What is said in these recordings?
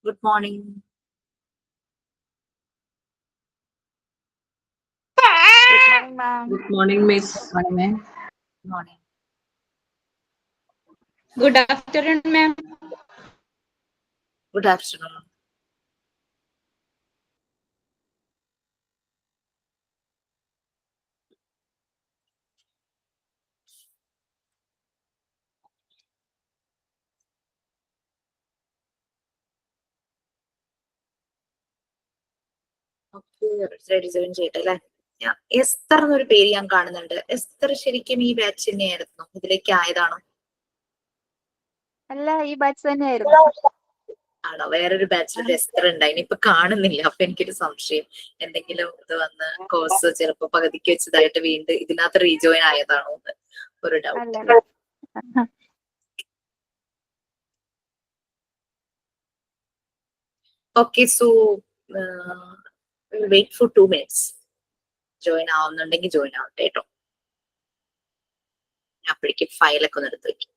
Good morning. Good morning, ma'am. Good morning, Miss. Good morning, ma'am. Good morning. Good afternoon, ma'am. Good afternoon. Ready join ചെയ്യട്ടെ അല്ലെ. എസ്തർ എന്നൊരു പേര് ഞാൻ കാണുന്നുണ്ട്. എസ്തർ ശരിക്കും ഈ ബാച്ച് തന്നെയായിരുന്നു, ഇതിലേക്ക് ആയതാണോ? അല്ല, ഈ ബാച്ച് തന്നെയായിരുന്നു. ആണോ? വേറൊരു ബാച്ചിൽ എസ്തർ ഉണ്ടായിന്, ഇപ്പൊ കാണുന്നില്ല. അപ്പൊ എനിക്കൊരു സംശയം, എന്തെങ്കിലും ഇത് വന്ന് കോഴ്സ് ചിലപ്പോ പകുതിക്ക് വെച്ചതായിട്ട് വീണ്ടും ഇതിനകത്ത് റീജോയിൻ ആയതാണോ എന്ന് ഒരു ഡൗട്ട്. അല്ല. Okay, so wait for 2 minutes. Join ആവുന്നുണ്ടെങ്കിൽ ജോയിൻ ആവട്ടെ കേട്ടോ. അപ്പോഴേക്കും ഫയലൊക്കെ ഒന്ന് എടുത്ത് വെക്കും.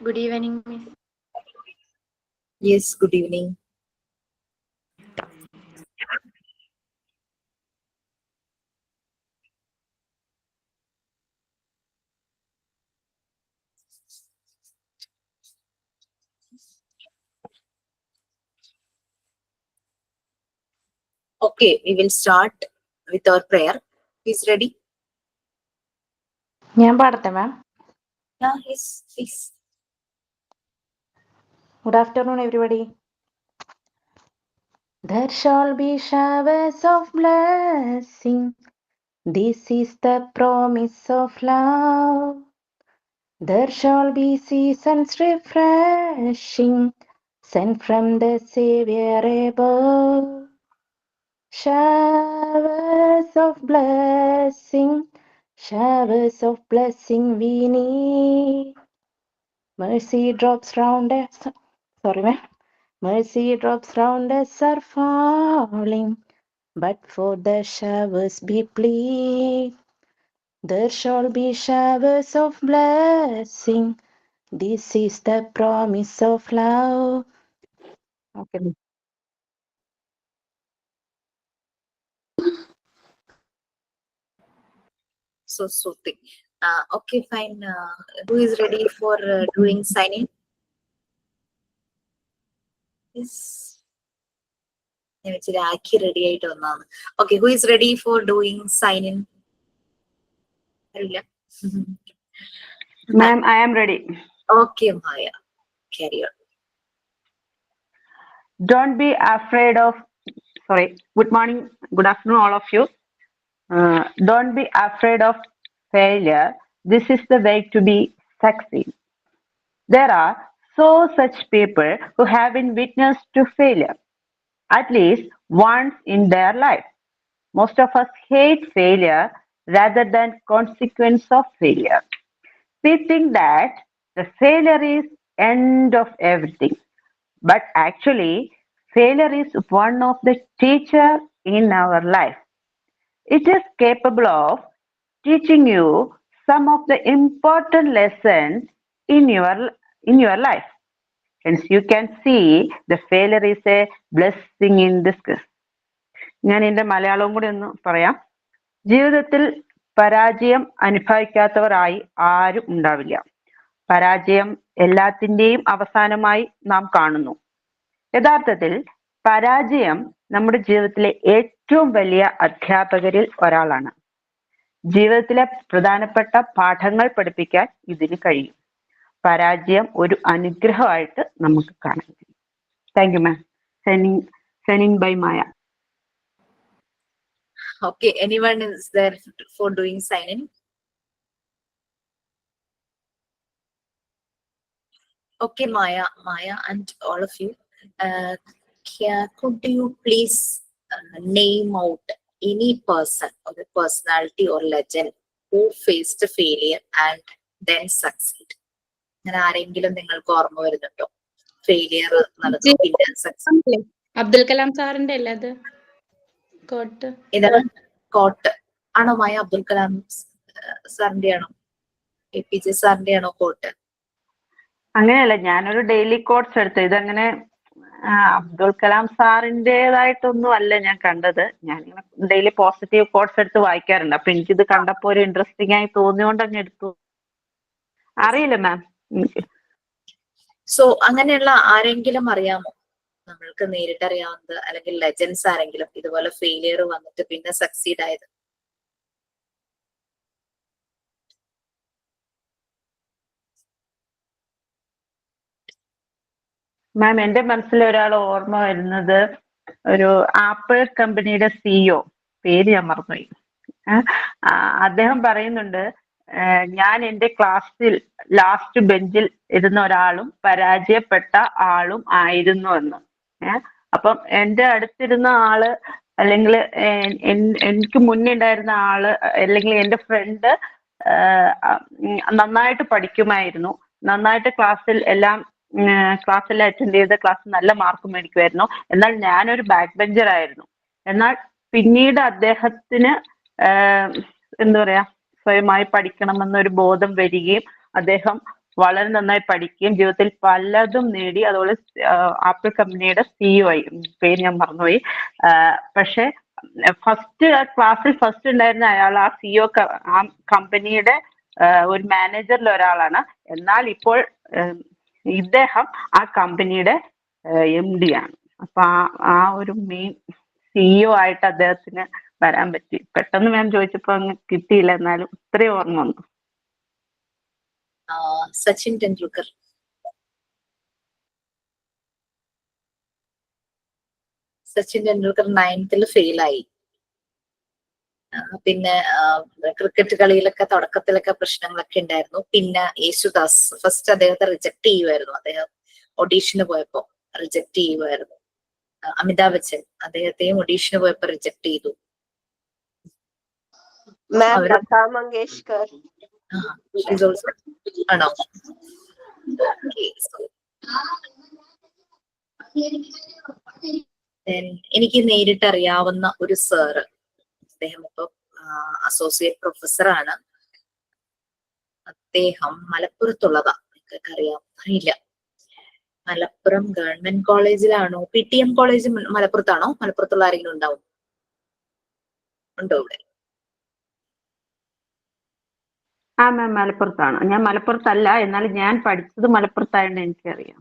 Good evening, Miss. Yes, good evening. Okay, we will start with our prayer. Please ready? ഞാൻ പാടട്ടെ മാം. Yes, please. Good afternoon, everybody. There shall be showers of blessing. This is the promise of love. There shall be seasons refreshing, sent from the Savior above. Showers of blessing we need. Mercy drops round us. Sorry, ma'am. Mercy drops round us are falling, but for the showers be plead. There shall be showers of blessing. This is the promise of love. Okay. So soothing. Okay, fine. Who is ready for doing sign-in? Yes. ഞാൻ ഇച്ചിരി ആക്കി ready ആയിട്ട് വന്നതാണ്. Okay, who is ready for doing sign-in? അറിയില്ല. Ma'am, I am ready. Okay, Maya. Carry on. Don't be afraid of, good morning, good afternoon, all of you. Don't be afraid of failure. This is the way to be succeed. There are such people who have been witness to failure, at least once in their life. Most of us hate failure rather than consequence of failure. We think that the failure is end of everything. But actually, failure is one of the teachers in our life. It is capable of teaching you some of the important lessons in your life. Hence, you can see the failure is a blessing in disguise. ഞാൻ എൻ്റെ മലയാളവും കൂടി ഒന്ന് പറയാം. ജീവിതത്തിൽ പരാജയം അനുഭവിക്കാത്തവരായി ആരും ഉണ്ടാവില്ല. പരാജയം എല്ലാത്തിൻ്റെയും അവസാനമായി നാം കാണുന്നു. യഥാർത്ഥത്തിൽ പരാജയം നമ്മുടെ ജീവിതത്തിലെ ഏറ്റവും വലിയ അധ്യാപകരിൽ ഒരാളാണ്. ജീവിതത്തിലെ പ്രധാനപ്പെട്ട പാഠങ്ങൾ പഠിപ്പിക്കാൻ ഇതിന് കഴിയും. പരാജയം ഒരു അനുഗ്രഹമായിട്ട് നമുക്ക് കാണാൻ കഴിയും. Thank you ma'am. Signing by Maya. Okay, anyone is there for doing sign-in? Okay, Maya and all of you, could you please name out any person or the personality or legend who faced failure and then succeed? അങ്ങനെ ആരെങ്കിലും നിങ്ങൾക്ക് ഓർമ്മ വരുന്നുണ്ടോ? Failure നടന്നു പിന്നെ success. Abdul Kalam സാറിന്റെ അല്ലേ അത്? കോട്ട് ഇതാണ് കോട്ട് ആണോ മായ? അബ്ദുൽ കലാം സാറിന്റെ ആണോ? APJ സാറിന്റെ ആണോ കോട്ട്? അങ്ങനെയല്ല, ഞാനൊരു ഡെയിലി കോട്സ് എടുത്തു. ഇതങ്ങനെ അബ്ദുൽ കലാം സാറിൻ്റെതായിട്ടൊന്നും അല്ല ഞാൻ കണ്ടത്. ഞാനിങ്ങനെ ഡെയിലി പോസിറ്റീവ് കോട്സ് എടുത്ത് വായിക്കാറുണ്ട്. അപ്പൊ എനിക്കിത് കണ്ടപ്പോ ഒരു ഇൻട്രസ്റ്റിംഗ് ആയി തോന്നിയോണ്ട് അങ്ങ് എടുത്തു. അറിയില്ല മാം എനിക്ക്. സോ അങ്ങനെയുള്ള ആരെങ്കിലും അറിയാമോ നമ്മൾക്ക് നേരിട്ട് അറിയാവുന്നത്, അല്ലെങ്കിൽ ലെജൻസ് ആരെങ്കിലും ഇതുപോലെ ഫെയിലിയർ വന്നിട്ട് പിന്നെ സക്സീഡ് ആയത്? മാം എന്റെ മനസ്സിൽ ഒരാൾ ഓർമ്മ വരുന്നത് ഒരു ആപ്പിൾ കമ്പനിയുടെ CEO, പേര് ഞാൻ മറന്നുപോയി. അദ്ദേഹം പറയുന്നുണ്ട്, ഞാൻ എന്റെ ക്ലാസ്സിൽ ലാസ്റ്റ് ബെഞ്ചിൽ ഇരുന്ന ഒരാളും പരാജയപ്പെട്ട ആളും ആയിരുന്നു എന്ന്. അപ്പം എന്റെ അടുത്തിരുന്ന ആള്, അല്ലെങ്കിൽ എനിക്ക് മുന്നേ ഉണ്ടായിരുന്ന ആള്, അല്ലെങ്കിൽ എന്റെ ഫ്രണ്ട് നന്നായിട്ട് പഠിക്കുമായിരുന്നു, നന്നായിട്ട് ക്ലാസ്സിൽ അറ്റൻഡ് ചെയ്ത ക്ലാസ് നല്ല മാർക്ക് മേടിക്കുമായിരുന്നു. എന്നാൽ ഞാനൊരു ബാക്ക് ബെഞ്ചർ ആയിരുന്നു. എന്നാൽ പിന്നീട് അദ്ദേഹത്തിന് എന്താ പറയാ, സ്വയമായി പഠിക്കണമെന്നൊരു ബോധം വരികയും അദ്ദേഹം വളരെ നന്നായി പഠിക്കുകയും ജീവിതത്തിൽ പലതും നേടി. അതുപോലെ ആപ്പിൾ കമ്പനിയുടെ CEO ആയി. പേര് ഞാൻ മറന്നുപോയി. പക്ഷെ ക്ലാസ്സിൽ ഫസ്റ്റ് ഉണ്ടായിരുന്ന അയാൾ ആ CEO ആ കമ്പനിയുടെ ഒരു മാനേജറിൽ ഒരാളാണ്. എന്നാൽ ഇപ്പോൾ ഇദ്ദേഹം ആ കമ്പനിയുടെ MD ആണ്. അപ്പൊ ആ ഒരു മെയിൻ CEO ആയിട്ട് അദ്ദേഹത്തിന് വരാൻ പറ്റി. പെട്ടെന്ന് മാം ചോദിച്ചപ്പോ അങ്ങ് കിട്ടിയില്ല, എന്നാലും ഇത്രയും ഓർമ്മ വന്നു. സച്ചിൻ ടെണ്ടുൽക്കർ. സച്ചിൻ ടെണ്ടുൽക്കർ 9th ഫെയിലായി. പിന്നെ ക്രിക്കറ്റ് കളിയിലൊക്കെ തുടക്കത്തിലൊക്കെ പ്രശ്നങ്ങളൊക്കെ ഉണ്ടായിരുന്നു. പിന്നെ യേശുദാസ് ഫസ്റ്റ് അദ്ദേഹത്തെ റിജക്ട് ചെയ്യുമായിരുന്നു. അദ്ദേഹം ഓഡീഷന് പോയപ്പോ റിജക്ട് ചെയ്യുമായിരുന്നു. അമിതാഭ് ബച്ചൻ അദ്ദേഹത്തെയും ഓഡീഷന് പോയപ്പോ റിജക്ട് ചെയ്തു. ആണോ? എനിക്ക് നേരിട്ട് അറിയാവുന്ന ഒരു സാറ്, അദ്ദേഹം ഇപ്പൊ അസോസിയേറ്റ് പ്രൊഫസറാണ്. അദ്ദേഹം മലപ്പുറത്തുള്ളതാ. നിങ്ങൾക്കൊക്കെ അറിയാം, അറിയില്ല. മലപ്പുറം ഗവൺമെന്റ് കോളേജിലാണോ PTM കോളേജ് മലപ്പുറത്താണോ? മലപ്പുറത്തുള്ള ആരെങ്കിലും ഉണ്ടാവും? ഉണ്ടോ ഇവിടെ? ആ മാം മലപ്പുറത്താണ്. ഞാൻ മലപ്പുറത്തല്ല, എന്നാലും ഞാൻ പഠിച്ചത് മലപ്പുറത്തായതുകൊണ്ട് എനിക്കറിയാം.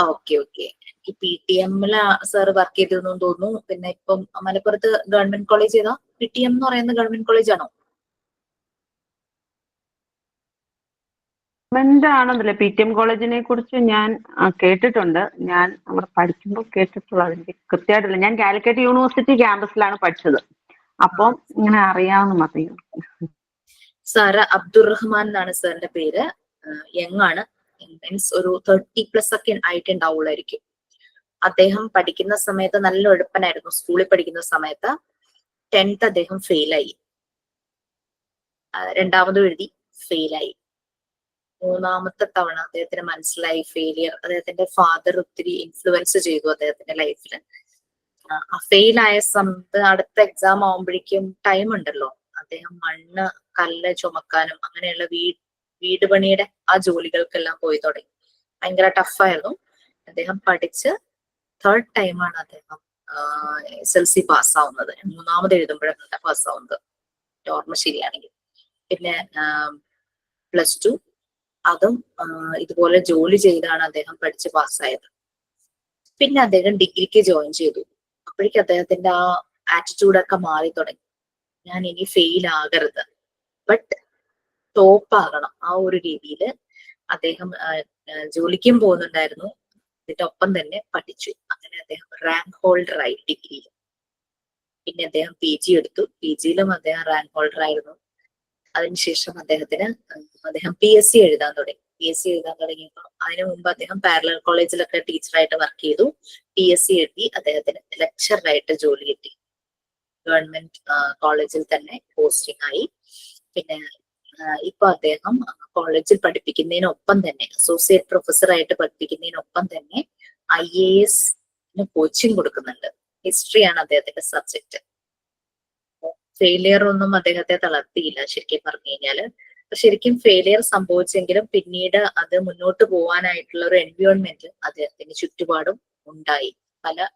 ഓക്കെ. എനിക്ക് PTM-ല് സാറ് വർക്ക് ചെയ്തിരുന്നു തോന്നുന്നു. പിന്നെ ഇപ്പം മലപ്പുറത്ത് ഗവൺമെന്റ് കോളേജ് ഏതാ? PTM എന്ന് പറയുന്ന ഗവൺമെന്റ് കോളേജ് ആണോ? ഗവൺമെന്റ് ആണെന്നില്ല. PTM കോളേജിനെ കുറിച്ച് ഞാൻ കേട്ടിട്ടുണ്ട്. ഞാൻ അവിടെ പഠിക്കുമ്പോൾ കേട്ടിട്ടുള്ളത് എനിക്ക് കൃത്യമായിട്ടില്ല. ഞാൻ കാലിക്കറ്റ് യൂണിവേഴ്സിറ്റി ക്യാമ്പസിലാണ് പഠിച്ചത്. അപ്പം ഇങ്ങനെ അറിയാവുന്ന മതിയോ. സാറ് അബ്ദുറഹ്മാൻ എന്നാണ് സാറിന്റെ പേര്. യങ് ആണ്, മീൻസ് ഒരു 30+ ഒക്കെ ആയിട്ടുണ്ടാവുള്ളായിരിക്കും. അദ്ദേഹം പഠിക്കുന്ന സമയത്ത് നല്ല ഉഴപ്പനായിരുന്നു. സ്കൂളിൽ പഠിക്കുന്ന സമയത്ത് 10th അദ്ദേഹം ഫെയിലായി. രണ്ടാമതും എഴുതി, ഫെയിലായി. മൂന്നാമത്തെ തവണ അദ്ദേഹത്തിന് മനസ്സിലായി ഫെയിലിയർ അദ്ദേഹത്തിന്റെ ഫാദർ ഒത്തിരി ഇൻഫ്ലുവൻസ് ചെയ്തു അദ്ദേഹത്തിന്റെ ലൈഫിൽ. ഫെയിലായ സമയത്ത് അടുത്ത എക്സാം ആവുമ്പോഴേക്കും ടൈം ഉണ്ടല്ലോ, അദ്ദേഹം മണ്ണ് കല്ല് ചുമക്കാനും അങ്ങനെയുള്ള വീട് പണിയുടെ ആ ജോലികൾക്കെല്ലാം പോയി തുടങ്ങി. ഭയങ്കര ടഫായിരുന്നു. അദ്ദേഹം പഠിച്ച് 3rd ടൈമാണ് അദ്ദേഹം SLC പാസ്സാവുന്നത്. 3ാമത് എഴുതുമ്പോഴാണ് പാസ്സാവുന്നത്, ഓർമ്മ ശരിയാണെങ്കിൽ. പിന്നെ +2 അതും ഇതുപോലെ ജോലി ചെയ്താണ് അദ്ദേഹം പഠിച്ച് പാസ്സായത്. പിന്നെ അദ്ദേഹം ഡിഗ്രിക്ക് ജോയിൻ ചെയ്തു. അപ്പോഴേക്കും അദ്ദേഹത്തിന്റെ ആ ആറ്റിറ്റ്യൂഡൊക്കെ മാറി തുടങ്ങി. ഞാൻ ഇനി ഫെയിൽ ആകരുത്, ബട്ട് ടോപ്പ് ആകണം, ആ ഒരു രീതിയിൽ അദ്ദേഹം ജോലിക്കും പോകുന്നുണ്ടായിരുന്നു. ഇതിന്റെ ഒപ്പം തന്നെ പഠിച്ചു. അങ്ങനെ അദ്ദേഹം റാങ്ക് ഹോൾഡർ ആയി ഡിഗ്രിയിൽ. പിന്നെ അദ്ദേഹം PG എടുത്തു. PG-യിലും അദ്ദേഹം റാങ്ക് ഹോൾഡർ ആയിരുന്നു. അതിനുശേഷം അദ്ദേഹം PSC എഴുതാൻ തുടങ്ങി. PSC എഴുതാൻ തുടങ്ങിയപ്പോൾ അതിനു മുമ്പ് അദ്ദേഹം പാരലൽ കോളേജിലൊക്കെ ടീച്ചറായിട്ട് വർക്ക് ചെയ്തു. PSC എഴുതി അദ്ദേഹത്തിന് ലെക്ചറായിട്ട് ജോലി കിട്ടി. ഗവൺമെന്റ് കോളേജിൽ തന്നെ പോസ്റ്റിംഗ് ആയി. പിന്നെ ഇപ്പൊ അദ്ദേഹം കോളേജിൽ പഠിപ്പിക്കുന്നതിനൊപ്പം തന്നെ അസോസിയേറ്റ് പ്രൊഫസർ ആയിട്ട് പഠിപ്പിക്കുന്നതിനൊപ്പം തന്നെ IAS കോച്ചിങ് കൊടുക്കുന്നുണ്ട്. ഹിസ്റ്ററിയാണ് അദ്ദേഹത്തിന്റെ സബ്ജക്ട്. ഫെയിലിയർ ഒന്നും അദ്ദേഹത്തെ തളർത്തിയില്ല. ശരിക്കും പറഞ്ഞു കഴിഞ്ഞാല് ശരിക്കും ഫെയിലിയർ സംഭവിച്ചെങ്കിലും പിന്നീട് അത് മുന്നോട്ട് പോകാനായിട്ടുള്ള ഒരു എൻവയോൺമെന്റ് അദ്ദേഹത്തിന് ചുറ്റുപാടും ഉണ്ടായി. പല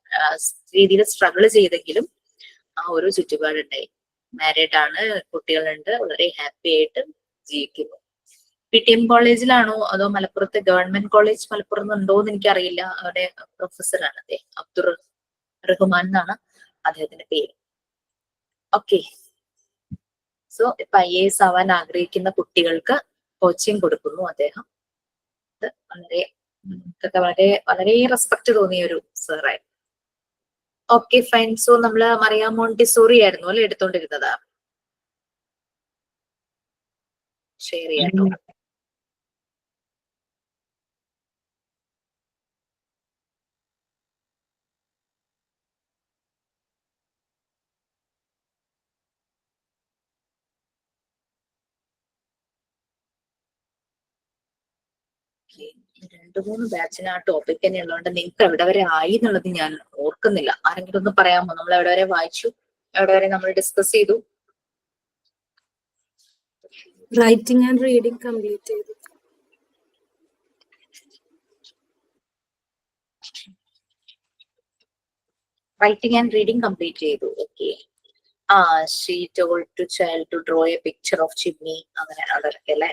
രീതിയിൽ സ്ട്രഗിൾ ചെയ്തെങ്കിലും ആ ഒരു ചുറ്റുപാടുണ്ടായി. മാരീഡ് ആണ്, കുട്ടികളുണ്ട്, വളരെ ഹാപ്പി ആയിട്ട് ജീവിക്കുന്നു. PTM കോളേജിലാണോ അതോ മലപ്പുറത്ത് ഗവൺമെന്റ് കോളേജ് മലപ്പുറത്ത് ഉണ്ടോ എന്ന് എനിക്കറിയില്ല. അവിടെ പ്രൊഫസറാണ് അദ്ദേഹം, അബ്ദുർ റഹ്മാൻ എന്നാണ് അദ്ദേഹത്തിന്റെ പേര്. ഓക്കെ, സോ ഇപ്പൊ IAS ആവാൻ ആഗ്രഹിക്കുന്ന കുട്ടികൾക്ക് കോച്ചിങ് കൊടുക്കുന്നു അദ്ദേഹം. ഇത് വളരെ വളരെ വളരെ റെസ്പെക്ട് തോന്നിയ ഒരു സാറായിരുന്നു. Okay fine. സോ നമ്മള് മറിയ മോണ്ടിസോറി ആയിരുന്നു അല്ലെ എടുത്തോണ്ടിരുന്നത്. ഷെയർ ചെയ്യാട്ടോ. രണ്ടു മൂന്ന് ബാച്ചിന് ആ ടോപ്പിക് തന്നെ ഉള്ളതുകൊണ്ട് നിങ്ങൾക്ക് എവിടെ വരെ ആയി എന്നുള്ളത് ഞാൻ ഓർക്കുന്നില്ല. ആരെങ്കിലും ഒന്ന് പറയാമോ? നമ്മൾ എവിടെ വരെ വായിച്ചു, എവിടെ വരെ നമ്മൾ ഡിസ്കസ് ചെയ്തു? റൈറ്റിംഗ് ആൻഡ് റീഡിംഗ് കംപ്ലീറ്റ് ചെയ്തു. റൈറ്റിംഗ് ആൻഡ് റീഡിംഗ് കംപ്ലീറ്റ് ചെയ്തു. Okay. She told to child to draw a picture of chimney, അങ്ങനെ അതൊക്കെ അല്ലെ.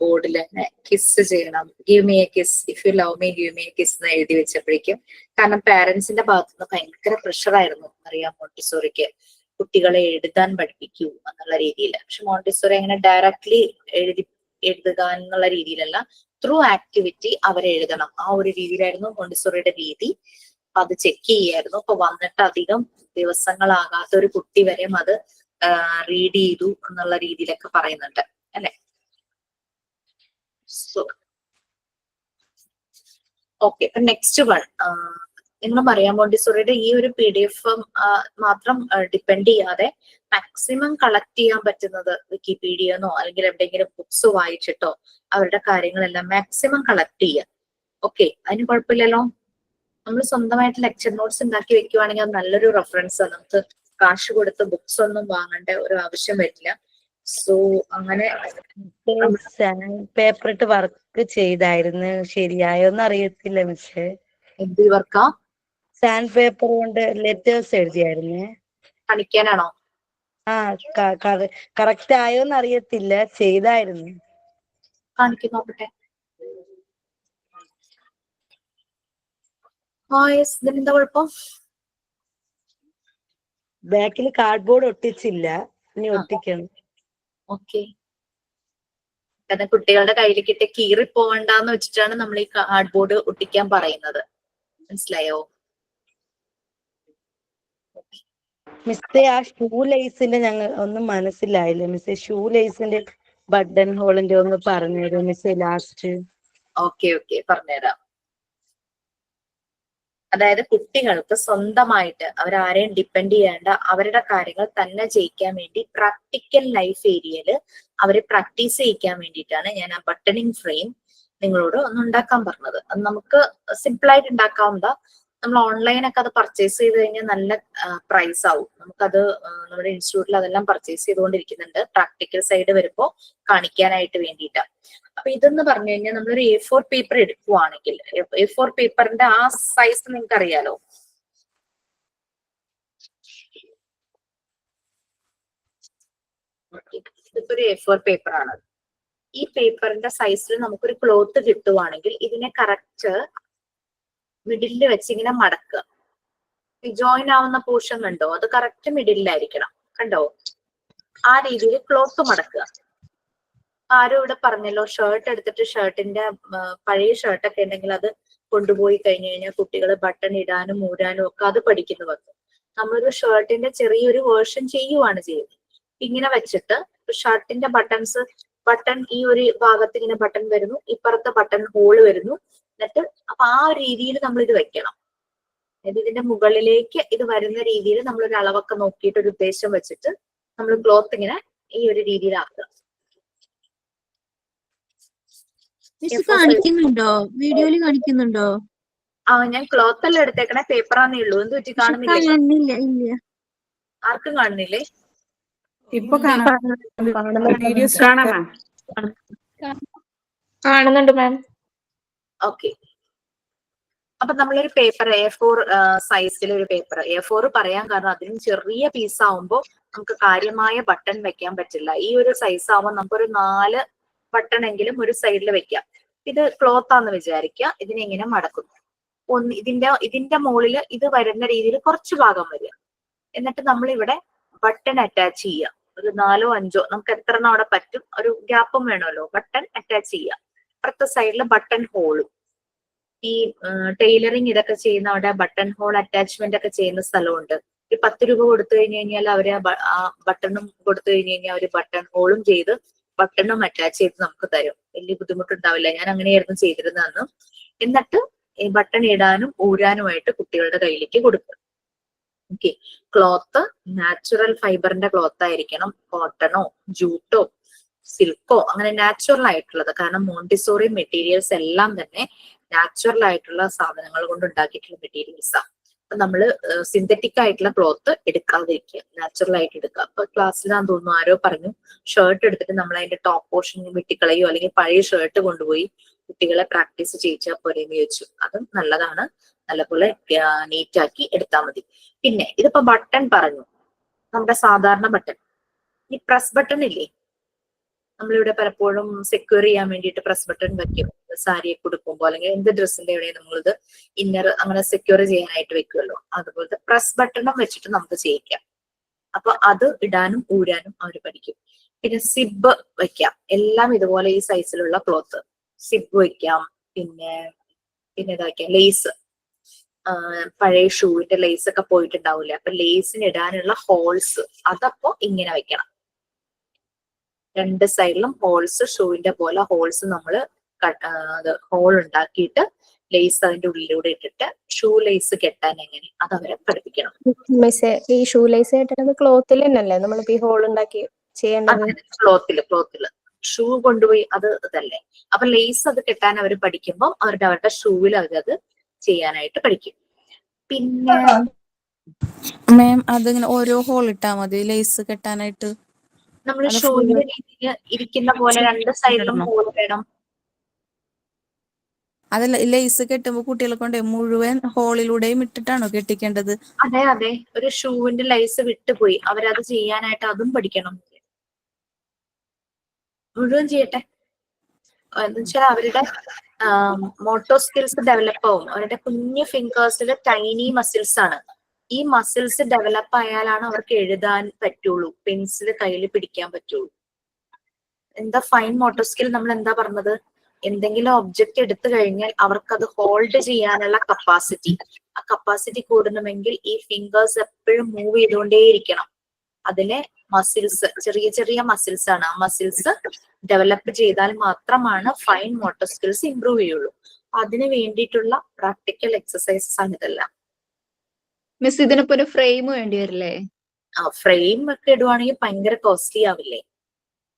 ബോർഡിൽ കിസ് ചെയ്യണം, give me a kiss, if you love me give me a kiss എന്ന് എഴുതി വെച്ചപ്പോഴേക്കും, കാരണം പാരന്റ്സിന്റെ ഭാഗത്തുനിന്ന് ഭയങ്കര പ്രഷറായിരുന്നു മറിയ മോണ്ടിസോറിക്ക്, കുട്ടികളെ എഴുതാൻ പഠിപ്പിക്കൂ എന്നുള്ള രീതിയിൽ. പക്ഷെ മോണ്ടിസോറി അങ്ങനെ ഡയറക്ട്ലി എഴുതുക എന്നുള്ള രീതിയിലല്ല, ത്രൂ ആക്ടിവിറ്റി അവരെ എഴുതണം, ആ ഒരു രീതിയിലായിരുന്നു മോണ്ടിസോറിയുടെ രീതി. അത് ചെക്ക് ചെയ്യായിരുന്നു. അപ്പൊ വന്നിട്ട് അധികം ദിവസങ്ങളാകാത്ത ഒരു കുട്ടി വരെയും അത് റീഡ് ചെയ്തു എന്നുള്ള രീതിയിലൊക്കെ പറയുന്നുണ്ട് അല്ലെ. സോ ഓക്കെ, നെക്സ്റ്റ് വൺ നിങ്ങൾ മറിയ മോണ്ടിസോറിയുടെ ഈ ഒരു PDF മാത്രം ഡിപ്പെൻഡ് ചെയ്യാതെ മാക്സിമം കളക്ട് ചെയ്യാൻ പറ്റുന്നത് വിക്കിപീഡിയന്നോ അല്ലെങ്കിൽ എവിടെയെങ്കിലും ബുക്സ് വായിച്ചിട്ടോ അവരുടെ കാര്യങ്ങളെല്ലാം മാക്സിമം കളക്ട് ചെയ്യുക. ഓക്കെ, അതിന് കുഴപ്പമില്ലല്ലോ. നമ്മൾ സ്വന്തമായിട്ട് ലെക്ചർ നോട്ട്സ് ഉണ്ടാക്കി വെക്കുവാണെങ്കിൽ അത് നല്ലൊരു റെഫറൻസ് ആണ്. നമുക്ക് കാശ് കൊടുത്ത് ബുക്സ് ഒന്നും വാങ്ങേണ്ട ഒരു ആവശ്യം വരില്ല. സോ അങ്ങനെ പേപ്പർ ഇട്ട് വർക്ക് ചെയ്തായിരുന്നു, ശരിയായോന്ന് അറിയത്തില്ല മിസ്സേ. എന്ത് വർക്കാ? സാൻഡ് പേപ്പർ കൊണ്ട് ലെറ്റേഴ്സ് എഴുതിയായിരുന്നേ. കാണിക്കാനാണോ? കറക്റ്റ് ആയോന്ന് അറിയത്തില്ല, ചെയ്തായിരുന്നു. കാണിക്കുന്നു നോക്കട്ടെ. ഇതിനെന്താ കുഴപ്പം? ബാക്കിൽ കാർഡ്ബോർഡ് ഒട്ടിച്ചില്ല, ഇനി ഒട്ടിക്കണം. ഓക്കെ, കാരണം കുട്ടികളുടെ കയ്യിൽ കിട്ടിയ കീറി പോവണ്ടെന്ന് വെച്ചിട്ടാണ് നമ്മൾ ഈ കാർഡ്ബോർഡ് ഒട്ടിക്കാൻ പറയുന്നത്. മനസ്സിലായോ? മിസ്സേ, ആ ഷൂ ലേസിന്റെ ഞങ്ങൾ ഒന്നും മനസ്സിലായില്ല മിസ്സേ. ഷൂ ലേസിന്റെ ബട്ടൺ ഹോളിന്റെ ഒന്ന് പറഞ്ഞുതരും മിസ്സേ ലാസ്റ്റ്. ഓക്കെ ഓക്കെ, പറഞ്ഞുതരാം. അതായത് കുട്ടികൾക്ക് സ്വന്തമായിട്ട് അവരാരെയും ഡിപ്പെൻഡ് ചെയ്യേണ്ട അവരുടെ കാര്യങ്ങൾ തന്നെ ചെയ്യിക്കാൻ വേണ്ടി പ്രാക്ടിക്കൽ ലൈഫ് ഏരിയയിൽ അവരെ പ്രാക്ടീസ് ചെയ്യിക്കാൻ വേണ്ടിയിട്ടാണ് ഞാൻ ആ ബട്ടണിങ് ഫ്രെയിം നിങ്ങളോട് ഒന്ന് ഉണ്ടാക്കാൻ പറഞ്ഞത്. അത് നമുക്ക് സിമ്പിൾ ആയിട്ട് ഉണ്ടാക്കാവുന്നതാ. നമ്മൾ ഓൺലൈനൊക്കെ അത് പർച്ചേസ് ചെയ്ത് കഴിഞ്ഞാൽ നല്ല പ്രൈസ് ആവും. നമുക്കത് നമ്മുടെ ഇൻസ്റ്റിറ്റ്യൂട്ടിൽ അതെല്ലാം പർച്ചേസ് ചെയ്തുകൊണ്ടിരിക്കുന്നുണ്ട്. പ്രാക്ടിക്കൽ സൈഡ് വരുമ്പോൾ കാണിക്കാനായിട്ട് വേണ്ടിയിട്ടാണ്. അപ്പൊ ഇതെന്ന് പറഞ്ഞു കഴിഞ്ഞാൽ നമ്മളൊരു A4 പേപ്പർ എടുക്കുവാണെങ്കിൽ, A4 പേപ്പറിന്റെ ആ സൈസ് നിങ്ങൾക്ക് അറിയാലോ. ഇതിപ്പോ ഒരു A4 പേപ്പർ ആണ്. ഈ പേപ്പറിന്റെ സൈസിൽ നമുക്കൊരു ക്ലോത്ത് കിട്ടുവാണെങ്കിൽ ഇതിനെ കറക്റ്റ് മിഡിലിൽ വെച്ച് ഇങ്ങനെ മടക്കുക. ജോയിൻ ആവുന്ന പോർഷൻ കണ്ടോ? അത് കറക്റ്റ് മിഡിലായിരിക്കണം. കണ്ടോ? ആ രീതിയിൽ ക്ലോത്ത് മടക്കുക. ആരും ഇവിടെ പറഞ്ഞല്ലോ, ഷർട്ട് എടുത്തിട്ട് ഷർട്ടിന്റെ പഴയ ഷർട്ടൊക്കെ ഉണ്ടെങ്കിൽ അത് കൊണ്ടുപോയി കഴിഞ്ഞു കഴിഞ്ഞാൽ കുട്ടികൾ ബട്ടൺ ഇടാനും മൂരാനും ഒക്കെ അത് പഠിക്കുന്നു വന്നു. നമ്മളൊരു ഷർട്ടിന്റെ ചെറിയൊരു വേർഷൻ ചെയ്യുവാണ് ചെയ്യുന്നത്. ഇങ്ങനെ വെച്ചിട്ട് ഷർട്ടിന്റെ ബട്ടൺസ് ബട്ടൺ ഈ ഒരു ഭാഗത്ത് ഇങ്ങനെ ബട്ടൺ വരുന്നു, ഇപ്പുറത്തെ ബട്ടൺ ഹോള് വരുന്നു. എന്നിട്ട് അപ്പൊ ആ ഒരു രീതിയിൽ നമ്മൾ ഇത് വെക്കണം. അതായത് ഇതിന്റെ മുകളിലേക്ക് ഇത് വരുന്ന രീതിയിൽ നമ്മൾ ഒരു അളവൊക്കെ നോക്കിയിട്ട് ഒരു ഉദ്ദേശം വെച്ചിട്ട് നമ്മൾ ക്ലോത്ത് ഇങ്ങനെ ഈ ഒരു രീതിയിലാക്കുക. കാണിക്കുന്നുണ്ടോ? വീഡിയോയില് കാണിക്കുന്നുണ്ടോ? ഞാൻ ക്ലോത്ത് അല്ല എടുത്തേക്കണേ, പേപ്പറാന്നേ ഉള്ളൂ. എന്ത് പറ്റി, കാണുന്നില്ലേ? കാണുന്നില്ല, ഇല്ല. ആർക്കും കാണുന്നില്ലേ? ഇപ്പൊ വീഡിയോസ് കാണാം. കാണുന്നുണ്ട് മാം. ഓക്കെ. അപ്പൊ നമ്മളൊരു പേപ്പർ A4 സൈസിൽ ഒരു പേപ്പർ A4 പറയാൻ കാരണം അതിനും ചെറിയ പീസ് ആവുമ്പോൾ നമുക്ക് കാര്യമായ ബട്ടൺ വെക്കാൻ പറ്റില്ല. ഈ ഒരു സൈസ് ആവുമ്പോൾ നമുക്കൊരു 4 ബട്ടൺ എങ്കിലും ഒരു സൈഡിൽ വെക്കാം. ഇത് ക്ലോത്ത് ആണെന്ന് വിചാരിക്കുക. ഇതിനെങ്ങനെ മടക്കുന്നു? ഇതിന്റെ മുകളിൽ ഇത് വരുന്ന രീതിയിൽ കുറച്ച് ഭാഗം വരിക. എന്നിട്ട് നമ്മൾ ഇവിടെ ബട്ടൺ അറ്റാച്ച് ചെയ്യുക. ഒരു 4ഓ 5ഓ നമുക്ക് എത്ര എണ്ണം അവിടെ പറ്റും, ഒരു ഗ്യാപ്പും വേണമല്ലോ. ബട്ടൺ അറ്റാച്ച് ചെയ്യുക. അപ്പുറത്തെ സൈഡിൽ ബട്ടൺ ഹോളും. ഈ ടൈലറിങ് ഇതൊക്കെ ചെയ്യുന്ന അവിടെ ബട്ടൺ ഹോൾ അറ്റാച്ച്മെന്റ് ഒക്കെ ചെയ്യുന്ന സ്ഥലമുണ്ട്. ഈ 10 രൂപ കൊടുത്തു കഴിഞ്ഞു കഴിഞ്ഞാൽ അവര് ആ ബട്ടണും കൊടുത്തു കഴിഞ്ഞു കഴിഞ്ഞാൽ അവര് ബട്ടൺ ഹോളും ചെയ്ത് ബട്ടണും അറ്റാച്ച് ചെയ്ത് നമുക്ക് തരും. വലിയ ബുദ്ധിമുട്ടുണ്ടാവില്ല. ഞാൻ അങ്ങനെയായിരുന്നു ചെയ്തിരുന്നതെന്ന്. എന്നിട്ട് ഈ ബട്ടൺ ഇടാനും ഊരാനുമായിട്ട് കുട്ടികളുടെ കയ്യിലേക്ക് കൊടുക്കുക. ഓക്കെ. ക്ലോത്ത് നാച്ചുറൽ ഫൈബറിന്റെ ക്ലോത്ത് ആയിരിക്കണം. കോട്ടണോ ജൂട്ടോ സിൽക്കോ അങ്ങനെ നാച്ചുറൽ ആയിട്ടുള്ളത്. കാരണം മോണ്ടിസോറി മെറ്റീരിയൽസ് എല്ലാം തന്നെ നാച്ചുറൽ ആയിട്ടുള്ള സാധനങ്ങൾ കൊണ്ട് ഉണ്ടാക്കിയിട്ടുള്ള മെറ്റീരിയൽസാണ്. അപ്പൊ നമ്മള് സിന്തറ്റിക് ആയിട്ടുള്ള ക്ലോത്ത് എടുക്കാതിരിക്കുക, നാച്ചുറൽ ആയിട്ട് എടുക്കുക. അപ്പൊ ക്ലാസ്സിലാന്ന് തോന്നുന്നു ആരോ പറഞ്ഞു ഷർട്ട് എടുത്തിട്ട് നമ്മൾ അതിന്റെ ടോപ്പ് പോർഷൻ വെട്ടിക്കളയോ അല്ലെങ്കിൽ പഴയ ഷർട്ട് കൊണ്ടുപോയി കുട്ടികളെ പ്രാക്ടീസ് ചെയ്യിച്ചാൽ പോരെന്ന് ചോദിച്ചു. അതും നല്ലതാണ്. നല്ലപോലെ നീറ്റാക്കി എടുത്താൽ മതി. പിന്നെ ഇതിപ്പോ ബട്ടൺ പറഞ്ഞു, നമ്മുടെ സാധാരണ ബട്ടൺ. ഈ പ്രസ് ബട്ടൺ ഇല്ലേ, നമ്മളിവിടെ പലപ്പോഴും സെക്യൂർ ചെയ്യാൻ വേണ്ടിയിട്ട് പ്രസ് ബട്ടൺ വെക്കും. സാരിയെ കൊടുക്കുമ്പോൾ അല്ലെങ്കിൽ എന്ത് ഡ്രസ്സിന്റെ എവിടെ നമ്മളിത് ഇന്നർ അങ്ങനെ സെക്യൂർ ചെയ്യാനായിട്ട് വെക്കുമല്ലോ. അതുപോലത്തെ പ്രസ് ബട്ടണും വെച്ചിട്ട് നമുക്ക് ചെയ്യിക്കാം. അപ്പൊ അത് ഇടാനും ഊരാനും അവർ പഠിക്കും. പിന്നെ സിബ് വെക്കാം. എല്ലാം ഇതുപോലെ ഈ സൈസിലുള്ള ക്ലോത്ത് സിബ് വെക്കാം. പിന്നെ ഇതാക്കാം ലേസ്. പഴയ ഷൂവിന്റെ ലേസ് ഒക്കെ പോയിട്ടുണ്ടാവില്ലേ, അപ്പൊ ലേസിന് ഇടാനുള്ള ഹോൾസ് അതപ്പോ ഇങ്ങനെ വെക്കണം. 2 സൈഡിലും ഹോൾസ്, ഷൂവിന്റെ പോലെ ഹോൾസ് നമ്മൾ ഹോൾ ഉണ്ടാക്കിയിട്ട് ലേസ് അതിന്റെ ഉള്ളിലൂടെ ഇട്ടിട്ട് ഷൂ ലേസ് കെട്ടാൻ എങ്ങനെ അത് അവരെ പഠിപ്പിക്കണം. മിസ്സേ, ഈ ഷൂ ലേസ് കെട്ടുന്നത് ക്ലോത്തിൽ തന്നെയല്ലേ നമ്മളിപ്പോ ഈ ഹോൾ ഉണ്ടാക്കി ചെയ്യേണ്ടത്? ക്ലോത്തില് ഷൂ കൊണ്ടുപോയി അത് ഇതല്ലേ. അപ്പൊ ലേസ് അത് കെട്ടാൻ അവർ പഠിക്കുമ്പോൾ അവരുടെ ഷൂവിൽ അവരത് ചെയ്യാനായിട്ട് പഠിക്കും. പിന്നെ മാം അതിങ്ങനെ ഓരോ ഹോൾ ഇട്ടാ മതി ലേസ് കെട്ടാനായിട്ട്? നമ്മൾ ഷൂവിന്റെ രീതിയിൽ ഇരിക്കുന്ന പോലെ 2 സൈഡിലും ഹോൾ വേണം. അതല്ല, ലേസ് കെട്ടുമ്പോ കുട്ടികളെ കൊണ്ട് മുഴുവൻ ഹോളിലൂടെയും ഇട്ടിട്ടാണോ കെട്ടിക്കേണ്ടത്? അതെ. ഒരു ഷൂവിന്റെ ലൈസ് വിട്ടുപോയി, അവരത് ചെയ്യാനായിട്ട് അതും പഠിക്കണം. മുഴുവൻ ചെയ്യട്ടെ. എന്ന് വെച്ചാൽ അവരുടെ മോട്ടോ സ്കിൽസ് ഡെവലപ്പ് ആവും. അവരുടെ കുഞ്ഞു ഫിംഗേഴ്സിൽ ടൈനി മസിൽസ് ആണ്. ഈ മസിൽസ് ഡെവലപ്പ് ആയാലാണ് അവർക്ക് എഴുതാൻ പറ്റുള്ളൂ, പെൻസിൽ കയ്യിൽ പിടിക്കാൻ പറ്റുള്ളൂ. എന്താ ഫൈൻ മോട്ടോ സ്കിൽ നമ്മൾ എന്താ പറഞ്ഞത്? എന്തെങ്കിലും ഒബ്ജക്റ്റ് എടുത്തു കഴിഞ്ഞാൽ അവർക്കത് ഹോൾഡ് ചെയ്യാനുള്ള കപ്പാസിറ്റി, ആ കപ്പാസിറ്റി കൂടണമെങ്കിൽ ഈ ഫിംഗേഴ്സ് എപ്പോഴും മൂവ് ചെയ്തുകൊണ്ടേയിരിക്കണം. അതിലെ മസിൽസ് ചെറിയ ചെറിയ മസിൽസ് ആണ്. ആ മസിൽസ് ഡെവലപ്പ് ചെയ്താൽ മാത്രമാണ് ഫൈൻ മോട്ടോർ സ്കിൽസ് ഇംപ്രൂവ് ചെയ്യുള്ളൂ. അതിന് വേണ്ടിയിട്ടുള്ള പ്രാക്ടിക്കൽ എക്സസൈസസ് ആണ് ഇതെല്ലാം. മിസ്, ഇതിനിപ്പോ ഒരു ഫ്രെയിം വേണ്ടി വരില്ലേ? ഫ്രെയിം ഒക്കെ ഇടുവാണെങ്കിൽ ഭയങ്കര കോസ്റ്റ്ലി ആവില്ലേ?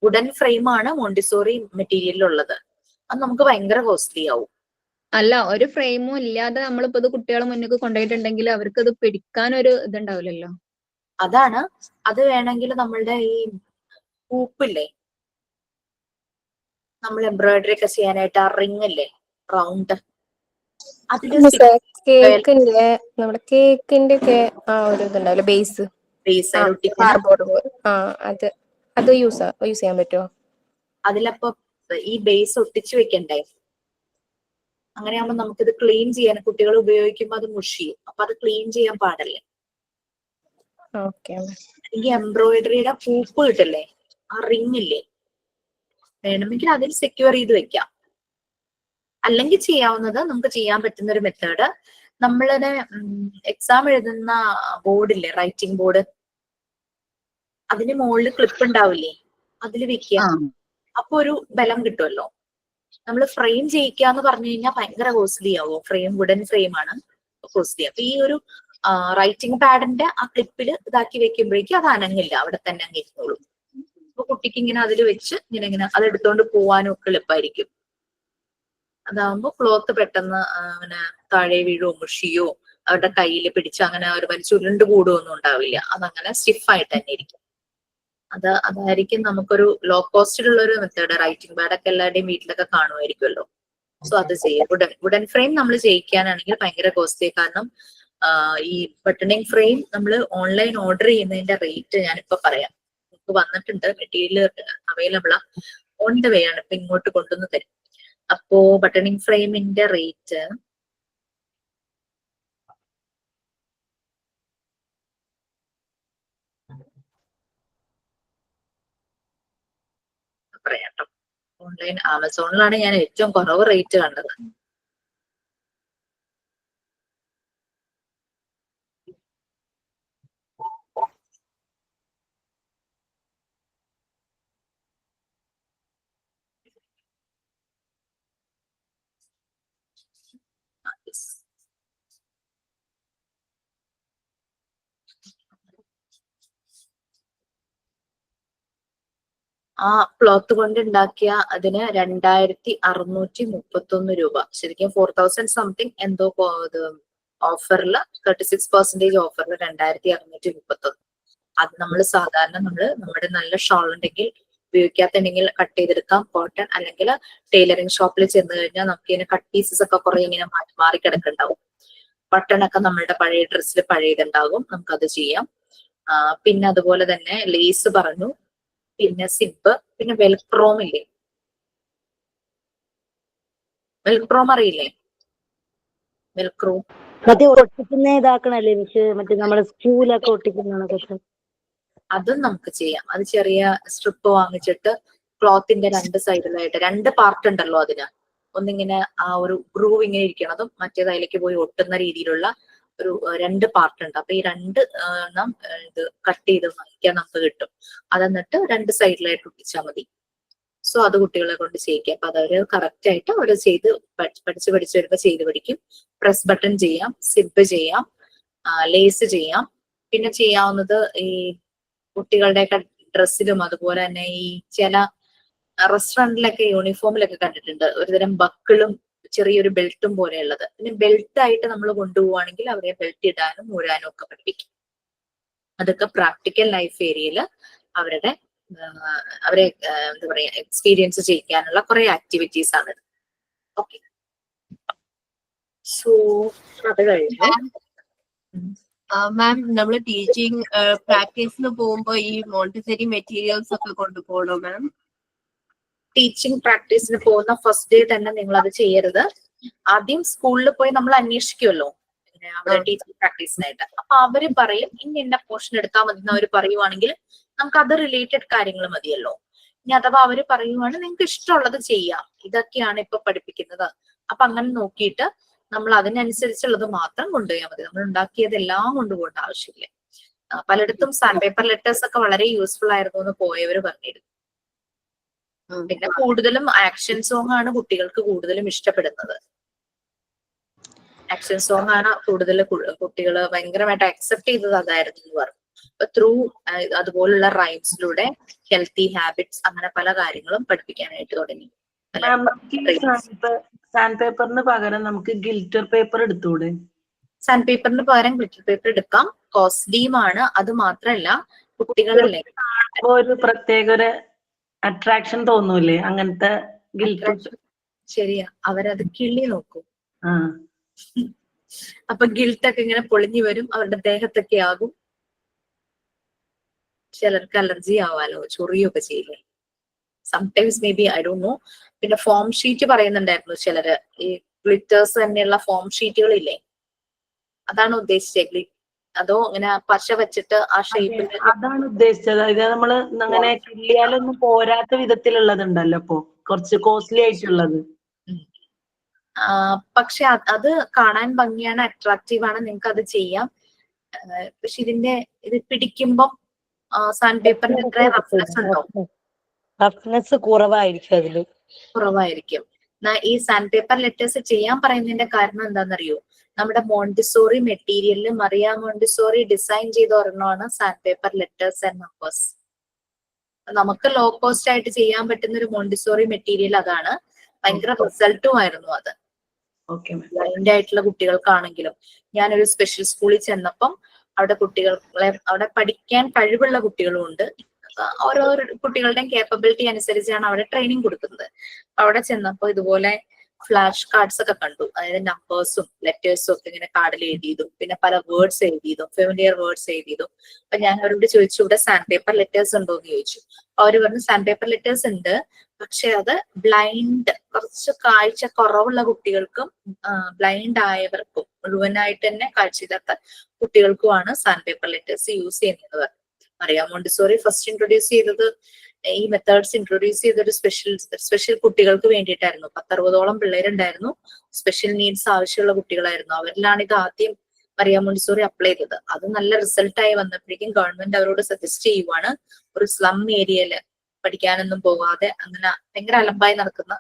വുഡൻ ഫ്രെയിം ആണ് മോണ്ടിസോറി മെറ്റീരിയലിലുള്ളത്. അത് നമുക്ക് ഭയങ്കര കോസ്റ്റ്ലി ആവും. അല്ല, ഒരു ഫ്രെയിമും ഇല്ലാതെ നമ്മളിപ്പോ ഇത് കുട്ടികളെ മുന്നിൽ കൊണ്ടുപോയിട്ടുണ്ടെങ്കിൽ അവർക്ക് ഇത് പിടിക്കാൻ ഒരു ഇതുണ്ടാവില്ലല്ലോ. അതാണ്. അത് വേണമെങ്കിൽ നമ്മളുടെ ഈ ഹൂപ്പില്ലേ, നമ്മൾ എംബ്രോയിഡറി ഒക്കെ ചെയ്യാനായിട്ട് ആ റിങ് ഇല്ലേ റൗണ്ട്, കേക്കിന്റെ നമ്മുടെ കേക്കിന്റെ ഒക്കെ ആ ഒരു ഇതുണ്ടാവില്ല, ബേസ് കാർഡ്ബോർഡ് പോലെ, അത് യൂസ് ചെയ്യാൻ പറ്റുമോ? അതിലപ്പോ ഈ ബേസ് ഒട്ടിച്ചു വെക്കണ്ടേ? അങ്ങനെയാകുമ്പോ നമുക്കിത് ക്ലീൻ ചെയ്യാൻ കുട്ടികൾ ഉപയോഗിക്കുമ്പോ അത് മുഷിയും. അപ്പൊ അത് ക്ലീൻ ചെയ്യാൻ പാടില്ല. ഈ എംബ്രോയിഡറിയുടെ പൂപ്പ് കിട്ടില്ലേ, ആ റിങ് ഇല്ലേ, വേണമെങ്കിൽ അതിൽ സെക്യൂർ ചെയ്ത് വെക്കാം. അല്ലെങ്കിൽ ചെയ്യാവുന്നത് നമുക്ക് ചെയ്യാൻ പറ്റുന്ന ഒരു മെത്തേഡ്, നമ്മളുടെ എക്സാം എഴുതുന്ന ബോർഡില്ലേ, റൈറ്റിംഗ് ബോർഡ്, അതിന് മുകളിൽ ക്ലിപ്പ് ഉണ്ടാവില്ലേ, അതിൽ വെക്കുക. അപ്പൊ ഒരു ബലം കിട്ടുമല്ലോ. നമ്മൾ ഫ്രെയിം ചെയ്യിക്കാന്ന് പറഞ്ഞു കഴിഞ്ഞാൽ ഭയങ്കര കോസ്റ്റ്ലി ആവും. ഫ്രെയിം വുഡൻ ഫ്രെയിം ആണ് കോസ്റ്റ്ലി. അപ്പൊ ഈ ഒരു റൈറ്റിംഗ് പാഡിന്റെ ആ ക്ലിപ്പിൽ ഇതാക്കി വെക്കുമ്പോഴേക്കും അത് അനങ്ങില്ല, അവിടെ തന്നെ അങ്ങ് ഇരുന്നോളും. അപ്പൊ കുട്ടിക്ക് ഇങ്ങനെ അതിൽ വെച്ച് ഇങ്ങനെ അത് എടുത്തോണ്ട് പോവാനും ഒക്കെ എളുപ്പമായിരിക്കും. അതാവുമ്പോ ക്ലോത്ത് പെട്ടെന്ന് അങ്ങനെ താഴെ വീഴോ മുഷിയോ അവരുടെ കയ്യിൽ പിടിച്ച് അങ്ങനെ ഒരു ചുരുണ്ട് കൂടുകയൊന്നും ഉണ്ടാവില്ല. അതങ്ങനെ സ്റ്റിഫായിട്ട് തന്നെ ഇരിക്കും. അതായിരിക്കും നമുക്കൊരു ലോ കോസ്റ്റിലുള്ള ഒരു മെത്തേഡ്. റൈറ്റിംഗ് പാഡൊക്കെ എല്ലാവരുടെയും വീട്ടിലൊക്കെ കാണുമായിരിക്കുമല്ലോ. സോ അത് ചെയ്യാം. വുഡൻ ഫ്രെയിം നമ്മൾ ചെയ്യിക്കാനാണെങ്കിൽ ഭയങ്കര കോസ്റ്റ്ലി. കാരണം ഈ ബട്ടണിങ് ഫ്രെയിം നമ്മൾ ഓൺലൈൻ ഓർഡർ ചെയ്യുന്നതിന്റെ റേറ്റ് ഞാനിപ്പോ പറയാം. നമുക്ക് വന്നിട്ടുണ്ട്, മെറ്റീരിയൽ അവൈലബിൾ ആ, ഓൺ ദ വേ ആണ്, ഇപ്പൊ ഇങ്ങോട്ട് കൊണ്ടുവന്ന് തരും. അപ്പോ ബട്ടണിങ് ഫ്രെയിമിന്റെ റേറ്റ് പറയാട്ടോ. ഓൺലൈൻ ആമസോണിലാണ് ഞാൻ ഏറ്റവും കുറവ് റേറ്റ് കണ്ടത്. ആ ക്ലോത്ത് കൊണ്ട് ഉണ്ടാക്കിയ അതിന് 2631 രൂപ. ശരിക്കും 4000 സംതിങ് എന്തോ ഓഫറിൽ 36% ഓഫറിൽ 2631. അത് നമ്മൾ സാധാരണ നമ്മുടെ നല്ല ഷോൾ ഉണ്ടെങ്കിൽ ഉപയോഗിക്കാത്തുണ്ടെങ്കിൽ കട്ട് ചെയ്തെടുക്കാം. കോട്ടൺ അല്ലെങ്കിൽ ടൈലറിംഗ് ഷോപ്പിൽ ചെന്ന് കഴിഞ്ഞാൽ നമുക്ക് ഇതിന് കട്ട് പീസസ് ഒക്കെ കുറെ ഇങ്ങനെ മാറി കിടക്കുന്നുണ്ടാവും. ബട്ടണൊക്കെ നമ്മളുടെ പഴയ ഡ്രസ്സിൽ പഴയതുണ്ടാകും, നമുക്കത് ചെയ്യാം. പിന്നെ അതുപോലെ തന്നെ ലേസ് പറഞ്ഞു, പിന്നെ സിബ്, പിന്നെ വെൽക്രോം ഇല്ലേ, വെൽക്രോം അറിയില്ലേ? വെൽക്രോം മറ്റേ ഒട്ടിക്കുന്ന ഇതാക്കണല്ലേ മിസ്, മറ്റേ നമ്മുടെ സ്കൂലൊക്കെ ഒട്ടിക്കുന്നതൊക്കെ. അതും നമുക്ക് ചെയ്യാം. അത് ചെറിയ സ്ട്രിപ്പ് വാങ്ങിച്ചിട്ട് ക്ലോത്തിന്റെ രണ്ട് സൈഡിലായിട്ട് 2 പാർട്ട് ഉണ്ടല്ലോ അതിന്. ഒന്നിങ്ങനെ ആ ഒരു ഗ്രൂവ് ഇങ്ങനെ ഇരിക്കണതും മറ്റേത് അതിലേക്ക് പോയി ഒട്ടുന്ന രീതിയിലുള്ള ഒരു 2 പാർട്ട് ഉണ്ട്. അപ്പൊ ഈ 2 എണ്ണം ഇത് കട്ട് ചെയ്ത് വാങ്ങിക്കാൻ നമുക്ക് കിട്ടും. അതെന്നിട്ട് 2 സൈഡിലായിട്ട് ഒട്ടിച്ചാൽ മതി. സോ അത് കുട്ടികളെ കൊണ്ട് ചെയ്യിക്കാം. അപ്പൊ അതവര് കറക്റ്റ് ആയിട്ട് അവർ ചെയ്ത് പഠിച്ച് വരുമ്പോ ചെയ്ത് പഠിക്കും. പ്രസ് ബട്ടൺ ചെയ്യാം, സിബ് ചെയ്യാം, ലേസ് ചെയ്യാം. പിന്നെ ചെയ്യാവുന്നത് ഈ കുട്ടികളുടെയൊക്കെ ഡ്രസ്സിലും അതുപോലെ തന്നെ ഈ ചില റെസ്റ്റോറന്റിലൊക്കെ യൂണിഫോമിലൊക്കെ കണ്ടിട്ടുണ്ട് ഒരുതരം ബക്കിളും ചെറിയൊരു ബെൽറ്റും പോലെയുള്ളത്. പിന്നെ ബെൽറ്റ് ആയിട്ട് നമ്മൾ കൊണ്ടുപോവുകയാണെങ്കിൽ അവരെ ബെൽറ്റ് ഇടാനും ഊരാനും ഒക്കെ പഠിപ്പിക്കും. അതൊക്കെ പ്രാക്ടിക്കൽ ലൈഫ് ഏരിയയിൽ അവരെ എന്താ പറയാ എക്സ്പീരിയൻസ് ചെയ്യിക്കാനുള്ള കുറെ ആക്ടിവിറ്റീസ് ആണ്. ഓക്കെ, സോ അത് കഴിഞ്ഞു. മാം നമ്മൾ ടീച്ചിങ് പ്രാക്ടീസിന് പോകുമ്പോ ഈ മോണ്ടിസറി മെറ്റീരിയൽസ് ഒക്കെ കൊണ്ടുപോകണോ മാം? ടീച്ചിങ് പ്രാക്ടീസിന് പോകുന്ന ഫസ്റ്റ് ഡേ തന്നെ നിങ്ങൾ അത് ചെയ്യരുത്. ആദ്യം സ്കൂളിൽ പോയി നമ്മൾ അന്വേഷിക്കുമല്ലോ അവിടെ ടീച്ചിങ് പ്രാക്ടീസിനായിട്ട്. അപ്പൊ അവര് പറയും ഇന്ന പോർഷൻ എടുത്താൽ മതി എന്ന് അവർ പറയുവാണെങ്കിൽ നമുക്ക് അത് റിലേറ്റഡ് കാര്യങ്ങൾ മതിയല്ലോ. ഇനി അഥവാ അവര് പറയുവാണ് നിങ്ങൾക്ക് ഇഷ്ടമുള്ളത് ചെയ്യാം, ഇതൊക്കെയാണ് ഇപ്പൊ പഠിപ്പിക്കുന്നത്, അപ്പൊ അങ്ങനെ നോക്കിയിട്ട് നമ്മൾ അതിനനുസരിച്ചുള്ളത് മാത്രം കൊണ്ടുപോയാൽ മതി. നമ്മൾ ഉണ്ടാക്കിയതെല്ലാം കൊണ്ടുപോകേണ്ട ആവശ്യമില്ല. പലയിടത്തും സാൻഡ് പേപ്പർ ലെറ്റേഴ്സ് ഒക്കെ വളരെ യൂസ്ഫുൾ ആയിരുന്നു എന്ന് പോയവര് പറഞ്ഞിരുന്നു. പിന്നെ കൂടുതലും ആക്ഷൻ സോങ് ആണ് കുട്ടികൾക്ക് കൂടുതലും ഇഷ്ടപ്പെടുന്നത്. ആക്ഷൻ സോങ് ആണ് കൂടുതൽ കുട്ടികൾ ഭയങ്കരമായിട്ട് അക്സെപ്റ്റ് ചെയ്തത് അതായിരുന്നു എന്ന് പറഞ്ഞു. അപ്പൊ ത്രൂ അതുപോലുള്ള റൈംസിലൂടെ ഹെൽത്തി ഹാബിറ്റ്സ് അങ്ങനെ പല കാര്യങ്ങളും പഠിപ്പിക്കാനായിട്ട് തുടങ്ങി. സാൻഡ് പേപ്പറിന് പകരം നമുക്ക് ഗിൽറ്റർ പേപ്പർ എടുത്തൂടെ? സാൻഡ് പേപ്പറിന് പകരം ഗ്ലിറ്റർ പേപ്പർ എടുക്കാം. കോസ്റ്റ്ലിയുമാണ്. അത് മാത്രല്ല കുട്ടികളല്ലേ ഒരു പ്രത്യേക ഒരു അട്രാക്ഷൻ തോന്നൂലേ അങ്ങനത്തെ ഗിൽറ്റർ? ശരിയാ, അവരത് കിള്ളി നോക്കും. അപ്പൊ ഗിൽട്ടൊക്കെ ഇങ്ങനെ പൊളിഞ്ഞു വരും, അവരുടെ ദേഹത്തൊക്കെ ആകും. ചിലർക്ക് അലർജി ആവാലോ, ചൊറിയൊക്കെ ചെയ്യില്ലേ. Sometimes may be, I don't know. പിന്നെ ഫോം ഷീറ്റ് പറയുന്നുണ്ടായിരുന്നു ചിലര്, ഈ ഗ്ലിറ്റേഴ്സ് തന്നെയുള്ള ഫോം ഷീറ്റുകൾ ഇല്ലേ, അതാണ് ഉദ്ദേശിച്ചത്? അതോ ഇങ്ങനെ പശ വെച്ചിട്ട് ആ ഷേപ്പിൽ? അതാണ് ഉദ്ദേശിച്ചത്. ഇത് നമ്മള് അങ്ങനെ കിള്ളിയാലൊന്നും പോരാത്ത വിധത്തിലുള്ളതുണ്ടല്ലോ ഇപ്പൊ കുറച്ച് കോസ്റ്റ്ലി ആയിട്ടുള്ളത്. പക്ഷെ അത് കാണാൻ ഭംഗിയാണ്, അട്രാക്റ്റീവ് ആണ്, നിങ്ങൾക്ക് അത് ചെയ്യാം. പക്ഷെ ഇത് പിടിക്കുമ്പം സാൻഡ് പേപ്പറിന്റെ അത്ര റഫ്നെസ് ഉണ്ടോ? റഫ്നെസ് കുറവായിരിക്കും അതില്. കുറവായിരിക്കും. ഈ സാൻഡ് പേപ്പർ ലെറ്റേഴ്സ് ചെയ്യാൻ പറയുന്നതിന്റെ കാരണം എന്താണെന്നറിയോ? നമ്മുടെ മോണ്ടിസോറി മെറ്റീരിയലിൽ മറിയ മോണ്ടിസോറി ഡിസൈൻ ചെയ്ത ഒരെണ്ണമാണ് sand paper letters and numbers. നമുക്ക് ലോ കോസ്റ്റ് ആയിട്ട് ചെയ്യാൻ പറ്റുന്ന ഒരു മോണ്ടിസോറി മെറ്റീരിയൽ അതാണ്. ഭയങ്കര റിസൾട്ടും ആയിരുന്നു അത്. ബ്ലൈൻഡ് ആയിട്ടുള്ള കുട്ടികൾക്കാണെങ്കിലും. ഞാനൊരു സ്പെഷ്യൽ സ്കൂളിൽ ചെന്നപ്പം അവിടെ കുട്ടികളെ, അവിടെ പഠിക്കാൻ കഴിവുള്ള കുട്ടികളും ഉണ്ട്. ഓരോ കുട്ടികളുടെയും കേപ്പബിലിറ്റി അനുസരിച്ചാണ് അവിടെ ട്രെയിനിങ് കൊടുക്കുന്നത്. അവിടെ ചെന്നപ്പോ ഇതുപോലെ ഫ്ലാഷ് കാർഡ്സ് ഒക്കെ കണ്ടു. അതായത് നമ്പേഴ്സും ലെറ്റേഴ്സും ഒക്കെ ഇങ്ങനെ കാർഡിൽ എഴുതിയതും പിന്നെ പല വേർഡ്സ് എഴുതിയതും ഫെമിലിയർ വേർഡ്സ് എഴുതിയതും. അപ്പൊ ഞാൻ അവരോട് ചോദിച്ചു, ഇവിടെ സാൻഡ് പേപ്പർ ലെറ്റേഴ്സ് ഉണ്ടോ എന്ന് ചോദിച്ചു. അവര് പറഞ്ഞു സാൻഡ് പേപ്പർ ലെറ്റേഴ്സ് ഉണ്ട്, പക്ഷെ അത് ബ്ലൈൻഡ്, കുറച്ച് കാഴ്ച കുറവുള്ള കുട്ടികൾക്കും ബ്ലൈൻഡ് ആയവർക്കും മുഴുവനായിട്ട് തന്നെ കാഴ്ചയില്ലാത്ത കുട്ടികൾക്കുമാണ് സാൻഡ് പേപ്പർ ലെറ്റേഴ്സ് യൂസ് ചെയ്യുന്നത് പറഞ്ഞു. മറിയ മോണ്ടിസോറി ഫസ്റ്റ് ഇൻട്രൊഡ്യൂസ് ചെയ്തത്, ഈ മെത്തേഡ്സ് ഇൻട്രൊഡ്യൂസ് ചെയ്തൊരു സ്പെഷ്യൽ കുട്ടികൾക്ക് വേണ്ടിയിട്ടായിരുന്നു. 10-60ഓളം പിള്ളേരുണ്ടായിരുന്നു, സ്പെഷ്യൽ നീഡ്സ് ആവശ്യമുള്ള കുട്ടികളായിരുന്നു. അവരിലാണ് ഇത് ആദ്യം മറിയ മോണ്ടിസോറി അപ്ലൈ ചെയ്തത്. അത് നല്ല റിസൾട്ടായി വന്നപ്പോഴേക്കും ഗവൺമെന്റ് അവരോട് സജസ്റ്റ് ചെയ്യുവാണ്, ഒരു സ്ലം ഏരിയയില് പഠിക്കാനൊന്നും പോകാതെ അങ്ങനെ ഭയങ്കര അലമ്പായി നടക്കുന്ന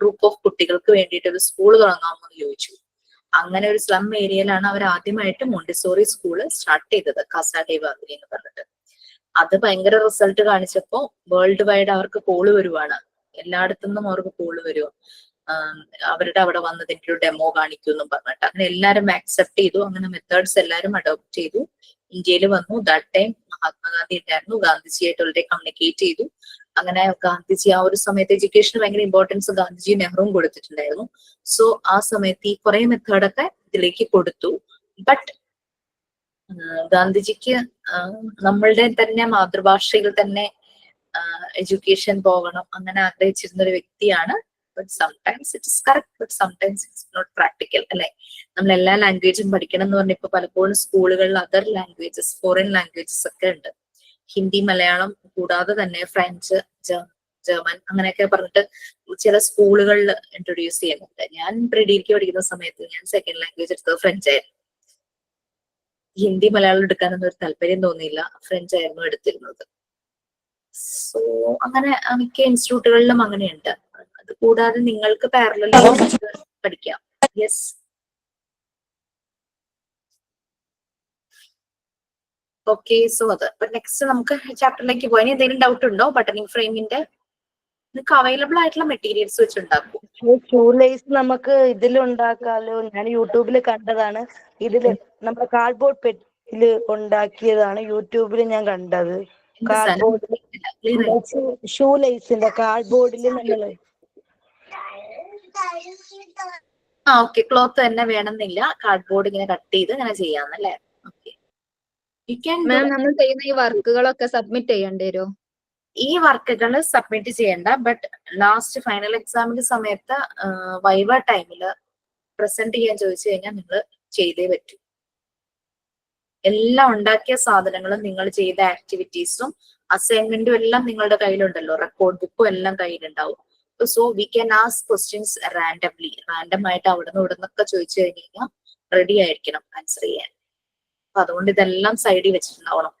ഗ്രൂപ്പ് ഓഫ് കുട്ടികൾക്ക് വേണ്ടിയിട്ട് ഒരു സ്കൂൾ തുടങ്ങാമോ എന്ന് ചോദിച്ചു. അങ്ങനെ ഒരു സ്ലം ഏരിയയിലാണ് അവർ ആദ്യമായിട്ട് മോണ്ടിസോറി സ്കൂള് സ്റ്റാർട്ട് ചെയ്തത്, കാസ ഡെ വാവലി എന്ന് പറഞ്ഞിട്ട്. അത് ഭയങ്കര റിസൾട്ട് കാണിച്ചപ്പോ വേൾഡ് വൈഡ് അവർക്ക് കോള് വരുവാണ്, എല്ലായിടത്തുനിന്നും അവർക്ക് കോള് വരുമോ, അവരുടെ അവിടെ വന്നതിന്റെ ഒരു ഡെമോ കാണിക്കും എന്നും പറഞ്ഞിട്ട്. അങ്ങനെ എല്ലാരും ആക്സെപ്റ്റ് ചെയ്തു. അങ്ങനെ മെത്തേഡ്സ് എല്ലാരും അഡോപ്റ്റ് ചെയ്തു. ഇന്ത്യയിൽ വന്നു. ദാറ്റ് ടൈം മഹാത്മാഗാന്ധി ഉണ്ടായിരുന്നു. ഗാന്ധിജിയായിട്ട് ഓൾറെഡി കമ്മ്യൂണിക്കേറ്റ് ചെയ്തു. അങ്ങനെ ഗാന്ധിജി ആ ഒരു സമയത്ത് എഡ്യൂക്കേഷന് ഭയങ്കര ഇമ്പോർട്ടൻസ് ഗാന്ധിജി നെഹ്റുവും കൊടുത്തിട്ടുണ്ടായിരുന്നു. സോ ആ സമയത്ത് ഈ കുറെ മെത്തേഡൊക്കെ ഇതിലേക്ക് കൊടുത്തു. ബട്ട് ഗാന്ധിജിക്ക് നമ്മളുടെ തന്നെ മാതൃഭാഷയിൽ തന്നെ എഡ്യൂക്കേഷൻ പോകണം അങ്ങനെ ആഗ്രഹിച്ചിരുന്ന ഒരു വ്യക്തിയാണ്. But sometimes it is correct, but sometimes it's not practical അല്ലെ. നമ്മൾ എല്ലാ ലാംഗ്വേജും പഠിക്കണം എന്ന് പറഞ്ഞ ഇപ്പൊ പലപ്പോഴും സ്കൂളുകളിൽ അതർ ലാംഗ്വേജസ്, ഫോറിൻ ലാംഗ്വേജസ് ഒക്കെ ഉണ്ട്. ഹിന്ദി, മലയാളം കൂടാതെ തന്നെ ഫ്രഞ്ച്, ജർമ്മൻ അങ്ങനെയൊക്കെ പറഞ്ഞിട്ട് ചില സ്കൂളുകളിൽ ഇൻട്രൊഡ്യൂസ് ചെയ്യുന്നുണ്ട്. ഞാൻ പ്രീ ഡിഗ്രിക്ക് പഠിക്കുന്ന സമയത്ത് ഞാൻ സെക്കൻഡ് ലാംഗ്വേജ് എടുത്തത് ഫ്രഞ്ച് ആയിരുന്നു. ഹിന്ദി, മലയാളം എടുക്കാനൊന്നും ഒരു താല്പര്യം തോന്നിയില്ല, ഫ്രഞ്ച് ആയിരുന്നു എടുത്തിരുന്നത്. സോ അങ്ങനെ മിക്ക ഇൻസ്റ്റിറ്റ്യൂട്ടുകളിലും അങ്ങനെയുണ്ട്. അത് കൂടാതെ നിങ്ങൾക്ക് പാരലൽ പഠിക്കാം. Yes, okay. സോ അത് നെക്സ്റ്റ് നമുക്ക് ചാപ്റ്ററിലേക്ക് പോകാൻ എന്തെങ്കിലും ഡൗട്ട് ഉണ്ടോ? ബട്ടണിങ് ഫ്രെയിമിന്റെ നിങ്ങൾക്ക് അവൈലബിൾ ആയിട്ടുള്ള മെറ്റീരിയൽസ് വെച്ച് ഉണ്ടാക്കും. ഷൂ ലേസ് നമുക്ക് ഇതിലുണ്ടാക്കാലോ. ഞാൻ യൂട്യൂബിൽ കണ്ടതാണ്. ഇതില് നമ്മുടെ കാർഡ്ബോർഡ് പെട്ടില് ഉണ്ടാക്കിയതാണ് യൂട്യൂബിൽ ഞാൻ കണ്ടത്. കാർഡ്ബോർഡിൽ ഷൂ ലേസിന്റെ കാർഡ്ബോർഡിൽ നമ്മള് ഓക്കെ, ക്ലോത്ത് തന്നെ വേണമെന്നില്ല, കാർഡ്ബോർഡ് ഇങ്ങനെ കട്ട് ചെയ്ത് ഇങ്ങനെ ചെയ്യാന്നല്ലേ. ഓക്കെ, മാം നമ്മൾ ചെയ്യുന്ന ഈ വർക്കുകളൊക്കെ സബ്മിറ്റ് ചെയ്യേണ്ടി വരുമോ? ഈ വർക്കുകൾ സബ്മിറ്റ് ചെയ്യണ്ട. ബട്ട് ലാസ്റ്റ് ഫൈനൽ എക്സാമിന്റെ സമയത്ത് വൈവ ടൈമില് പ്രസന്റ് ചെയ്യാൻ ചോദിച്ചു കഴിഞ്ഞാൽ നിങ്ങൾ ചെയ്തേ പറ്റൂ. എല്ലാം ഉണ്ടാക്കിയ സാധനങ്ങളും നിങ്ങൾ ചെയ്ത ആക്ടിവിറ്റീസും അസൈൻമെന്റും എല്ലാം നിങ്ങളുടെ കയ്യിലുണ്ടല്ലോ, റെക്കോർഡ് ബുക്കും എല്ലാം കയ്യിലുണ്ടാവും. So we can ask questions randomly, random ആയിട്ട് അവിടെ നിന്ന് ഇവിടെ നിന്നൊക്കെ ചോദിച്ചു കഴിഞ്ഞ് കഴിഞ്ഞാൽ റെഡി ആയിരിക്കണം ആൻസർ ചെയ്യാൻ. അപ്പൊ അതുകൊണ്ട് ഇതെല്ലാം സൈഡിൽ വെച്ചിട്ടുണ്ടാവണം.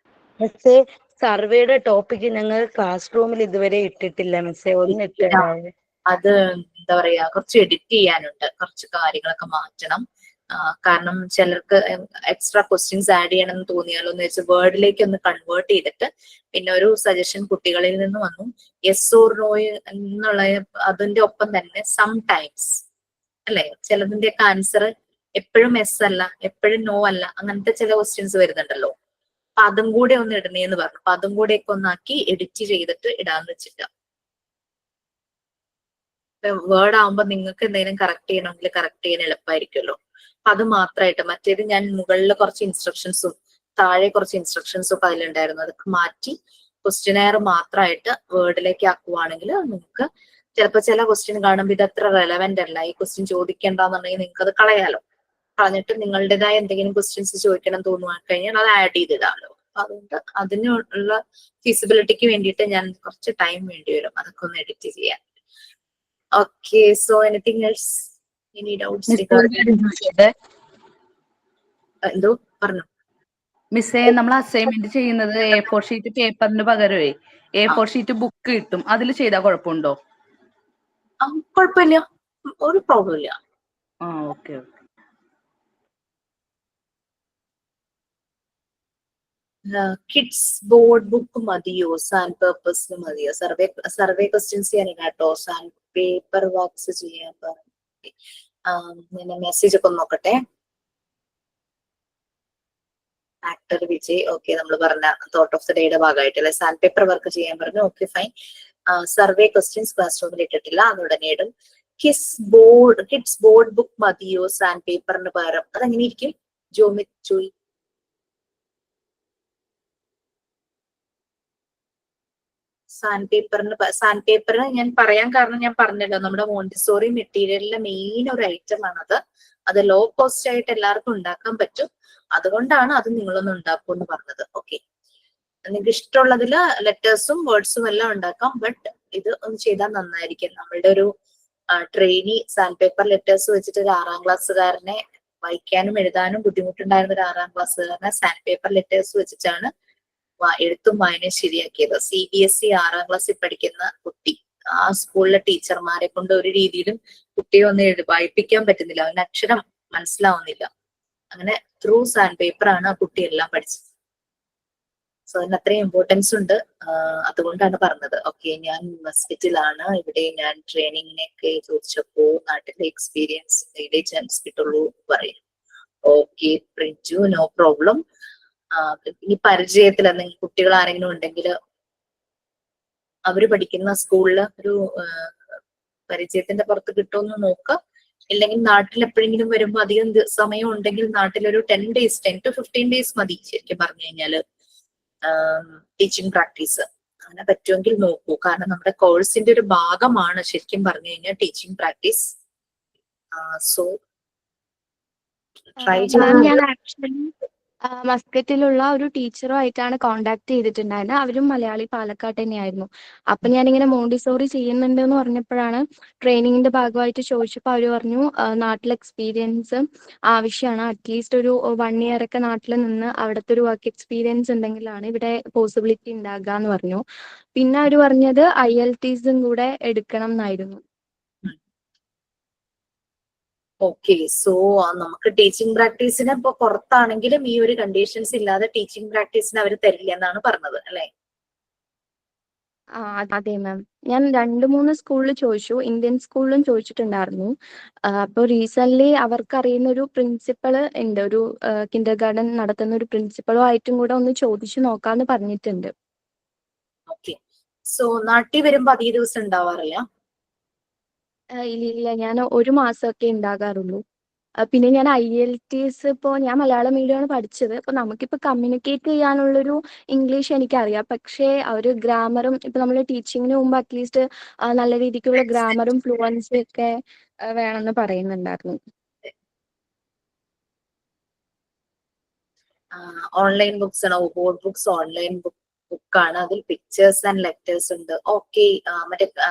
സർവേയുടെ ടോപ്പിക് ഞങ്ങൾ ക്ലാസ് റൂമിൽ ഇതുവരെ ഇട്ടിട്ടില്ല മിസ്സേ, ഒന്ന് ഇട്ടുണ്ടായത്. അത് എന്താ പറയാ, കുറച്ച് എഡിറ്റ് ചെയ്യാനുണ്ട്, കുറച്ച് കാര്യങ്ങളൊക്കെ മാറ്റണം. കാരണം ചിലർക്ക് എക്സ്ട്രാ ക്വസ്റ്റ്യൻസ് ആഡ് ചെയ്യണം എന്ന് തോന്നിയാലോ എന്ന് വെച്ചാൽ വേർഡിലേക്ക് ഒന്ന് കൺവേർട്ട് ചെയ്തിട്ട് പിന്നെ ഒരു സജഷൻ കുട്ടികളിൽ നിന്ന് വന്നു, യെസ് ഓർ നോ എന്നുള്ള അതിന്റെ ഒപ്പം തന്നെ സം ടൈംസ് അല്ലെ, ചിലതിന്റെയൊക്കെ ആൻസർ എപ്പോഴും എസ് അല്ല, എപ്പോഴും നോ അല്ല, അങ്ങനത്തെ ചില ക്വസ്റ്റ്യൻസ് വരുന്നുണ്ടല്ലോ. അപ്പൊ അതും കൂടെ ഒന്ന് ഇടണേന്ന് പറഞ്ഞു. അപ്പൊ അതും കൂടെ ഒക്കെ ഒന്നാക്കി എഡിറ്റ് ചെയ്തിട്ട് ഇടാന്ന് വെച്ചിട്ടാ. വേർഡ് ആവുമ്പോ നിങ്ങൾക്ക് എന്തെങ്കിലും കറക്റ്റ് ചെയ്യണമെങ്കിൽ കറക്റ്റ് ചെയ്യാൻ എളുപ്പമായിരിക്കുമല്ലോ. അപ്പൊ അത് മാത്രമായിട്ട്, മറ്റേത് ഞാൻ മുകളിൽ കുറച്ച് ഇൻസ്ട്രക്ഷൻസും താഴെ കുറച്ച് ഇൻസ്ട്രക്ഷൻസും ഒക്കെ അതിലുണ്ടായിരുന്നു, അതൊക്കെ മാറ്റി ക്വസ്റ്റ്യനെയർ മാത്രമായിട്ട് വേർഡിലേക്ക് ആക്കുവാണെങ്കിൽ നിങ്ങൾക്ക് ചിലപ്പോൾ ചില ക്വസ്റ്റ്യൻ കാണുമ്പോൾ ഇത് അത്ര റെലവെന്റ് അല്ല, ഈ ക്വസ്റ്റ്യൻ ചോദിക്കേണ്ടെന്നുണ്ടെങ്കിൽ നിങ്ങൾക്ക് അത് കളയാലോ. കളഞ്ഞിട്ട് നിങ്ങളുടേതായ എന്തെങ്കിലും ക്വസ്റ്റ്യൻസ് ചോദിക്കണം തോന്നുവാൻ കഴിഞ്ഞാൽ അത് ആഡ് ചെയ്തിടാമല്ലോ. അതുകൊണ്ട് അതിനുള്ള ഫീസിബിലിറ്റിക്ക് വേണ്ടിയിട്ട് ഞാൻ കുറച്ച് ടൈം വേണ്ടി വരും അതൊക്കെ ഒന്ന് എഡിറ്റ് ചെയ്യാൻ. Okay, so anything else, any doubts? എന്തോ പറഞ്ഞു? മിസ്സേ നമ്മൾ അസൈൻമെന്റ് ചെയ്യുന്നത് A4 ഷീറ്റ് പേപ്പറിന് പകരമേ A4 ഷീറ്റ് ബുക്ക് കിട്ടും, അതിൽ ചെയ്താൽ കുഴപ്പമുണ്ടോ? കുഴപ്പമില്ല, ഒരു പ്രോബ്ലം ഇല്ല. ഓക്കെ. കിഡ്സ് ബോർഡ് ബുക്ക് മതിയോ, സാൻഡ് പേപ്പേഴ്സിന് മതിയോ? സർവേ ക്വസ്റ്റ്യൻസ് ചെയ്യാനില്ല കേട്ടോ, സാൻഡ് പേപ്പർ വർക്ക്സ് ചെയ്യാൻ പറഞ്ഞു. മെസ്സേജ് ഒക്കെ ഒന്ന് നോക്കട്ടെ. ആക്ടർ വിജയ്, ഓക്കെ, നമ്മൾ പറഞ്ഞ തോട്ട് ഓഫ് ദ ഡേയുടെ ഭാഗമായിട്ടല്ലേ സാൻഡ് പേപ്പർ വർക്ക് ചെയ്യാൻ പറഞ്ഞു. Okay fine. Survey questions class റൂമിൽ ഇട്ടിട്ടില്ല, അതുടനെ ഇടും. കിഡ്സ് ബോർഡ് ബുക്ക് മതിയോ സാൻഡ് പേപ്പറിന് പകരം? അതെങ്ങനെ ഇരിക്കും ജോയി? സാൻഡ് പേപ്പറിന് ഞാൻ പറയാൻ കാരണം ഞാൻ പറഞ്ഞല്ലോ, നമ്മുടെ മോണ്ടിസോറി മെറ്റീരിയലിലെ മെയിൻ ഒരു ഐറ്റം ആണത്. അത് ലോ കോസ്റ്റ് ആയിട്ട് എല്ലാവർക്കും ഉണ്ടാക്കാൻ പറ്റും, അതുകൊണ്ടാണ് അത് നിങ്ങളൊന്ന് ഉണ്ടാക്കൂ എന്ന് പറഞ്ഞത്. ഓക്കെ, നിങ്ങൾക്ക് ഇഷ്ടമുള്ളതില് ലെറ്റേഴ്സും വേർഡ്സും എല്ലാം ഉണ്ടാക്കാം, ബട്ട് ഇത് ഒന്ന് ചെയ്താൽ നന്നായിരിക്കും. നമ്മളുടെ ഒരു ട്രെയിനി സാൻഡ് പേപ്പർ ലെറ്റേഴ്സ് വെച്ചിട്ട് ഒരു 6ാം ക്ലാസ്സുകാരനെ വായിക്കാനും എഴുതാനും ബുദ്ധിമുട്ടുണ്ടായിരുന്ന ഒരു 6ാം ക്ലാസ്സുകാരനെ സാൻഡ് പേപ്പർ ലെറ്റേഴ്സ് വെച്ചിട്ടാണ് എഴുത്തും വായനയും ശരിയാക്കിയത്. CBSE 6ാം ക്ലാസ്സിൽ പഠിക്കുന്ന കുട്ടി, ആ സ്കൂളിലെ ടീച്ചർമാരെ കൊണ്ട് ഒരു രീതിയിലും കുട്ടിയെ ഒന്ന് വായിപ്പിക്കാൻ പറ്റുന്നില്ല, അവന് അക്ഷരം മനസ്സിലാവുന്നില്ല. അങ്ങനെ ത്രൂ സാൻഡ് പേപ്പർ ആണ് ആ കുട്ടി എല്ലാം പഠിച്ചത്. സോ അതിന് അത്രയും ഇമ്പോർട്ടൻസ് ഉണ്ട്, അതുകൊണ്ടാണ് പറഞ്ഞത്. ഓക്കെ, ഞാൻ മസ്കറ്റിലാണ്, ഇവിടെ ഞാൻ ട്രെയിനിങ്ങിനൊക്കെ ചോദിച്ചപ്പോ നാട്ടിലെ എക്സ്പീരിയൻസ് ചാൻസ് കിട്ടുള്ളൂ പറയും. Okay Priju, no problem. ഈ പരിചയത്തിൽ നിങ്ങൾ കുട്ടികൾ ആരെങ്കിലും ഉണ്ടെങ്കിൽ അവര് പഠിക്കുന്ന സ്കൂളില് ഒരു പരിചയത്തിന്റെ പുറത്ത് കിട്ടുമെന്ന് നോക്കാം. ഇല്ലെങ്കിൽ നാട്ടിൽ എപ്പോഴെങ്കിലും വരുമ്പോൾ അധികം സമയം ഉണ്ടെങ്കിൽ നാട്ടിലൊരു 10 to 15 days മതി ശരിക്കും പറഞ്ഞു കഴിഞ്ഞാല് ടീച്ചിങ് പ്രാക്ടീസ്. അങ്ങനെ പറ്റുമെങ്കിൽ നോക്കൂ, കാരണം നമ്മുടെ കോഴ്സിന്റെ ഒരു ഭാഗമാണ് ശരിക്കും പറഞ്ഞു കഴിഞ്ഞാൽ ടീച്ചിങ് പ്രാക്ടീസ്. സോ ട്രൈ ഞാൻ മസ്കറ്റിലുള്ള ഒരു ടീച്ചറുമായിട്ടാണ് കോണ്ടാക്ട് ചെയ്തിട്ടുണ്ടായിരുന്നത്. അവരും മലയാളി, പാലക്കാട് തന്നെയായിരുന്നു. അപ്പൊ ഞാനിങ്ങനെ മോണ്ടിസോറി ചെയ്യുന്നുണ്ട് എന്ന് പറഞ്ഞപ്പോഴാണ് ട്രെയിനിങ്ങിന്റെ ഭാഗമായിട്ട് ചോദിച്ചപ്പോൾ അവര് പറഞ്ഞു നാട്ടിലെ എക്സ്പീരിയൻസ് ആവശ്യമാണ്, അറ്റ്ലീസ്റ്റ് ഒരു 1 year ഒക്കെ നാട്ടിൽ നിന്ന് അവിടുത്തെ ഒരു വർക്ക് എക്സ്പീരിയൻസ് ഉണ്ടെങ്കിലാണ് ഇവിടെ പോസിബിലിറ്റി ഉണ്ടാകുക എന്ന് പറഞ്ഞു. പിന്നെ അവര് പറഞ്ഞത് IELTS കൂടെ എടുക്കണം എന്നായിരുന്നു. ഓക്കെ, സോ നമുക്ക് ടീച്ചിങ് പ്രാക്ടീസിന് ഇപ്പൊ പുറത്താണെങ്കിലും ഈ ഒരു കണ്ടീഷൻസ് ഇല്ലാതെ ടീച്ചിങ് പ്രാക്ടീസിന് അവർ തരില്ല എന്നാണ് പറഞ്ഞത് അല്ലെ? അതെ മാം, ഞാൻ 2-3 സ്കൂളിൽ ചോദിച്ചു, ഇന്ത്യൻ സ്കൂളിലും ചോദിച്ചിട്ടുണ്ടായിരുന്നു. അപ്പോൾ റീസെന്റ് അവർക്ക് അറിയുന്ന ഒരു പ്രിൻസിപ്പള് ഉണ്ട്, ഒരു കിൻഡർ ഗാർഡൻ നടത്തുന്ന ഒരു പ്രിൻസിപ്പളും ആയിട്ടും കൂടെ ഒന്ന് ചോദിച്ചു നോക്കാന്ന് പറഞ്ഞിട്ടുണ്ട്. ഓക്കെ, സോ നാട്ടിൽ വരുമ്പോ അധിക ദിവസം ഉണ്ടാവാറില്ല? ഇല്ല, ഞാൻ 1 മാസമൊക്കെ ഉണ്ടാകാറുള്ളൂ. പിന്നെ ഞാൻ IELTS ഇപ്പോൾ ഞാൻ മലയാളം മീഡിയമാണ് പഠിച്ചത്. അപ്പോൾ നമുക്കിപ്പോൾ കമ്മ്യൂണിക്കേറ്റ് ചെയ്യാനുള്ളൊരു ഇംഗ്ലീഷ് എനിക്കറിയാം, പക്ഷേ ഒരു ഗ്രാമറും ഇപ്പൊ നമ്മൾ ടീച്ചിങ്ങിന് മുമ്പ് അറ്റ്ലീസ്റ്റ് നല്ല രീതിക്കുള്ള ഗ്രാമറും ഫ്ലുവൻസിയും ഒക്കെ വേണമെന്ന് പറയുന്നുണ്ടായിരുന്നു. ഓൺലൈൻ ബുക്സ് ആണോ? ബോർഡ് ബുക്സ് ഓൺലൈൻ ബുക്കാണ്, അതിൽ പിക്ചേഴ്സ് ആൻഡ് ലെറ്റേഴ്സ് ഉണ്ട്. ഓക്കെ, മറ്റേ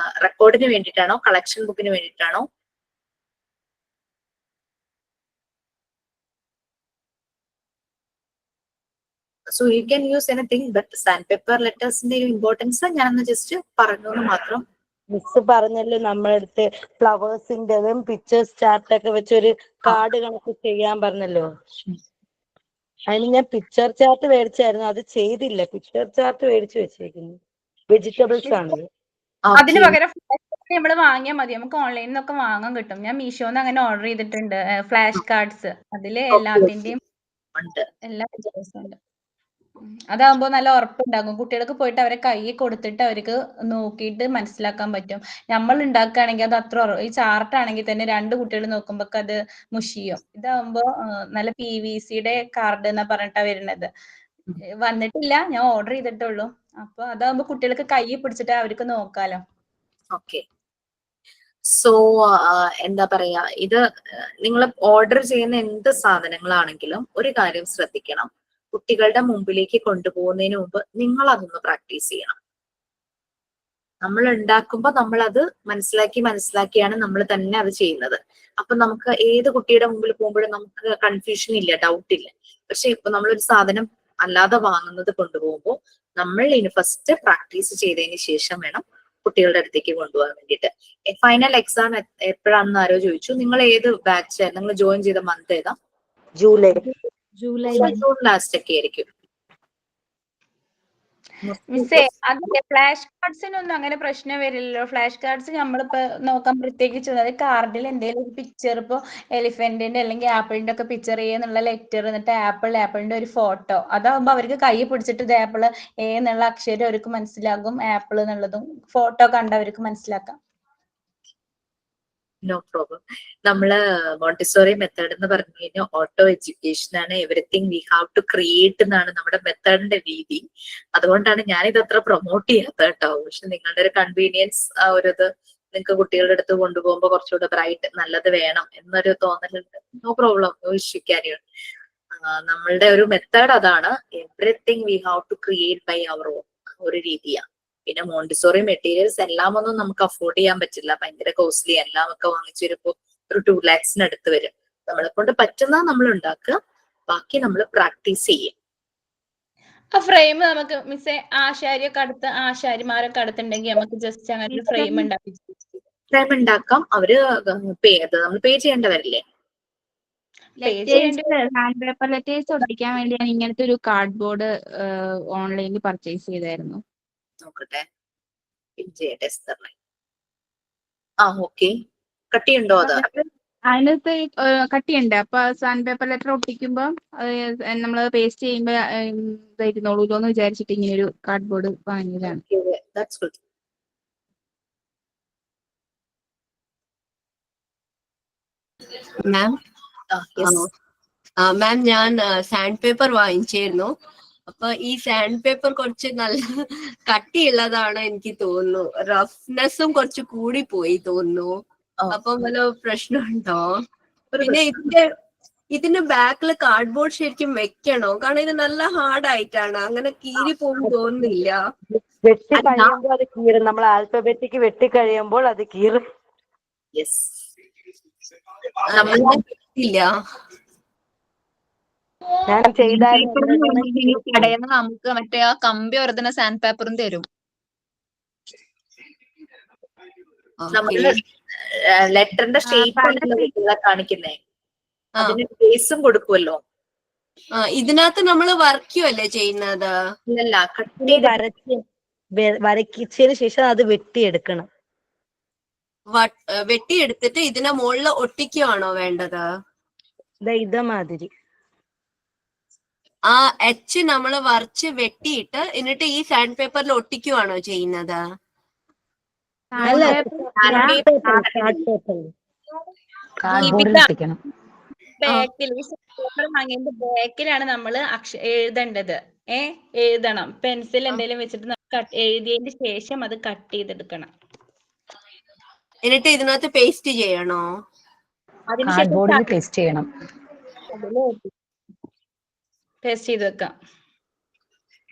റെക്കോർഡിന് വേണ്ടിയിട്ടാണോ കളക്ഷൻ ബുക്കിന് വേണ്ടിയിട്ടാണോ? So you can use anything, but sand paper ലെറ്റേഴ്സിന്റെ ഇമ്പോർട്ടൻസ് ഞാനൊന്ന് ജസ്റ്റ് പറഞ്ഞു മാത്രം. മിസ് പറഞ്ഞല്ലോ നമ്മളടുത്ത് ഫ്ലവേഴ്സിന്റെതും പിക്ചേഴ്സ് ചാർട്ടൊക്കെ വെച്ചൊരു കാർഡ് കണക്ക് ചെയ്യാൻ പറഞ്ഞല്ലോ. അതിന് ഞാൻ പിക്ചർ ചാർട്ട് മേടിച്ചായിരുന്നു, അത് ചെയ്തില്ല. പിക്ചർ ചാർട്ട് മേടിച്ചു വെച്ചേക്കുന്നു. വെജിറ്റബിൾസ് ആണത്. അതിന് പകരം നമ്മള് വാങ്ങിയാൽ മതി, നമുക്ക് ഓൺലൈനിൽ നിന്നൊക്കെ വാങ്ങാൻ കിട്ടും. ഞാൻ മീഷോന്ന് അങ്ങനെ ഓർഡർ ചെയ്തിട്ടുണ്ട്, ഫ്ലാഷ് കാർഡ്സ്. അതില് എല്ലാത്തിന്റെയും എല്ലാ പിക്ചേഴ്സും ഉണ്ട്. അതാകുമ്പോ നല്ല ഉറപ്പുണ്ടാകും, കുട്ടികൾക്ക് പോയിട്ട് അവരെ കൈ കൊടുത്തിട്ട് അവർക്ക് നോക്കിയിട്ട് മനസ്സിലാക്കാൻ പറ്റും. നമ്മൾ ഉണ്ടാക്കുകയാണെങ്കിൽ അത് അത്ര ഈ ചാർട്ട് ആണെങ്കിൽ തന്നെ 2 കുട്ടികൾ നോക്കുമ്പോ അത് മുഷിയും. ഇതാകുമ്പോ നല്ല PVCയുടെ കാർഡ് എന്നാ പറഞ്ഞിട്ടാ വരുന്നത്. വന്നിട്ടില്ല, ഞാൻ ഓർഡർ ചെയ്തിട്ടുള്ളൂ. അപ്പൊ അതാകുമ്പോ കുട്ടികൾക്ക് കൈ പിടിച്ചിട്ട് അവർക്ക് നോക്കാലോ. ഓക്കെ, സോ എന്താ പറയാ, ഇത് നിങ്ങൾ ഓർഡർ ചെയ്യുന്ന എന്ത് സാധനങ്ങളാണെങ്കിലും ഒരു കാര്യം ശ്രദ്ധിക്കണം, കുട്ടികളുടെ മുമ്പിലേക്ക് കൊണ്ടുപോകുന്നതിന് മുമ്പ് നിങ്ങൾ അതൊന്ന് പ്രാക്ടീസ് ചെയ്യണം. നമ്മൾ ഉണ്ടാക്കുമ്പോൾ നമ്മൾ അത് മനസ്സിലാക്കിയാണ് നമ്മൾ തന്നെ അത് ചെയ്യുന്നത്. അപ്പൊ നമുക്ക് ഏത് കുട്ടിയുടെ മുമ്പിൽ പോകുമ്പോഴും നമുക്ക് കൺഫ്യൂഷൻ ഇല്ല, ഡൗട്ട് ഇല്ല. പക്ഷെ ഇപ്പൊ നമ്മളൊരു സാധനം അല്ലാതെ വാങ്ങുന്നത് കൊണ്ടുപോകുമ്പോൾ നമ്മൾ ഇനി ഫസ്റ്റ് പ്രാക്ടീസ് ചെയ്തതിന് ശേഷം വേണം കുട്ടികളുടെ അടുത്തേക്ക് കൊണ്ടുപോകാൻ വേണ്ടിയിട്ട്. ഫൈനൽ എക്സാം എപ്പോഴാണെന്ന് ആരോ ചോദിച്ചു. നിങ്ങൾ ഏത് ബാച്ച്, നിങ്ങൾ ജോയിൻ ചെയ്ത മന്ത് ഏതാ? ജൂലൈ. ജൂൺ ലാസ്റ്റ് ഒക്കെ ആയിരിക്കും. മിസ്സേ അതിന്റെ ഫ്ലാഷ് കാർഡ്സിനൊന്നും അങ്ങനെ പ്രശ്നം വരില്ലല്ലോ. ഫ്ലാഷ് കാർഡ്സ് നമ്മളിപ്പോ നോക്കാൻ പ്രത്യേകിച്ച് കാർഡിൽ എന്തെങ്കിലും ഒരു പിക്ചർ, ഇപ്പൊ എലിഫന്റിന്റെ അല്ലെങ്കിൽ ആപ്പിളിന്റെ ഒക്കെ പിക്ചർ എന്നുള്ള ലെറ്റർ, എന്നിട്ട് ആപ്പിളിന്റെ ഒരു ഫോട്ടോ, അതാവുമ്പോ അവർക്ക് കൈ പിടിച്ചിട്ട് ഇത് ആപ്പിൾ എന്നുള്ള അക്ഷരം അവർക്ക് മനസ്സിലാകും, ആപ്പിൾ എന്നുള്ളതും ഫോട്ടോ കണ്ടവർക്ക് മനസ്സിലാക്കാം. No problem. നമ്മള് മോണ്ടിസോറി മെത്തേഡ് എന്ന് പറഞ്ഞു കഴിഞ്ഞാൽ ഓട്ടോ എഡ്യൂക്കേഷൻ ആണ്. Everything we have to create എന്നാണ് നമ്മുടെ മെത്തേഡിന്റെ രീതി. അതുകൊണ്ടാണ് ഞാൻ ഇത് അത്ര പ്രൊമോട്ട് ചെയ്യാത്തത് കേട്ടോ. പക്ഷെ നിങ്ങളുടെ ഒരു കൺവീനിയൻസ്, ആ ഒരു ഇത് നിങ്ങൾക്ക് കുട്ടികളുടെ അടുത്ത് കൊണ്ടുപോകുമ്പോൾ കുറച്ചുകൂടെ ബ്രൈറ്റ് നല്ലത് വേണം എന്നൊരു തോന്നലുണ്ട്. No problem, no issue, carry on. നമ്മളുടെ ഒരു മെത്തേഡ് അതാണ്. Everything we have to create by our own ഒരു രീതിയാണ്. പിന്നെ മോണ്ടിസോറി മെറ്റീരിയൽസ് എല്ലാം ഒന്നും നമുക്ക് അഫോർഡ് ചെയ്യാൻ പറ്റില്ല, ഭയങ്കര കോസ്റ്റ്ലി. എല്ലാം ഒക്കെ വാങ്ങിച്ചു വരുമ്പോൾ ഒരു 2 lakhs അടുത്ത് വരും. നമ്മളെ കൊണ്ട് പറ്റുന്ന നമ്മൾ ഉണ്ടാക്കുക, ബാക്കി നമ്മൾ പ്രാക്ടീസ് ചെയ്യും. ആ ഫ്രെയിം നമുക്ക് മിസ്സേ ആശാരിമാരൊക്കെ അടുത്തുണ്ടെങ്കിൽ നമുക്ക് ജസ്റ്റ് അങ്ങനെ ഒരു ഫ്രെയിം ഉണ്ടാക്കി ഉണ്ടാക്കാം. അവര് നമ്മൾ പേ ചെയ്യേണ്ടവരില്ലേ? ഹാൻഡ് പേപ്പർ ലെറ്റേഴ്സ് ഒട്ടിക്കാൻ വേണ്ടി ഞാൻ ഇങ്ങനത്തെ ഒരു കാർഡ്ബോർഡ് ഓൺലൈനിൽ പർച്ചേസ് ചെയ്തായിരുന്നു. നോക്കട്ടെ, ഓക്കെ. കട്ടിയുണ്ടോ അത്? അതിനകത്ത് കട്ടിയുണ്ട്. അപ്പൊ സാൻഡ് പേപ്പർ ലെറ്റർ ഒട്ടിക്കുമ്പോ നമ്മള് പേസ്റ്റ് ചെയ്യുമ്പോ ഇതായിരുന്നോളൂല്ലോ എന്ന് വിചാരിച്ചിട്ട് ഇങ്ങനെ ഒരു കാർഡ്ബോർഡ് വാങ്ങിയതാണ്. മാം ഞാൻ സാൻഡ് പേപ്പർ വാങ്ങിച്ചായിരുന്നു. അപ്പൊ ഈ സാൻഡ് പേപ്പർ കുറച്ച് നല്ല കട്ടിയുള്ളതാണ് എനിക്ക് തോന്നുന്നു. റഫ്നെസ്സും കുറച്ച് കൂടി പോയി തോന്നുന്നു. അപ്പൊ വല്ല പ്രശ്നമുണ്ടോ? പിന്നെ ഇതിന്റെ ബാക്കില് കാർഡ്ബോർഡ് ശരിക്കും വെക്കണോ? കാരണം ഇത് നല്ല ഹാർഡ് ആയിട്ടാണ്, അങ്ങനെ കീറി പോകും തോന്നുന്നില്ല. വെട്ടി കഴിയുമ്പോൾ അത് കീറും. നമ്മൾ ആൽഫബറ്റിക് വെട്ടി കഴിയുമ്പോൾ അത് കീറും. ഇല്ല, ഞാൻ കടയിൽ നിന്ന് നമുക്ക് മറ്റേ ആ കമ്പി ഒരുതുന്ന സാൻഡ് പേപ്പറും തരും. നമ്മള് ലെറ്ററിന്റെ ഷേപ്പ് കാണിക്കുന്നേ, അതിന് ബേസും കൊടുക്കുമല്ലോ. ഇതിനകത്ത് നമ്മള് വരയ്ക്കുവല്ലേ ചെയ്യുന്നത്? ഇല്ലല്ല, വരച്ചതിന് ശേഷം അത് വെട്ടിയെടുക്കണം. വെട്ടിയെടുത്തിട്ട് ഇതിനെ മുകളിൽ ഒട്ടിക്കുവാണോ വേണ്ടത്? ഇതമാതിരി ആ എച്ച് നമ്മള് വരച്ച് വെട്ടിയിട്ട് എന്നിട്ട് ഈ സാൻഡ് പേപ്പറിൽ ഒട്ടിക്കുവാണോ ചെയ്യുന്നത്? ബാക്കിലാണ് നമ്മൾ എഴുതേണ്ടത്. എഴുതണം. പെൻസിൽ എന്തെങ്കിലും വെച്ചിട്ട് എഴുതിയതിന് ശേഷം അത് കട്ട് ചെയ്തെടുക്കണം. എന്നിട്ട് ഇതിനകത്ത് പേസ്റ്റ് ചെയ്യണോ? കാർഡ്ബോർഡിൽ പേസ്റ്റ് ചെയ്യണം. പേസ്റ്റ് ചെയ്ത് വെക്കാം.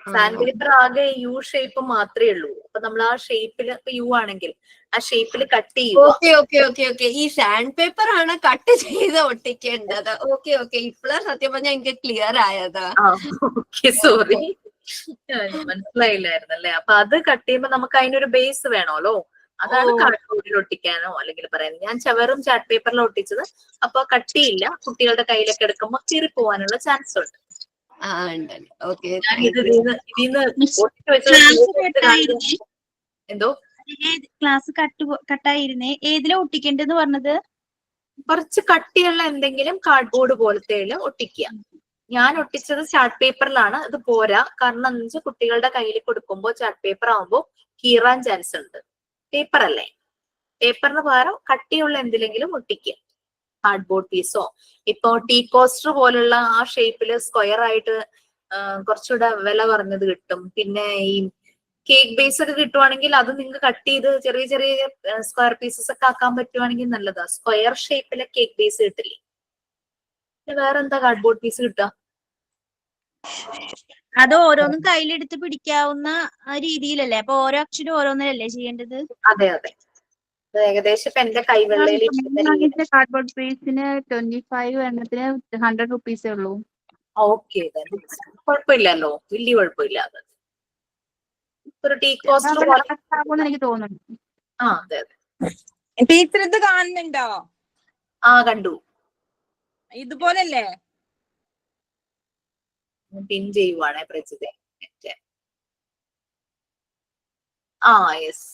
സാൻഡ് പേപ്പർ ആകെ യു ഷേപ്പ് മാത്രമേ ഉള്ളൂ. അപ്പൊ നമ്മൾ ആ ഷേപ്പിൽ, യു ആണെങ്കിൽ ആ ഷേപ്പിൽ കട്ട് ചെയ്യും. ഈ സാൻഡ് പേപ്പർ ആണ് കട്ട് ചെയ്ത് ഒട്ടിക്കേണ്ടത്. ഓക്കെ ഇപ്പോഴാണ് സത്യം പറഞ്ഞാൽ എനിക്ക് ക്ലിയർ ആയത്. സോറി, മനസ്സിലായില്ലായിരുന്നല്ലേ. അപ്പൊ അത് കട്ട് ചെയ്യുമ്പോ നമുക്ക് അതിനൊരു ബേസ് വേണമല്ലോ. അതാണ് കാർഡ്ബോർഡിൽ ഒട്ടിക്കാനോ അല്ലെങ്കിൽ പറയുന്നത്. ഞാൻ ചവറും ചാർട്ട് പേപ്പറിൽ ഒട്ടിച്ചത്. അപ്പൊ കട്ടിയില്ല, കുട്ടികളുടെ കയ്യിലൊക്കെ എടുക്കുമ്പോൾ കീറി പോവാനുള്ള ചാൻസ് ഉണ്ട്. എന്തോ ക്ലാസ് കട്ടായിരുന്നേ. ഏതിലാ ഒട്ടിക്കേണ്ടത് പറഞ്ഞത്? കുറച്ച് കട്ടിയുള്ള എന്തെങ്കിലും കാർഡ്ബോർഡ് പോലത്തെ ഒട്ടിക്കുക. ഞാൻ ഒട്ടിച്ചത് ചാർട്ട് പേപ്പറിലാണ്. ഇത് പോരാ, കാരണം എന്താ വെച്ചാൽ കുട്ടികളുടെ കയ്യിൽ കൊടുക്കുമ്പോൾ ചാർട്ട് പേപ്പർ ആവുമ്പോൾ കീറാൻ ചാൻസ് ഉണ്ട്. പേപ്പർ അല്ലേ, പേപ്പറിന് പകരം കട്ടിയുള്ള എന്തിലെങ്കിലും ഒട്ടിക്കുക. കാർഡ്ബോർഡ് പീസോ, ഇപ്പൊ ടീ കോസ്റ്റർ പോലുള്ള ആ ഷേപ്പില് സ്ക്വയർ ആയിട്ട് കുറച്ചുകൂടെ വില കുറഞ്ഞത് കിട്ടും. പിന്നെ ഈ കേക്ക് ബേസ് ഒക്കെ കിട്ടുവാണെങ്കിൽ അത് നിങ്ങൾക്ക് കട്ട് ചെയ്ത് ചെറിയ ചെറിയ സ്ക്വയർ പീസസ് ഒക്കെ ആക്കാൻ പറ്റുവാണെങ്കിൽ നല്ലതാ. സ്ക്വയർ ഷേപ്പിലെ കേക്ക് ബേസ് കിട്ടില്ലേ? വേറെ എന്താ കാർഡ്ബോർഡ് പീസ് കിട്ടുക? അത് ഓരോന്നും കയ്യിലെടുത്ത് പിടിക്കാവുന്ന രീതിയിലല്ലേ? അപ്പൊ ഓരോ അക്ഷരം ഓരോന്നിലല്ലേ ചെയ്യേണ്ടത്? അതെ. ഏകദേശം ഇപ്പൊ എന്റെ കൈവെള്ളയിൽ കാർഡ്ബോർഡ് പീസിന് 25 എണ്ണത്തിന് 100 rupees ഉള്ളൂ. ഓക്കെ, കുഴപ്പമില്ലല്ലോ, വലിയ കുഴപ്പമില്ല. അത് ഒരു ടീ കോസ്റ്റർ പോലെ. എനിക്ക് തോന്നുന്നു. ആ അതെ അതെ. ടീച്ചർ ഇത് കാണുന്നുണ്ടോ? ആ കണ്ടു. ഇതുപോലല്ലേ? പിൻ ചെയ്യുവാണേ പ്രജിതെ. ആ യെസ്.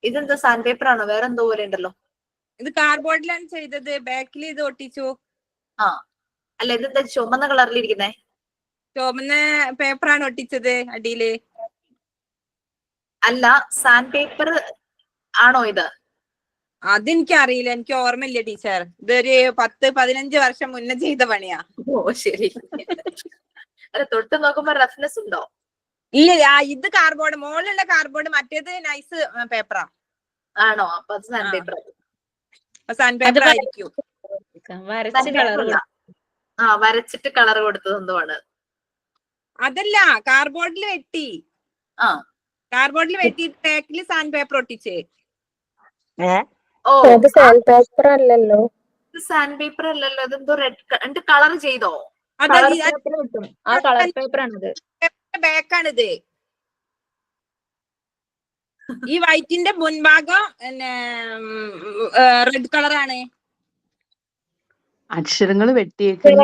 ഇതെന്താ സാൻഡ് പേപ്പർ ആണോ? വേറെ എന്തോ പോലെ ഉണ്ടല്ലോ. ഇത് കാർഡ്ബോർഡിലാണ് ചെയ്തത്, ബാക്കിൽ ഇത് ഒട്ടിച്ചു. ആ അല്ല, ഇതെന്താ ചുമന്ന കളറിലിരിക്കുന്നേ? ചുവന്ന പേപ്പറാണ് ഒട്ടിച്ചത് അടിയില്. അല്ല, സാൻഡ് പേപ്പർ ആണോ ഇത്? അതെനിക്ക് അറിയില്ല, എനിക്ക് ഓർമ്മയില്ല ടീച്ചർ. ഇതൊരു 10-15 വർഷം മുന്നേ ചെയ്ത പണിയാ. ഓ ശരി. അല്ല, തൊട്ട് നോക്കുമ്പോ റഫ്നെസ് ഉണ്ടോ? ഇല്ല, ഇത് കാർഡ്ബോർഡ്, മുകളിലുള്ള കാർഡ്ബോർഡ്, മറ്റേത് നൈസ് പേപ്പറാ. ആണോ? അപ്പൊ അത് സാൻഡ് പേപ്പർ. സാൻഡ് പേപ്പർ ആയിരിക്കും. വരച്ചിട്ട് കളർ കൊടുത്തത് എന്തുവാണ്? അതല്ല, കാർഡ്ബോർഡിൽ വെട്ടി. ആ കാർഡ്ബോർഡിൽ വെട്ടിയിട്ട് ബാക്കിൽ സാൻഡ് പേപ്പർ ഒട്ടിച്ചേ. ഓ, അത് സാൻഡ് പേപ്പർ അല്ലല്ലോ. സാൻഡ് പേപ്പർ അല്ലല്ലോ, ഇതെന്തോ റെഡ് കളർ ചെയ്തോ? ആ കളർ പേപ്പർ ആണിത്. ബാക്കാണിത്. ഈ വൈറ്റിന്റെ മുൻഭാഗം റെഡ് കളറാണ്. അക്ഷരങ്ങൾ വെട്ടിയേക്കുന്നത്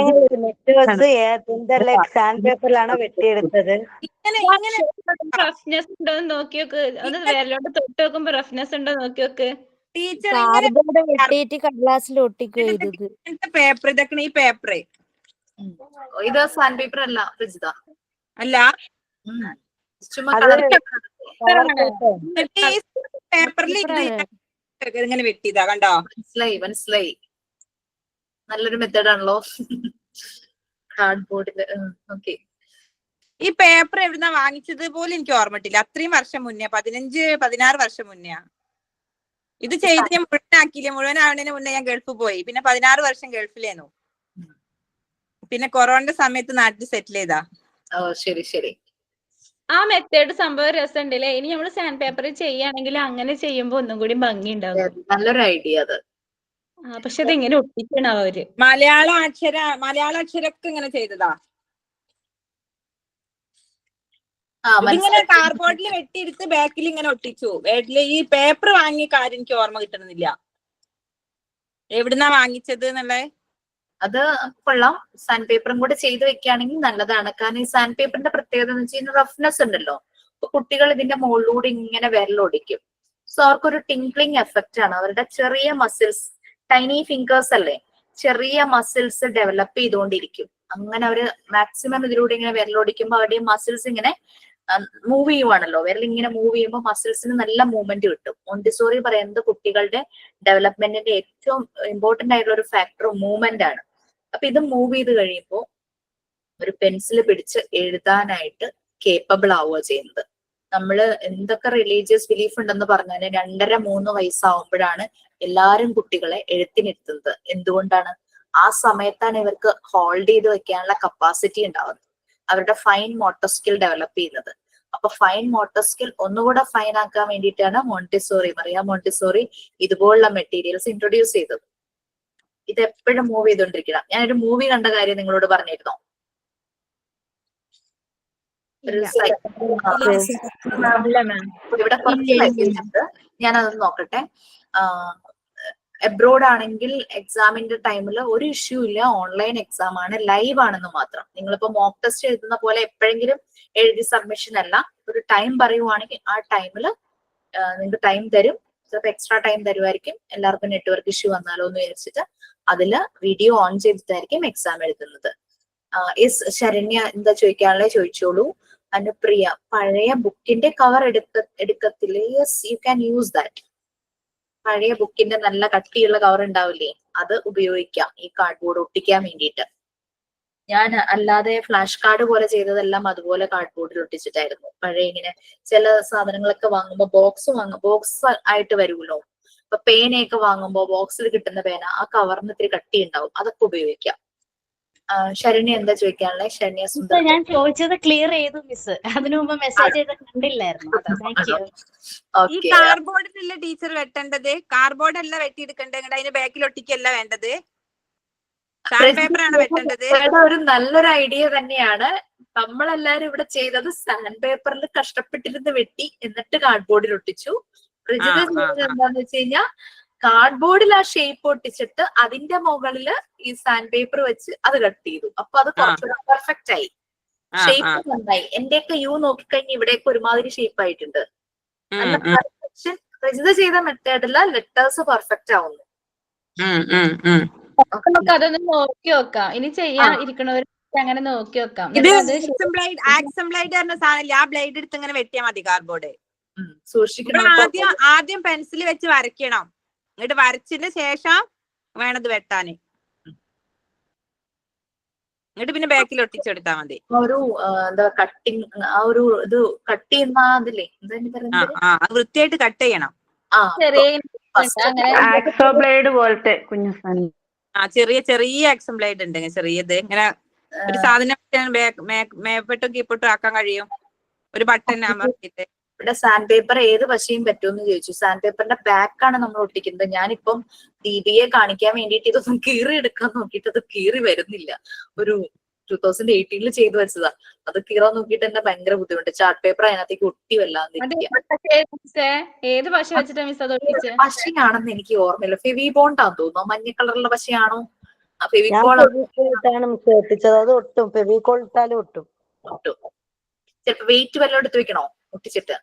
സാൻഡ് പേപ്പറിലാണോ വെട്ടിയെടുത്തത്? റഫ്നെസ് ഉണ്ടോ നോക്കി നോക്ക്. ഒന്ന് വിരലോട്ട് തൊട്ട് നോക്കുമ്പോ റഫ്നെസ് ഉണ്ടോ നോക്കി നോക്ക്. ടീച്ചർ വെട്ടിയിട്ട് കടലാസിൽ ഒട്ടിക്കുക ചെയ്തത്. പേപ്പർ ഇതൊക്കെ ഈ പേപ്പർ. ഇത് സാൻഡ് പേപ്പർ അല്ല പ്രജിത. അല്ല, ചുമ്മാ കളർ പേപ്പറിൽ ഇങ്ങനെ വെട്ടിയതാ, കണ്ടോ? മനസ്സിലായി. നല്ലൊരു മെത്തേഡ് ആണല്ലോ കാർഡ്ബോർഡില്. ഓക്കെ. ഈ പേപ്പർ എവിടുന്നാ വാങ്ങിച്ചത് പോലും എനിക്ക് ഓർമ്മയിട്ടില്ല. അത്രയും വർഷം മുന്നേ, 15-16 വർഷം മുന്നേ. ഇത് ചെയ്ത് ഞാൻ മുഴുവനാക്കിയില്ല. മുഴുവനാവുന്നതിന് മുന്നേ ഞാൻ ഗൾഫിൽ പോയി. പിന്നെ 16 വർഷം ഗൾഫിലേന്നു. പിന്നെ കൊറോണയുടെ സമയത്ത് നാട്ടിൽ സെറ്റിൽ ചെയ്താ. ഓ ശരി ശരി. ആ മെത്തേഡ് സംഭവം രസമുണ്ടല്ലേ. ഇനി നമ്മള് സാൻഡ് പേപ്പറിൽ ചെയ്യുകയാണെങ്കിൽ അങ്ങനെ ചെയ്യുമ്പോ ഒന്നും കൂടി ഭംഗി ഉണ്ടാവും. നല്ലൊരു ഐഡിയ അത്. പക്ഷെ അത് എങ്ങനെ ഒട്ടിക്കണം അവര്? മലയാള അക്ഷരമൊക്കെ ഇങ്ങനെ ചെയ്തതാ. ഇതിങ്ങനെ കാർഡ്ബോർഡിൽ വെട്ടിയെടുത്ത് ബാക്കിൽ ഇങ്ങനെ ഒട്ടിച്ചു. ഈ പേപ്പർ വാങ്ങിയ കാര്യം എനിക്ക് ഓർമ്മ കിട്ടുന്നില്ല, എവിടുന്നാ വാങ്ങിച്ചത് എന്നുള്ളത്. അത് കൊള്ളാം. സാൻഡ് പേപ്പറും കൂടെ ചെയ്ത് വെക്കുകയാണെങ്കിൽ നല്ലതാണ്. കാരണം ഈ സാൻഡ് പേപ്പറിന്റെ പ്രത്യേകത എന്ന് വെച്ച് കഴിഞ്ഞാൽ റഫ്നെസ് ഉണ്ടല്ലോ. അപ്പൊ കുട്ടികൾ ഇതിന്റെ മുകളിലൂടെ ഇങ്ങനെ വിരലൊടിക്കും. സോ അവർക്കൊരു ടിങ്ക്ലിംഗ് എഫക്റ്റ് ആണ്. അവരുടെ ചെറിയ മസിൽസ്, ടൈനി ഫിംഗേഴ്സ് അല്ലേ, ചെറിയ മസിൽസ് ഡെവലപ്പ് ചെയ്തുകൊണ്ടിരിക്കും. അങ്ങനെ അവര് മാക്സിമം ഇതിലൂടെ ഇങ്ങനെ വിരലൊടിക്കുമ്പോൾ അവരുടെ മസിൽസ് ഇങ്ങനെ മൂവ് ചെയ്യുവാണല്ലോ. വിരൽ ഇങ്ങനെ മൂവ് ചെയ്യുമ്പോൾ മസിൽസിന് നല്ല മൂവ്മെന്റ് കിട്ടും. മോണ്ടിസോറി പറയുന്നത് കുട്ടികളുടെ ഡെവലപ്മെന്റിന്റെ ഏറ്റവും ഇമ്പോർട്ടന്റ് ആയിട്ടുള്ള ഒരു ഫാക്ടർ മൂവ്മെന്റ് ആണ്. അപ്പൊ ഇത് മൂവ് ചെയ്ത് കഴിയുമ്പോൾ ഒരു പെൻസിൽ പിടിച്ച് എഴുതാനായിട്ട് കേപ്പബിൾ ആവുക ചെയ്യുന്നത്. നമ്മള് എന്തൊക്കെ റിലീജിയസ് ബിലീഫ് ഉണ്ടെന്ന് പറഞ്ഞാൽ 2-3 വയസ്സാവുമ്പോഴാണ് എല്ലാരും കുട്ടികളെ എഴുത്തിനിരുത്തുന്നത്. എന്തുകൊണ്ടാണ്? ആ സമയത്താണ് ഇവർക്ക് ഹോൾഡ് ചെയ്ത് വെക്കാനുള്ള കപ്പാസിറ്റി ഉണ്ടാവുന്നത്. അവരുടെ ഫൈൻ മോട്ടോർ സ്കിൽ ഡെവലപ്പ് ചെയ്യുന്നത്. അപ്പൊ ഫൈൻ മോട്ടോർ സ്കിൽ ഒന്നുകൂടെ ഫൈൻ ആക്കാൻ വേണ്ടിയിട്ടാണ് മറിയ മോണ്ടിസോറി ഇതുപോലുള്ള മെറ്റീരിയൽസ് ഇൻട്രൊഡ്യൂസ് ചെയ്തത്. ഇത് എപ്പോഴും മൂവ് ചെയ്തോണ്ടിരിക്കണം. ഞാനൊരു മൂവി കണ്ട കാര്യം നിങ്ങളോട് പറഞ്ഞിരുന്നോ? ഇവിടെ കുറച്ച് മെസ്സേജ് ഉണ്ട്, ഞാനതൊന്ന് നോക്കട്ടെ. എബ്രോഡ് ആണെങ്കിൽ എക്സാമിന്റെ ടൈമിൽ ഒരു ഇഷ്യൂ ഇല്ല, ഓൺലൈൻ എക്സാം ആണ്, ലൈവ് ആണെന്ന് മാത്രം. നിങ്ങളിപ്പോ മോക്ക് ടെസ്റ്റ് എഴുതുന്ന പോലെ എപ്പോഴെങ്കിലും എഴുതി സബ്മിഷൻ അല്ല. ഒരു ടൈം പറയുവാണെങ്കിൽ ആ ടൈമില് നിങ്ങൾക്ക് ടൈം തരും. ചിലപ്പോൾ എക്സ്ട്രാ ടൈം തരുമായിരിക്കും. എല്ലാവർക്കും നെറ്റ്വർക്ക് ഇഷ്യൂ വന്നാലോ എന്ന് വിചാരിച്ചിട്ട് അതില് വീഡിയോ ഓൺ ചെയ്തിട്ടായിരിക്കും എക്സാം എഴുതുന്നത്. ശരണ്യ എന്താ ചോദിക്കാനുള്ളത് ചോദിച്ചോളൂ. അനുപ്രിയ, പഴയ ബുക്കിന്റെ കവർ എടുക്കത്തില്ലേ? Yes, you can use that. പഴയ ബുക്കിന്റെ നല്ല കട്ടിയുള്ള കവർ ഉണ്ടാവില്ലേ, അത് ഉപയോഗിക്കാം ഈ കാർഡ്ബോർഡ് ഒട്ടിക്കാൻ വേണ്ടിയിട്ട്. ഞാൻ അല്ലാതെ ഫ്ലാഷ് കാർഡ് പോലെ ചെയ്തതെല്ലാം അതുപോലെ കാർഡ്ബോർഡിൽ ഒട്ടിച്ചിട്ടായിരുന്നു. പഴയ ഇങ്ങനെ ചില സാധനങ്ങളൊക്കെ വാങ്ങുമ്പോൾ ബോക്സ് ആയിട്ട് വരുമല്ലോ. ഇപ്പൊ പേനയൊക്കെ വാങ്ങുമ്പോൾ ബോക്സിൽ കിട്ടുന്ന പേന ആ കവറിന് ഇത്തിരി കട്ടി ഉണ്ടാവും, അതൊക്കെ ഉപയോഗിക്കാം. ശരണ്യ എന്താ ചോദിക്കാനുള്ളത്? ശരണ്യ സുന്ദർ. ഞാൻ ചോദിച്ചത് ക്ലിയർ ചെയ്തു മിസ്. അതിനു മുമ്പ് മെസ്സേജ് ചെയ്ത് കണ്ടില്ലായിരുന്നു. ഈ കാർഡ്ബോർഡിലല്ല ടീച്ചർ വെട്ടേണ്ടത്, കാർഡ്ബോർഡ് അല്ല വെട്ടിയെടുക്കേണ്ടത്. അതിന്റെ ബാക്കിൽ ഒട്ടിക്കല്ല വേണ്ടത്. സാൻഡ് പേപ്പർ ആണ് വെട്ടേണ്ടത്. ഒരു നല്ലൊരു ഐഡിയ തന്നെയാണ്. നമ്മളെല്ലാരും ഇവിടെ ചെയ്തത് സാൻഡ് പേപ്പറിൽ കഷ്ടപ്പെട്ടിരുന്ന് വെട്ടി എന്നിട്ട് കാർഡ്ബോർഡിൽ ഒട്ടിച്ചു. പ്രജിത ചെയ്തത് എന്താന്ന് വെച്ച് കഴിഞ്ഞാൽ കാർഡ്ബോർഡിൽ ആ ഷേപ്പ് ഒട്ടിച്ചിട്ട് അതിന്റെ മുകളില് ഈ സാൻഡ് പേപ്പർ വെച്ച് അത് കട്ട് ചെയ്തു. അപ്പൊ അത് കുറച്ചുകൂടെ പെർഫെക്റ്റ് ആയി, ഷേപ്പ് നന്നായി. എന്റെയൊക്കെ യു നോക്കിക്കഴിഞ്ഞാൽ ഇവിടെയൊക്കെ ഒരുമാതിരി ഷേപ്പ് ആയിട്ടുണ്ട്. നല്ല പെർഫെക്ഷൻ പ്രജിത ചെയ്ത മെത്തേഡില് ലെറ്റേഴ്സ് പെർഫെക്റ്റ് ആവുന്നു. അതൊന്ന് നോക്കി നോക്കാം. ഇനി ചെയ്യാൻ ഇരിക്കണവർ അങ്ങനെ നോക്കി നോക്കാം. ഇത് ആക്സം ബ്ലേഡ് പറഞ്ഞ സാധനം ആ ബ്ലേഡ് എടുത്ത് ഇങ്ങനെ വെട്ടിയാൽ മതി കാർഡ്ബോർഡ്. ആദ്യം പെൻസിൽ വെച്ച് വരയ്ക്കണം. എന്നിട്ട് വരച്ചതിന് ശേഷം വേണത് വെട്ടാന്. എന്നിട്ട് പിന്നെ ബാക്കിൽ ഒട്ടിച്ചെടുത്താൽ മതി. ഒരു എന്താ കട്ടിങ് ആ ഒരു ഇത് കട്ട് ചെയ്യുന്ന അതില്ലേ വൃത്തിയായിട്ട് കട്ട് ചെയ്യണം. ആക്സോ ബ്ലേഡ് പോലത്തെ കുഞ്ഞു സാധനം. ചെറിയ ചെറിയ ആക്സം ബ്ലേഡ് ഉണ്ട് ചെറിയത്. ഇങ്ങനെ ഒരു സാധനം മേപ്പെട്ടും കീപ്പോട്ടും ആക്കാൻ കഴിയും. ഒരു ബട്ടൺ അമർത്തിയിട്ട്. ഇവിടെ സാൻഡ് പേപ്പർ ഏത് വശയും പറ്റുമെന്ന് ചോദിച്ചു. സാൻഡ് പേപ്പറിന്റെ ബാക്കാണ് നമ്മൾ ഒട്ടിക്കുന്നത്. ഞാനിപ്പം ദീപിയെ കാണിക്കാൻ വേണ്ടിയിട്ട് ഇതൊന്നും കീറി എടുക്കാൻ നോക്കിയിട്ട് അത് കീറി വരുന്നില്ല. ഒരു 2018 ചെയ്തു വെച്ചതാ. അത് കീറാൻ നോക്കിയിട്ട് തന്നെ ഭയങ്കര ബുദ്ധിമുട്ട്. ചാർട്ട് പേപ്പർ അതിനകത്തേക്ക് ഒട്ടി ഏത് പശ വെച്ചിട്ടാ മിസ് അത് ഒട്ടിച്ചത്? പശയാണെന്ന് എനിക്ക് ഓർമ്മയില്ല. ഫെവിബോണ്ടാന്ന് തോന്നുന്നു. മഞ്ഞ കളറുള്ള പശയാണോ? ഫെവിക്കോളാണ് മിസ് ഒട്ടിച്ചത്. അത് ഒട്ടും ഫെവിക്കോൾ ഇട്ടാലും ഒട്ടും. ചിലപ്പോ വെയിറ്റ് വല്ലതും എടുത്ത് വെക്കണോ ഒട്ടിച്ചിട്ട്?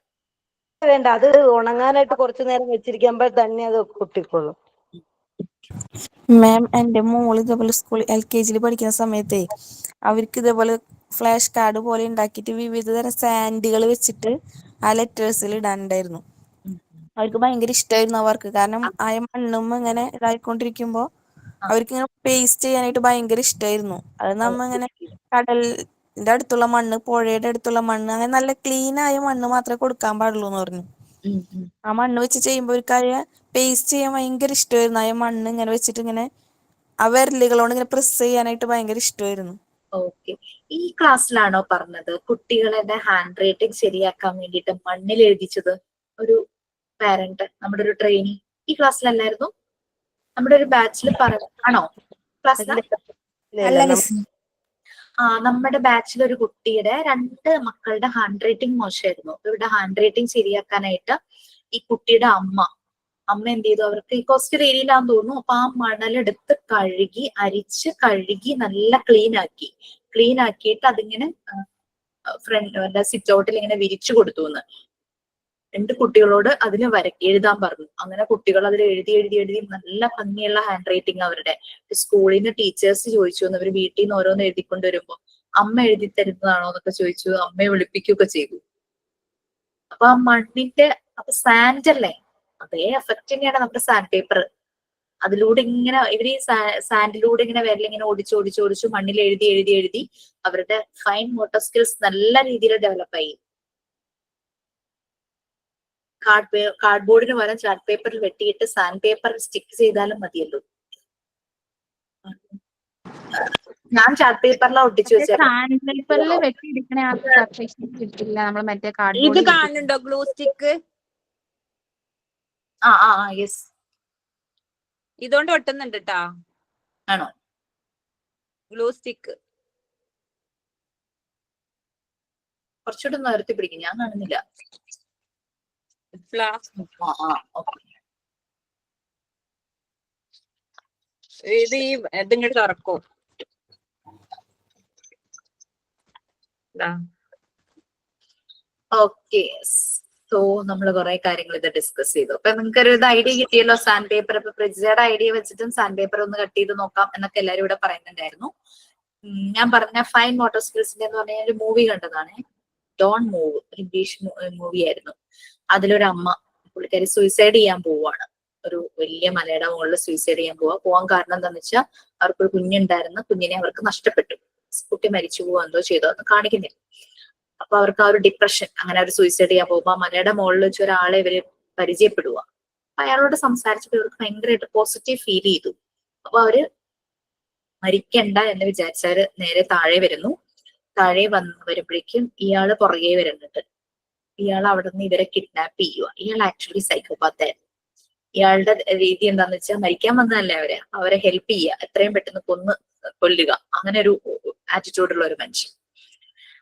വേണ്ട, അത് ഉണങ്ങാനായിട്ട് കുറച്ചു നേരം വെച്ചിരിക്കുമ്പോൾ തന്നെ അത് ഒട്ടിക്കൊള്ളും. മാം, എന്റെ മോള് ഇതേപോലെ സ്കൂൾ LKG പഠിക്കുന്ന സമയത്തേ അവർക്ക് ഇതേപോലെ ഫ്ലാഷ് കാർഡ് പോലെ ഉണ്ടാക്കിയിട്ട് വിവിധ തരം സാൻഡുകൾ വെച്ചിട്ട് ആ ലെറ്റേഴ്സിൽ ഇടാനുണ്ടായിരുന്നു. അവർക്ക് ഭയങ്കര ഇഷ്ടമായിരുന്നു ആ വർക്ക്. കാരണം ആ മണ്ണും ഇങ്ങനെ ഇതായിക്കൊണ്ടിരിക്കുമ്പോ അവർക്ക് ഇങ്ങനെ പേസ്റ്റ് ചെയ്യാനായിട്ട് ഭയങ്കര ഇഷ്ടമായിരുന്നു. അത് നമ്മ ഇങ്ങനെ കടലിന്റെ അടുത്തുള്ള മണ്ണ്, പുഴയുടെ അടുത്തുള്ള മണ്ണ്, അങ്ങനെ നല്ല ക്ലീൻ ആയ മണ്ണ് മാത്രമേ കൊടുക്കാൻ പാടുള്ളൂ എന്ന് പറഞ്ഞു. ആ മണ്ണ് വെച്ച് ചെയ്യുമ്പോൾ ഒരു പേസ്റ്റ് ചെയ്യാൻ ഭയങ്കര ഇഷ്ടമായിരുന്നു. ആ മണ്ണ് ഇങ്ങനെ വെച്ചിട്ട് ഇങ്ങനെ ആ വിരലുകളോട് ഇങ്ങനെ പ്രസ് ചെയ്യാനായിട്ട് ഭയങ്കര ഇഷ്ടമായിരുന്നു. ഓക്കെ, ഈ ക്ലാസ്സിലാണോ പറഞ്ഞത് കുട്ടികളുടെ ഹാൻഡ് റൈറ്റിംഗ് ശരിയാക്കാൻ വേണ്ടിയിട്ട് മണ്ണിൽ എഴുതിച്ചത്? ഒരു പാരന്റ്, നമ്മുടെ ഒരു ട്രെയിനി ഈ ക്ലാസ്സിലല്ലായിരുന്നു? നമ്മുടെ ഒരു ബാച്ചിൽ ആണോ? ക്ലാസ്സിൽ നമ്മുടെ ബാച്ചിൽ ഒരു കുട്ടിയുടെ 2 മക്കളുടെ ഹാൻഡ് റൈറ്റിംഗ് മോശമായിരുന്നു. ഇവരുടെ ഹാൻഡ് റൈറ്റിംഗ് ശരിയാക്കാനായിട്ട് ഈ കുട്ടിയുടെ അമ്മ എന്ത് ചെയ്തു? അവർക്ക് ഈ കോസ്റ്റൽ ഏരിയയിലാന്ന് തോന്നുന്നു. അപ്പൊ ആ മണലെടുത്ത് കഴുകി അരിച്ച് കഴുകി നല്ല ക്ലീൻ ആക്കിയിട്ട് അതിങ്ങനെ ഫ്രണ്ട് സിറ്റ് ഔട്ടിൽ ഇങ്ങനെ വിരിച്ചു കൊടുത്തു എന്ന്. 2 കുട്ടികളോട് അതിന് എഴുതാൻ പറഞ്ഞു. അങ്ങനെ കുട്ടികൾ അതിൽ എഴുതി നല്ല ഭംഗിയുള്ള ഹാൻഡ് റൈറ്റിംഗ് അവരുടെ. സ്കൂളിൽ നിന്ന് ടീച്ചേഴ്സ് ചോദിച്ചു, അവര് വീട്ടിൽ നിന്ന് ഓരോന്ന് എഴുതിക്കൊണ്ട് വരുമ്പോ അമ്മ എഴുതി തരുന്നതാണോ എന്നൊക്കെ ചോദിച്ചു. അമ്മയെ വിളിപ്പിക്കുകയൊക്കെ ചെയ്തു. അപ്പൊ ആ മണ്ണിന്റെ സാൻഡ് അല്ലേ, അതേ എഫക്റ്റ് തന്നെയാണ് നമ്മുടെ സാൻഡ് പേപ്പർ. അതിലൂടെ ഇങ്ങനെ ഇവര് ഈ സാൻഡിലൂടെ ഇങ്ങനെ വിരലിങ്ങനെ ഓടിച്ചു മണ്ണിൽ എഴുതി അവരുടെ ഫൈൻ മോട്ടോർ സ്കിൽസ് നല്ല രീതിയിൽ ഡെവലപ്പായി. കാർഡ്ബോർഡിന് പകരം ചാർട്ട് പേപ്പറിൽ വെട്ടിയിട്ട് സാൻഡ് പേപ്പറിൽ സ്റ്റിക്ക് ചെയ്താലും മതിയല്ലോ. ഞാൻ ചാർട്ട് പേപ്പറിലാണ് ഒട്ടിച്ചു വെച്ചത്. ഇത് കാണുന്നുണ്ടോ ഗ്ലൂ സ്റ്റിക്ക്? യെസ്, ഇതുകൊണ്ട് ഒട്ടുന്നുണ്ട് ട്ടാ. ആണോ? ഗ്ലൂ സ്റ്റിക്ക് കുറച്ചുകൂടെ നേരത്തെ പിടിക്കും, ഞാൻ കാണുന്നില്ല. ഇത് ഈ ഇതിങ്ങോട്ട് തുറക്കും. ഓക്കെ, സോ നമ്മൾ കുറെ കാര്യങ്ങൾ ഇത് ഡിസ്കസ് ചെയ്തു. അപ്പൊ നിങ്ങൾക്ക് ഒരു ഐഡിയ കിട്ടിയല്ലോ സാൻഡ് പേപ്പർ. ഇപ്പൊ പ്രജിയുടെ ഐഡിയ വെച്ചിട്ടും സാൻഡ് പേപ്പർ ഒന്ന് കട്ട് ചെയ്ത് നോക്കാം എന്നൊക്കെ എല്ലാവരും ഇവിടെ പറയുന്നുണ്ടായിരുന്നു. ഞാൻ പറഞ്ഞ ഫൈൻ മോട്ടോർ സ്കിൽസിന്റെ എന്ന് പറഞ്ഞ ഒരു മൂവി കണ്ടതാണ്, ഡോൺ മൂവ്, ഇംഗ്ലീഷ് മൂവി ആയിരുന്നു. അതിലൊരു അമ്മ, പുള്ളിക്കാരി സൂയിസൈഡ് ചെയ്യാൻ പോവാണ്. ഒരു വലിയ മലയുടെ മുകളിൽ സൂയിസൈഡ് ചെയ്യാൻ പോവാൻ കാരണം എന്താണെന്ന് വെച്ചാൽ അവർക്കൊരു കുഞ്ഞുണ്ടായിരുന്നു. കുഞ്ഞിനെ അവർക്ക് നഷ്ടപ്പെട്ടു. കുട്ടി മരിച്ചു പോവാ എന്തോ ചെയ്തോ എന്ന് കാണിക്കുന്നില്ല. അപ്പൊ അവർക്ക് ആ ഒരു ഡിപ്രഷൻ, അങ്ങനെ അവർ സൂയിസൈഡ് ചെയ്യാൻ പോകുമ്പോ ആ മലയുടെ മുകളിൽ വെച്ച് ഒരാളെ ഇവര് പരിചയപ്പെടുക. അയാളോട് സംസാരിച്ചപ്പോൾ ഇവർക്ക് ഭയങ്കരമായിട്ട് പോസിറ്റീവ് ഫീൽ ചെയ്തു. അപ്പൊ അവര് മരിക്കണ്ട എന്ന് വിചാരിച്ചവര് നേരെ താഴെ വരുന്നു. താഴെ വരുമ്പോഴേക്കും ഇയാള് പുറകെ വരുന്നുണ്ട്. ഇയാൾ അവിടെ നിന്ന് ഇവരെ കിഡ്നാപ്പ് ചെയ്യുക. ഇയാൾ ആക്ച്വലി സൈക്കോപാത്തായിരുന്നു. ഇയാളുടെ രീതി എന്താന്ന് വെച്ചാൽ മരിക്കാൻ വന്നതല്ലേ അവരെ ഹെൽപ്പ് ചെയ്യുക, എത്രയും പെട്ടെന്ന് കൊന്ന് കൊല്ലുക, അങ്ങനെ ഒരു ആറ്റിറ്റ്യൂഡുള്ള ഒരു മനുഷ്യൻ.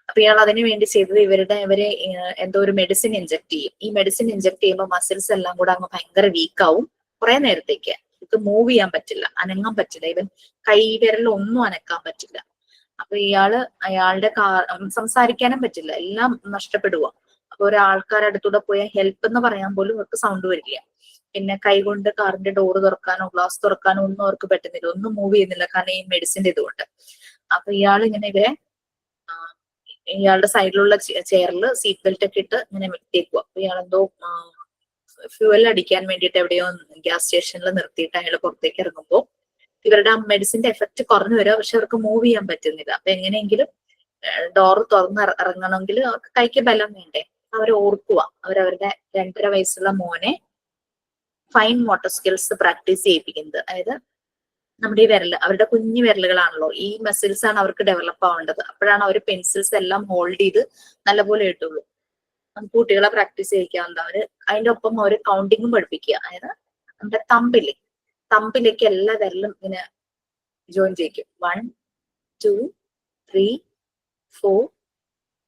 അപ്പൊ ഇയാൾ അതിനു വേണ്ടി ചെയ്തത് ഇവരെ എന്തോ ഒരു മെഡിസിൻ ഇൻജെക്ട് ചെയ്യും. ഈ മെഡിസിൻ ഇൻജെക്ട് ചെയ്യുമ്പോൾ മസിൽസ് എല്ലാം കൂടെ അങ്ങ് ഭയങ്കര വീക്കാവും കുറെ നേരത്തേക്ക്. ഇത് മൂവ് ചെയ്യാൻ പറ്റില്ല, അനങ്ങാൻ പറ്റില്ല, ഇവൻ കൈ വിരലൊന്നും അനക്കാൻ പറ്റില്ല. അപ്പൊ അയാളുടെ സംസാരിക്കാനും പറ്റില്ല, എല്ലാം നഷ്ടപ്പെടുക. അപ്പൊ ഒരാൾക്കാരുടെ അടുത്തൂടെ പോയാൽ ഹെൽപ്പ് എന്ന് പറയാൻ പോലും അവർക്ക് സൗണ്ട് വരില്ല. പിന്നെ കൈകൊണ്ട് കാറിന്റെ ഡോറ് തുറക്കാനോ ഗ്ലാസ് തുറക്കാനോ ഒന്നും അവർക്ക് പറ്റുന്നില്ല, ഒന്നും മൂവ് ചെയ്യുന്നില്ല, കാരണം ഈ മെഡിസിന്റെ ഇതുകൊണ്ട്. അപ്പൊ ഇങ്ങനെ ഇയാളുടെ സൈഡിലുള്ള ചെയറിൽ സീറ്റ് ബെൽറ്റ് ഒക്കെ ഇട്ട് ഇങ്ങനെ വെട്ടിയേക്കുക. അപ്പൊ ഇയാളെന്തോ ഫ്യൂവൽ അടിക്കാൻ വേണ്ടിയിട്ട് എവിടെയോ ഗ്യാസ് സ്റ്റേഷനിൽ നിർത്തിയിട്ട് അയാൾ പുറത്തേക്ക് ഇറങ്ങുമ്പോൾ ഇവരുടെ ആ മെഡിസിന്റെ എഫക്ട് കുറഞ്ഞു വരിക, പക്ഷെ അവർക്ക് മൂവ് ചെയ്യാൻ പറ്റുന്നില്ല. അപ്പൊ എങ്ങനെയെങ്കിലും ഡോറ് തുറന്ന് ഇറങ്ങണമെങ്കിൽ അവർക്ക് കൈക്ക് ബലം വേണ്ടേ. അവർ ഓർക്കുക, അവരവരുടെ 2.5 വയസ്സുള്ള മോനെ ഫൈൻ മോട്ടോർ സ്കിൽസ് പ്രാക്ടീസ് ചെയ്യിപ്പിക്കുന്നത്. അതായത് നമ്മുടെ ഈ അവരുടെ കുഞ്ഞു വിരലുകളാണല്ലോ, ഈ മസിൽസ് ആണ് അവർക്ക് ഡെവലപ്പ് ആവേണ്ടത്. അപ്പോഴാണ് അവർ പെൻസിൽസ് എല്ലാം ഹോൾഡ് ചെയ്ത് നല്ലപോലെ ഇട്ടുള്ളൂ. നമുക്ക് കുട്ടികളെ പ്രാക്ടീസ് ചെയ്യിക്കാവുന്ന അതിന്റെ ഒപ്പം അവർ കൗണ്ടിങ്ങും പഠിപ്പിക്കുക. അതായത് നമ്മുടെ തമ്പിലേക്ക് എല്ലാ വിരലും ഇങ്ങനെ ജോയിൻ ചെയ്യിക്കും. 1 2 3 4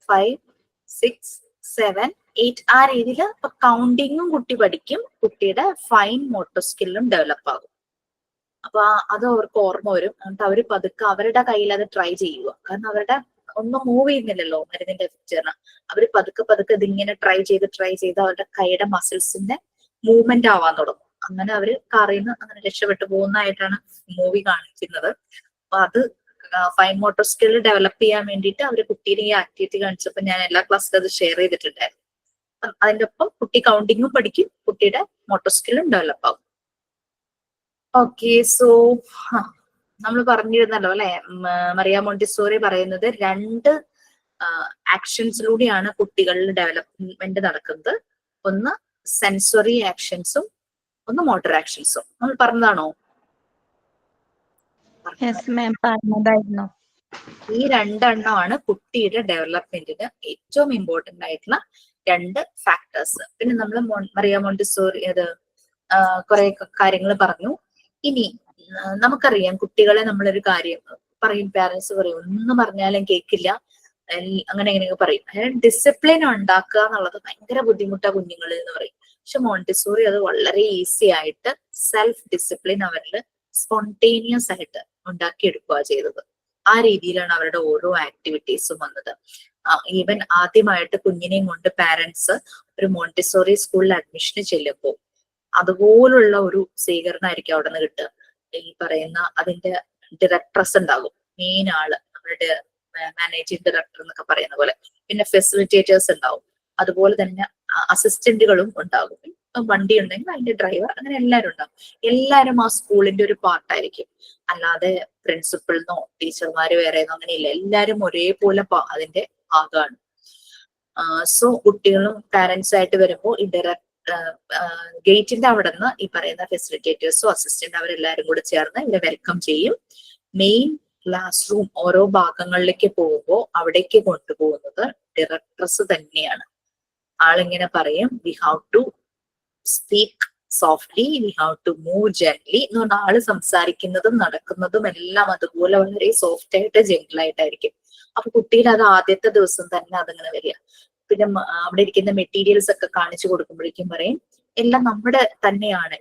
5 6 7 8 ആ രീതിയിൽ കൗണ്ടിങ്ങും കുട്ടി പഠിക്കും, കുട്ടിയുടെ ഫൈൻ മോട്ടോർ സ്കില്ലും ഡെവലപ്പ് ആകും. അപ്പൊ അത് അവർക്ക് ഓർമ്മ വരും. എന്നിട്ട് അവര് പതുക്കെ അവരുടെ കയ്യിൽ അത് ട്രൈ ചെയ്യുക. കാരണം അവരുടെ ഒന്നും മൂവ് ചെയ്യുന്നില്ലല്ലോ മരുന്നിന്റെ എഫക്റ്റ്. അവര് പതുക്കെ ഇതിങ്ങനെ ട്രൈ ചെയ്ത് അവരുടെ കൈയുടെ മസിൽസിന്റെ മൂവ്മെന്റ് ആവാൻ തുടങ്ങും. അങ്ങനെ അവര് കാറിൽ നിന്ന് അങ്ങനെ രക്ഷപ്പെട്ടു പോകുന്നതായിട്ടാണ് മൂവി കാണിക്കുന്നത്. അപ്പൊ അത് ഫൈൻ മോട്ടോർ സ്കിൽ ഡെവലപ്പ് ചെയ്യാൻ വേണ്ടിയിട്ട് അവര് കുട്ടീനെ ഈ ആക്ടിവിറ്റി കാണിച്ചപ്പോൾ ഞാൻ എല്ലാ ക്ലാസ്സിലും അത് ഷെയർ ചെയ്തിട്ടുണ്ടായിരുന്നു. അതിന്റെ ഒപ്പം കുട്ടി കൗണ്ടിങ്ങും പഠിക്കും, കുട്ടിയുടെ മോട്ടോർ സ്കില്ലും ഡെവലപ്പ് ആകും. ഓക്കെ, സോ നമ്മൾ പറഞ്ഞിരുന്നല്ലോ അല്ലെ, മറിയ മോണ്ടിസോറി പറയുന്നത് 2 ആക്ഷൻസിലൂടെയാണ് കുട്ടികളിൽ ഡെവലപ്മെന്റ് നടക്കുന്നത്. ഒന്ന് സെൻസറി ആക്ഷൻസും ഒന്ന് മോട്ടോർ ആക്ഷൻസും. നമ്മൾ പറഞ്ഞതാണോ? ഈ 2 എണ്ണമാണ് കുട്ടിയുടെ ഡെവലപ്മെന്റിന് ഏറ്റവും ഇമ്പോർട്ടന്റ് ആയിട്ടുള്ള 2 ഫാക്ടേഴ്സ്. പിന്നെ നമ്മൾ മറിയ മോണ്ടിസോറി കുറെ കാര്യങ്ങൾ പറഞ്ഞു. ഇനി നമുക്കറിയാം കുട്ടികളെ നമ്മളൊരു കാര്യം പറയും, പാരന്റ്സ് പറയും ഒന്നും പറഞ്ഞാലും കേൾക്കില്ല, അങ്ങനെ എങ്ങനെയൊക്കെ പറയും. ഡിസിപ്ലിൻ ഉണ്ടാക്കുക എന്നുള്ളത് ഭയങ്കര ബുദ്ധിമുട്ടാ കുഞ്ഞുങ്ങളിൽ എന്ന് പറയും. പക്ഷെ മോണ്ടിസോറി അത് വളരെ ഈസി ആയിട്ട് സെൽഫ് ഡിസിപ്ലിൻ അവരിൽ സ്പോണ്ടേനിയസ് ആയിട്ട് ഉണ്ടാക്കിയെടുക്കുക ചെയ്തത്. ആ രീതിയിലാണ് അവരുടെ ഓരോ ആക്ടിവിറ്റീസും വന്നത്. ഈവൻ ആദ്യമായിട്ട് കുഞ്ഞിനെയും കൊണ്ട് പാരന്റ്സ് ഒരു മോണ്ടിസോറി സ്കൂളിൽ അഡ്മിഷന് ചെല്ലുമ്പോൾ അതുപോലുള്ള ഒരു സ്വീകരണമായിരിക്കും അവിടെ നിന്ന് കിട്ടുക. ഈ പറയുന്ന അതിന്റെ ഡയറക്ടർസ് ഉണ്ടാകും, മെയിൻ ആള് നമ്മുടെ മാനേജിംഗ് ഡയറക്ടർ എന്നൊക്കെ പറയുന്ന പോലെ. പിന്നെ ഫെസിലിറ്റേറ്റേഴ്സ് ഉണ്ടാവും, അതുപോലെ തന്നെ അസിസ്റ്റന്റുകളും ഉണ്ടാകും. വണ്ടി ഉണ്ടെങ്കിൽ അതിന്റെ ഡ്രൈവർ, അങ്ങനെ എല്ലാവരും ഉണ്ടാവും. എല്ലാവരും ആ സ്കൂളിന്റെ ഒരു പാർട്ടായിരിക്കും. അല്ലാതെ പ്രിൻസിപ്പളിനോ ടീച്ചർമാര് വേറെന്നോ അങ്ങനെയില്ല, എല്ലാവരും ഒരേപോലെ അതിന്റെ ഭാഗമാണ്. സോ കുട്ടികളും പാരന്റ്സ് ആയിട്ട് വരുമ്പോൾ ഈ ഗേറ്റിന്റെ അവിടെ നിന്ന് ഈ പറയുന്ന ഫെസിലിറ്റേറ്റേഴ്സോ അസിസ്റ്റന്റ് അവരെല്ലാരും കൂടെ ചേർന്ന് ഇവരെ വെൽക്കം ചെയ്യും. മെയിൻ ക്ലാസ് റൂം ഓരോ ഭാഗങ്ങളിലേക്ക് പോകുമ്പോൾ അവിടേക്ക് കൊണ്ടുപോകുന്നത് ഡയറക്ടർസ് തന്നെയാണ്. ആളിങ്ങനെ പറയും, we have to speak softly, we have to move gently എന്ന് പറഞ്ഞാൽ ആള് സംസാരിക്കുന്നതും നടക്കുന്നതും എല്ലാം അതുപോലെ വളരെ സോഫ്റ്റ് ആയിട്ട് ജെന്റിൽ ആയിട്ടായിരിക്കും. അപ്പൊ കുട്ടിയിൽ അത് ആദ്യത്തെ ദിവസം തന്നെ അതിങ്ങനെ വരിക. പിന്നെ അവിടെ ഇരിക്കുന്ന മെറ്റീരിയൽസ് ഒക്കെ കാണിച്ചു കൊടുക്കുമ്പോഴേക്കും പറയും എല്ലാം നമ്മുടെ തന്നെയാണ്,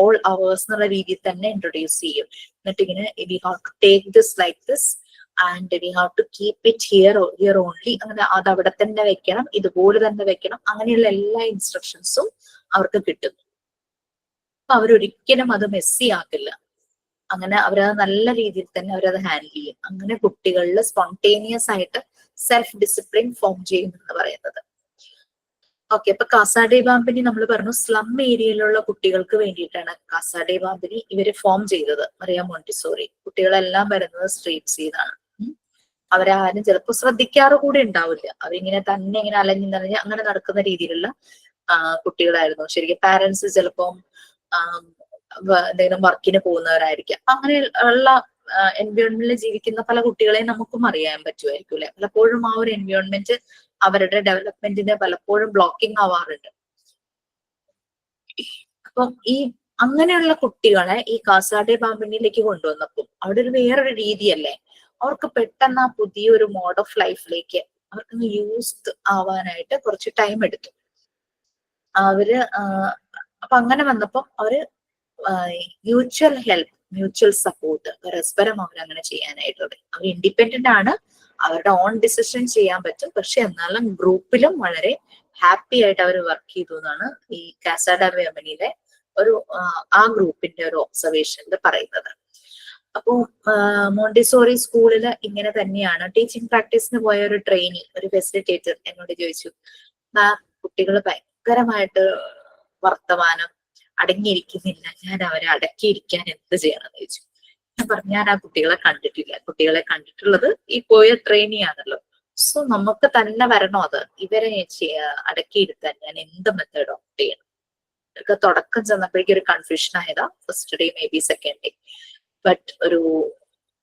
ഓൾ അവേഴ്സ് എന്നുള്ള രീതിയിൽ തന്നെ ഇൻട്രൊഡ്യൂസ് ചെയ്യും. എന്നിട്ട് ഇങ്ങനെ we have to take this like this and we have to keep it here only, അങ്ങനെ അത് അവിടെ തന്നെ വെക്കണം, ഇതുപോലെ തന്നെ വെക്കണം, അങ്ങനെയുള്ള എല്ലാ ഇൻസ്ട്രക്ഷൻസും അവർക്ക് കിട്ടും. അപ്പൊ അവരൊരിക്കലും അത് മെസ്സി ആക്കില്ല. അങ്ങനെ അവരത് നല്ല രീതിയിൽ തന്നെ അവരത് ഹാൻഡിൽ ചെയ്യും. അങ്ങനെ കുട്ടികളിൽ സ്പോണ്ടേനിയസ് ആയിട്ട് സെൽഫ് ഡിസിപ്ലിൻ ഫോം ചെയ്യുമെന്ന് പറയുന്നത്. ഓക്കെ, അപ്പൊ കാസാഡെ ബാമ്പിനി നമ്മൾ പറഞ്ഞു സ്ലം ഏരിയയിലുള്ള കുട്ടികൾക്ക് വേണ്ടിയിട്ടാണ് കാസാഡെ ബാമ്പിനി ഇവര് ഫോം ചെയ്തത്. മറിയ മോണ്ടിസോറി കുട്ടികളെല്ലാം വരുന്നത് സ്ട്രീറ്റ്സിൽ നിന്നാണ്. അവരാരും ചിലപ്പോൾ ശ്രദ്ധിക്കാറ് കൂടെ ഉണ്ടാവില്ല, അവരിങ്ങനെ തന്നെ ഇങ്ങനെ അലഞ്ഞു നിറഞ്ഞ് അങ്ങനെ നടക്കുന്ന രീതിയിലുള്ള കുട്ടികളായിരുന്നു. ശരിക്കും പാരന്റ്സ് ചിലപ്പം എന്തെങ്കിലും വർക്കിന് പോകുന്നവരായിരിക്കാം. അങ്ങനെയുള്ള എൻവയോൺമെന്റിൽ ജീവിക്കുന്ന പല കുട്ടികളെയും നമുക്കും അറിയാൻ പറ്റുമായിരിക്കും അല്ലെ. പലപ്പോഴും ആ ഒരു എൻവയോൺമെന്റ് അവരുടെ ഡെവലപ്മെന്റിന് പലപ്പോഴും ബ്ലോക്കിംഗ് ആവാറുണ്ട്. അപ്പം ഈ അങ്ങനെയുള്ള കുട്ടികളെ ഈ കാസാഡെ ബാമ്പിനിയിലേക്ക് കൊണ്ടുവന്നപ്പോൾ അവിടെ ഒരു വേറൊരു രീതിയല്ലേ, അവർക്ക് പെട്ടെന്ന് ആ പുതിയൊരു മോഡ് ഓഫ് ലൈഫിലേക്ക് അവർക്ക് യൂസ്ഡ് ആവാനായിട്ട് കുറച്ച് ടൈം എടുത്തു. അവര് അപ്പൊ അങ്ങനെ വന്നപ്പോ അവര് മ്യൂച്വൽ ഹെൽപ്പ്, മ്യൂച്വൽ സപ്പോർട്ട് പരസ്പരം അവരങ്ങനെ ചെയ്യാനായിട്ട് തുടങ്ങി. അവർ ഇൻഡിപെൻഡന്റ് ആണ്, അവരുടെ ഓൺ ഡിസിഷൻ ചെയ്യാൻ പറ്റും, പക്ഷെ എന്നാലും ഗ്രൂപ്പിലും വളരെ ഹാപ്പി ആയിട്ട് അവർ വർക്ക് ചെയ്തു എന്നാണ് ഈ കാസാഡെ ബാമ്പിനിയിലെ ഒരു ആ ഗ്രൂപ്പിന്റെ ഒരു ഒബ്സർവേഷനിൽ പറയുന്നത്. അപ്പോ മോണ്ടിസോറി സ്കൂളില് ഇങ്ങനെ തന്നെയാണ്. ടീച്ചിങ് പ്രാക്ടീസിന് പോയ ഒരു ട്രെയിനി, ഒരു ഫെസിലിറ്റേറ്റർ എന്നോട് ചോദിച്ചു, മാം കുട്ടികൾ ഭയങ്കരമായിട്ട് വർത്തമാനം അടങ്ങിയിരിക്കുന്നില്ല, ഞാൻ അവരെ അടക്കിയിരിക്കാൻ എന്ത് ചെയ്യണം എന്ന് ചോദിച്ചു. ഞാൻ പറഞ്ഞു, ഞാൻ ആ കുട്ടികളെ കണ്ടിട്ടില്ല, കുട്ടികളെ കണ്ടിട്ടുള്ളത് ഈ പോയ ട്രെയിനിയാണല്ലോ. സോ നമുക്ക് തന്നെ വരണോ അത്, ഇവരെ അടക്കിയിരുത്താൻ ഞാൻ എന്ത് മെത്തേഡ് ഓപ്റ്റ് ചെയ്യണം? ഇതൊക്കെ തുടക്കം ചെന്നപ്പോഴേക്കും ഒരു കൺഫ്യൂഷൻ ആയതാ. First day maybe second day, but ഒരു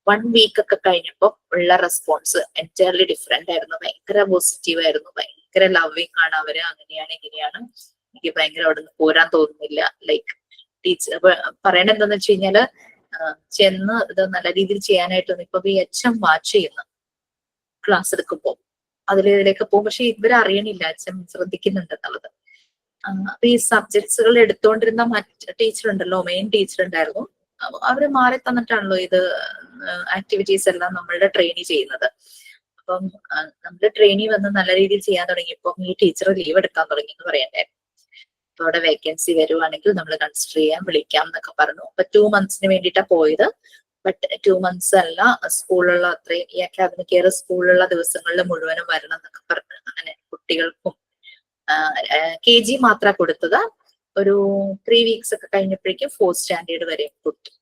1 വീക്ക് ഒക്കെ കഴിഞ്ഞപ്പോ ഉള്ള റെസ്പോൺസ് എൻറ്റയർലി ഡിഫറെന്റ് ആയിരുന്നു. ഭയങ്കര പോസിറ്റീവ് ആയിരുന്നു, ഭയങ്കര ലവിങ് ആണ് അവര്, അങ്ങനെയാണ് ഇങ്ങനെയാണ്, എനിക്ക് ഭയങ്കര അവിടെ നിന്ന് പോരാൻ തോന്നുന്നില്ല. ലൈക്ക് ടീച്ചർ പറയണ എന്താന്ന് വെച്ച് കഴിഞ്ഞാല് ചെന്ന് ഇത് നല്ല രീതിയിൽ ചെയ്യാനായിട്ടൊന്നും ഇപ്പൊ HM വാച്ച് ചെയ്യുന്നു ക്ലാസ് എടുക്കുമ്പോ ഇതിലേക്ക് പോകും, പക്ഷെ ഇവര് അറിയണില്ല HM ശ്രദ്ധിക്കുന്നുണ്ട് എന്നുള്ളത്. അപ്പൊ ഈ സബ്ജക്ട്സുകൾ എടുത്തോണ്ടിരുന്ന മറ്റ് ടീച്ചർ ഉണ്ടല്ലോ, മെയിൻ ടീച്ചർ ഉണ്ടായിരുന്നു, അവര് മാറി തന്നിട്ടാണല്ലോ ഇത് ആക്ടിവിറ്റീസ് എല്ലാം നമ്മളുടെ ട്രെയിനി ചെയ്യുന്നത്. അപ്പം നമ്മുടെ ട്രെയിനി വന്ന് നല്ല രീതിയിൽ ചെയ്യാൻ തുടങ്ങിയപ്പം ഈ ടീച്ചർ ലീവ് എടുക്കാൻ തുടങ്ങി എന്ന് പറയണ്ടേ. അപ്പൊ അവിടെ വേക്കൻസി വരുവാണെങ്കിൽ നമ്മൾ കൺസിഡർ ചെയ്യാൻ വിളിക്കാം എന്നൊക്കെ പറഞ്ഞു. അപ്പൊ 2 മന്ത്സിന് വേണ്ടിയിട്ടാണ് പോയത്. ബട്ട് 2 മന്ത്സ് അല്ല, സ്കൂളിലുള്ള അത്രയും ഈ അക്കാദമിക് ഇയർ സ്കൂളിലുള്ള ദിവസങ്ങളിൽ മുഴുവനും വരണം എന്നൊക്കെ പറഞ്ഞു. അങ്ങനെ കുട്ടികൾക്കും KG മാത്രമാണ് കൊടുത്തത്. ഒരു 3 വീക്സ് ഒക്കെ കഴിഞ്ഞപ്പോഴേക്കും 4th സ്റ്റാൻഡേർഡ് വരെ കൊടുത്തു.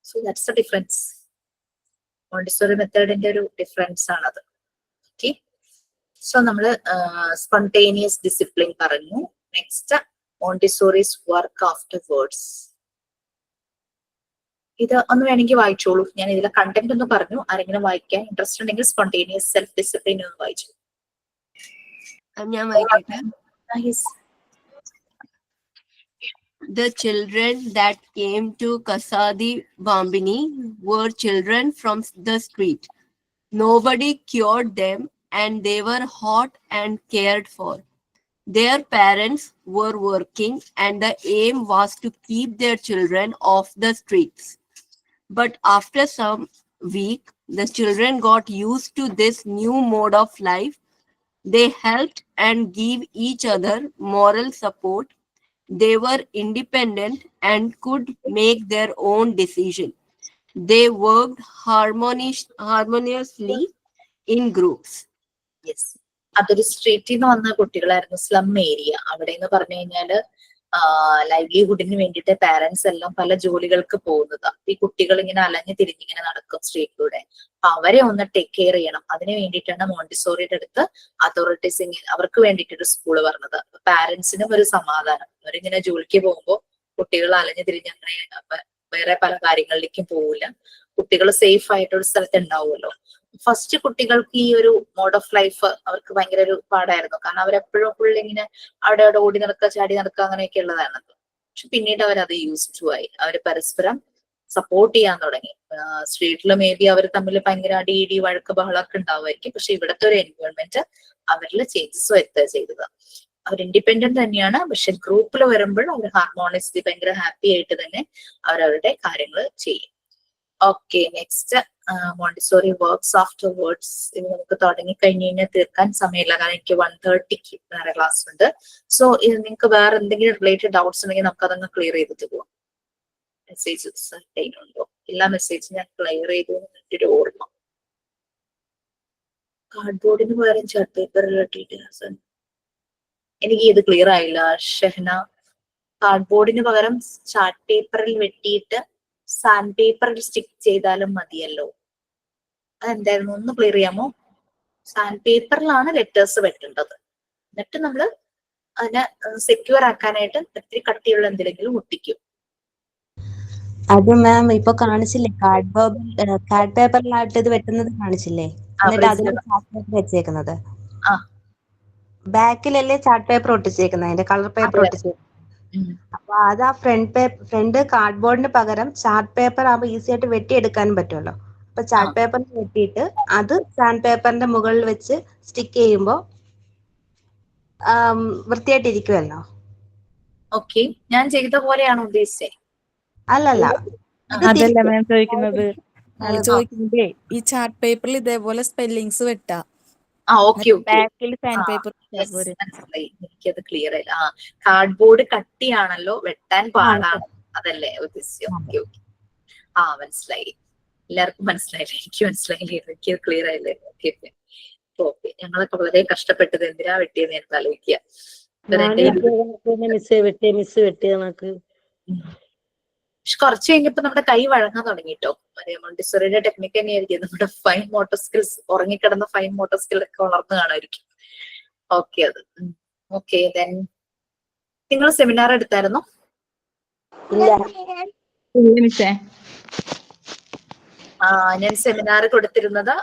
So that's a difference. Montessori മെത്തേഡിന്റെ ഒരു ഡിഫറൻസ് ആണത്. ഓക്കെ, സോ നമ്മള് സ്പോണ്ടേനിയസ് ഡിസിപ്ലിൻ പറഞ്ഞു. Next Montessori's work afterwards. ഇത് ഒന്ന് വേണമെങ്കിൽ വായിച്ചോളൂ. ഞാൻ ഇതിലെ കണ്ടന്റ് ഒന്ന് പറഞ്ഞു. ആരെങ്കിലും വായിക്കാൻ ഇൻട്രസ്റ്റ് ഉണ്ടെങ്കിൽ സ്പോണ്ടേനിയസ് സെൽഫ് ഡിസിപ്ലിൻ ഒന്ന് വായിച്ചു. ഞാൻ വായിക്കട്ടെ. The children that came to Kasadi Bambini were children from the street. Nobody cured them and they were hot and cared for. Their parents were working and the aim was to keep their children off the streets. But after some week, the children got used to this new mode of life. They helped and gave each other moral support. They were independent and could make their own decision. They worked harmoniously in groups. Yes. അതൊരു സ്ട്രീറ്റിൽ നിന്ന് വന്ന കുട്ടികളായിരുന്നു, slum area. അവിടെ എന്ന് പറഞ്ഞു കഴിഞ്ഞാല് ലൈവ്ലിഹുഡിന് വേണ്ടിയിട്ട് parents എല്ലാം പല ജോലികൾക്ക് പോകുന്നതാ. ഈ കുട്ടികൾ ഇങ്ങനെ അലഞ്ഞു തിരിഞ്ഞിങ്ങനെ നടക്കും സ്ട്രീറ്റിലൂടെ. അപ്പൊ അവരെ ഒന്ന് ടേക്ക് കെയർ ചെയ്യണം. അതിന് വേണ്ടിയിട്ടാണ് മോണ്ടിസോറിയുടെ അടുത്ത് അതോറിറ്റീസ് അവർക്ക് വേണ്ടിയിട്ടൊരു സ്കൂള് പറഞ്ഞത്. പാരന്റ്സിനും ഒരു സമാധാനം. അവരിങ്ങനെ ജോലിക്ക് പോകുമ്പോൾ കുട്ടികൾ അലഞ്ഞു തിരിഞ്ഞ് അങ്ങനെ വേറെ പല കാര്യങ്ങളിലേക്കും പോവില്ല. കുട്ടികൾ സേഫ് ആയിട്ടൊരു സ്ഥലത്ത് ഉണ്ടാവുമല്ലോ. ഫസ്റ്റ് കുട്ടികൾക്ക് ഈ ഒരു മോഡ് ഓഫ് ലൈഫ് അവർക്ക് ഭയങ്കര ഒരു പാടായിരുന്നു. കാരണം അവരെപ്പോഴും ഫുൾ ഇങ്ങനെ അവിടെ ഓടി നടക്കുക, ചാടി നടക്കുക, അങ്ങനെയൊക്കെ ഉള്ളതാണല്ലോ. പക്ഷെ പിന്നീട് അവരത് യൂസ്ഡ് ടു ആയി. അവർ പരസ്പരം സപ്പോർട്ട് ചെയ്യാൻ തുടങ്ങി. സ്ട്രീറ്റിൽ മേ ബി അവർ തമ്മിൽ ഭയങ്കര അടി വഴക്ക് ബഹളമൊക്കെ ഉണ്ടാവുമായിരിക്കും. പക്ഷെ ഇവിടുത്തെ ഒരു എൻവയോൺമെന്റ് അവരിൽ ചേഞ്ചസ് വരുത്തുക ചെയ്തത്. അവർ ഇൻഡിപെൻഡന്റ് തന്നെയാണ്, പക്ഷെ ഗ്രൂപ്പിൽ വരുമ്പോൾ അവർ ഹാർമോണിയസ്ലി ഭയങ്കര ഹാപ്പി ആയിട്ട് തന്നെ അവരവരുടെ കാര്യങ്ങൾ ചെയ്യും. Okay, next Montessori works after words. ഇത് നമുക്ക് തുടങ്ങി കഴിഞ്ഞ് കഴിഞ്ഞാൽ തീർക്കാൻ സമയമില്ല, കാരണം എനിക്ക് 1:30 വേറെ ക്ലാസ് ഉണ്ട്. സോ ഇത് നിങ്ങൾക്ക് വേറെ എന്തെങ്കിലും റിലേറ്റഡ് ഡൗട്ട്സ് ഉണ്ടെങ്കിൽ നമുക്ക് അതങ്ങ് ക്ലിയർ ചെയ്തിട്ട് പോവാം. മെസ്സേജസ് ഉണ്ടോ? എല്ലാ മെസ്സേജും ഞാൻ ക്ലിയർ ചെയ്തു എന്നിട്ടൊരു ഓർമ്മ. കാർഡ്ബോർഡിന് പകരം ചാർട്ട് പേപ്പറിൽ വെട്ടിയിട്ട് എനിക്ക് ഇത് ക്ലിയർ ആയില്ല. ഷെഹന, കാർഡ്ബോർഡിന് പകരം ചാർട്ട് പേപ്പറിൽ വെട്ടിയിട്ട് സാൻഡ് പേപ്പറിൽ സ്റ്റിക്ക് ചെയ്താലും മതിയല്ലോ. അതെന്തായിരുന്നു, ഒന്ന് ക്ലിയർ ചെയ്യാമോ? സാൻഡ് പേപ്പറിലാണ് ലെറ്റേഴ്സ് വെട്ടേണ്ടത്. എന്നിട്ട് നമ്മൾ അതിനെ സെക്യൂർ ആക്കാനായിട്ട് ഇത്തിരി കട്ടിയുള്ള എന്തെങ്കിലും ഒട്ടിക്കും. അത് മാം ഇപ്പൊ കാണിച്ചില്ലേ, കാർഡ് പേപ്പറിലായിട്ട് ഇത് വെട്ടുന്നത് കാണിച്ചില്ലേ? എന്നിട്ട് അതിന് ചാർട്ട് പേപ്പർ വെച്ചേക്കുന്നത്. ബാക്കിലല്ലേ ചാർട്ട് പേപ്പർ ഒട്ടിച്ചേക്കുന്നത്, അതിന്റെ കളർ പേപ്പർ ഒട്ടിച്ചേക്കുന്നത്. അപ്പൊ അത് ആ ഫ്രണ്ട് കാർഡ്ബോർഡിന് പകരം ചാർട്ട് പേപ്പർ ആകുമ്പോൾ ഈസി ആയിട്ട് വെട്ടിയെടുക്കാനും പറ്റുമല്ലോ. അപ്പൊ ചാർട്ട് പേപ്പർ വെട്ടിയിട്ട് അത് സാൻഡ് പേപ്പറിന്റെ മുകളിൽ വെച്ച് സ്റ്റിക്ക് ചെയ്യുമ്പോൾ വൃത്തിയായിട്ടിരിക്കുമല്ലോ. ഓക്കെ, ഞാൻ ചെയ്ത പോലെയാണോ ഉദ്ദേശിച്ചത്? അല്ലല്ല, അതല്ല മാം ചോദിക്കുന്നത്. ചോദിക്കുന്നതേ ഈ ചാർട്ട് പേപ്പറിൽ ഇതേപോലെ സ്പെല്ലിങ്സ് വെട്ടാ, ഓക്കെ ബാക്കിൽ സാൻഡ് പേപ്പർ മനസ്സിലായി, എനിക്കത് ക്ലിയർ ആയില്ല. കാർഡ്ബോർഡ് കട്ടിയാണല്ലോ, വെട്ടാൻ പാടാണ്, അതല്ലേ ഉദ്ദേശിച്ചത്? ഓക്കെ ഓക്കെ, മനസ്സിലായി. എല്ലാവർക്കും മനസ്സിലായില്ലേ? എനിക്ക് മനസ്സിലായില്ലേ? എനിക്ക് ക്ലിയർ ആയില്ലേ? Okay okay. ഞങ്ങളൊക്കെ വളരെ കഷ്ടപ്പെട്ടത് എന്തിനാ വെട്ടിയെന്ന് ഞാൻ ആലോചിക്കുക. മിസ് വെട്ടിയ കണക്ക്. പക്ഷെ കുറച്ച് കഴിഞ്ഞപ്പോ നമ്മുടെ കൈ വഴങ്ങാൻ തുടങ്ങിട്ടോ. മോണ്ടിസോറിയുടെ ടെക്നിക്ക് തന്നെയായിരിക്കും നമ്മുടെ ഫൈൻ മോട്ടോർ സ്കിൽസ്, ഉറങ്ങിക്കിടന്ന ഫൈൻ മോട്ടോർ സ്കിൽ ഒക്കെ വളർന്നു കാണുമായിരിക്കും. ഓക്കെ, അത് ഓക്കെ. ദെൻ നിങ്ങൾ സെമിനാർ എടുത്തായിരുന്നോ? ഞാൻ സെമിനാർ കൊടുത്തിരുന്നത്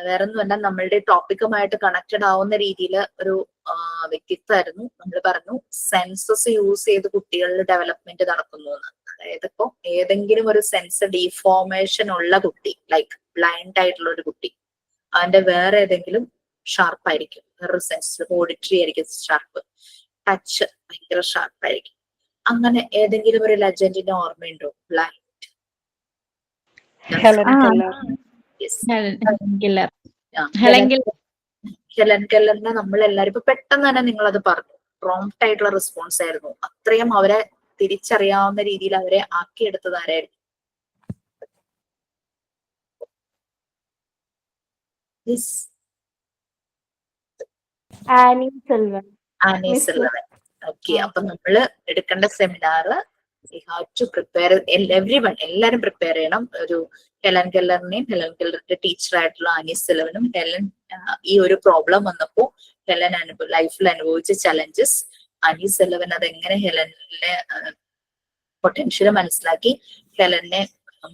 വേറൊന്നുമല്ല, നമ്മളുടെ ടോപ്പിക്കുമായിട്ട് കണക്റ്റഡ് ആവുന്ന രീതിയിൽ ഒരു വ്യക്തിത്വമായിരുന്നു. നമ്മൾ പറഞ്ഞു സെൻസസ് യൂസ് ചെയ്ത് കുട്ടികളുടെ ഡെവലപ്മെന്റ് നടക്കുന്നു എന്ന്. അതായത് ഇപ്പൊ ഏതെങ്കിലും ഒരു സെൻസ് ഡീഫോർമേഷൻ ഉള്ള കുട്ടി, ലൈക്ക് ബ്ലൈൻഡ് ആയിട്ടുള്ള ഒരു കുട്ടി, അവന്റെ വേറെ ഏതെങ്കിലും ഷാർപ്പ് ആയിരിക്കും, വേറൊരു സെൻസ് ഓഡിറ്ററി ആയിരിക്കും ഷാർപ്പ്, ടച്ച് ഭയങ്കര ഷാർപ്പ് ആയിരിക്കും. അങ്ങനെ ഏതെങ്കിലും ഒരു ലെജൻഡിന്റെ ഓർമ്മയുണ്ടോ? ബ്ലൈൻഡ് ഹെലൻ കെല്ലറിനെ നമ്മൾ എല്ലാവരും ഇപ്പൊ പെട്ടെന്ന് തന്നെ നിങ്ങൾ അത് പറഞ്ഞു, പ്രോംപ്റ്റ് ആയിട്ടുള്ള റെസ്പോൺസ് ആയിരുന്നു. അത്രയും അവരെ തിരിച്ചറിയാവുന്ന രീതിയിൽ അവരെ ആക്കിയെടുത്തത് ആരായിരുന്നു? ആനി സെൽവൻ. ഓക്കെ, അപ്പൊ നമ്മള് എടുക്കേണ്ട seminar we have to prepare, എല്ലാരും പ്രിപ്പയർ ചെയ്യണം. ഒരു ഹെലൻ കെല്ലറിനെയും ഹെലൻ കെല്ലറിന്റെ ടീച്ചർ ആയിട്ടുള്ള ആനി സെൽവനും ഹെലൻ ഈ ഒരു പ്രോബ്ലം വന്നപ്പോ ഹെലൻ ലൈഫിൽ അനുഭവിച്ച ചലഞ്ചസ്, ആനി സെൽവൻ അതെങ്ങനെ ഹെലനെ പൊട്ടൻഷ്യൽ മനസ്സിലാക്കി ഹെലനെ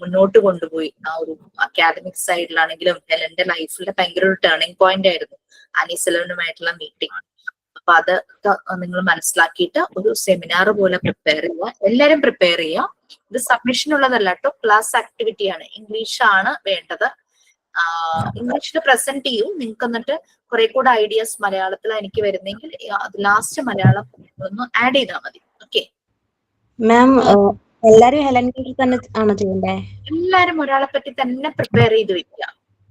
മുന്നോട്ട് കൊണ്ടുപോയി. ആ ഒരു അക്കാദമിക് സൈഡിലാണെങ്കിലും ഹെലന്റെ ലൈഫിലെ ഭയങ്കര ഒരു ടേണിംഗ് പോയിന്റ് ആയിരുന്നു ആനി സെൽവനുമായിട്ടുള്ള മീറ്റിംഗ്. അപ്പൊ അത് നിങ്ങൾ മനസ്സിലാക്കിയിട്ട് ഒരു സെമിനാർ പോലെ പ്രിപ്പയർ ചെയ്യുക, എല്ലാരും പ്രിപ്പയർ ചെയ്യുക. ഇത് സബ്മിഷൻ ഉള്ളതല്ല കേട്ടോ, ക്ലാസ് ആക്ടിവിറ്റിയാണ്. ഇംഗ്ലീഷാണ് വേണ്ടത്. ഇംഗ്ലീഷിൽ പ്രസന്റ് ചെയ്യൂ. നിങ്ങൾക്ക് എന്നിട്ട് കുറെ കൂടെ ഐഡിയാസ് മലയാളത്തിലാണ് എനിക്ക് വരുന്നെങ്കിൽ ലാസ്റ്റ് മലയാളം ഒന്ന് ആഡ് ചെയ്താൽ മതി. ഓക്കെ മാം, എല്ലാരും ഹെലൻ കെല്ലർ തന്നെ ആണോ ചെയ്യണ്ടേ? എല്ലാരും ഒരാളെ പറ്റി തന്നെ പ്രിപ്പയർ ചെയ്ത് വെക്കുക.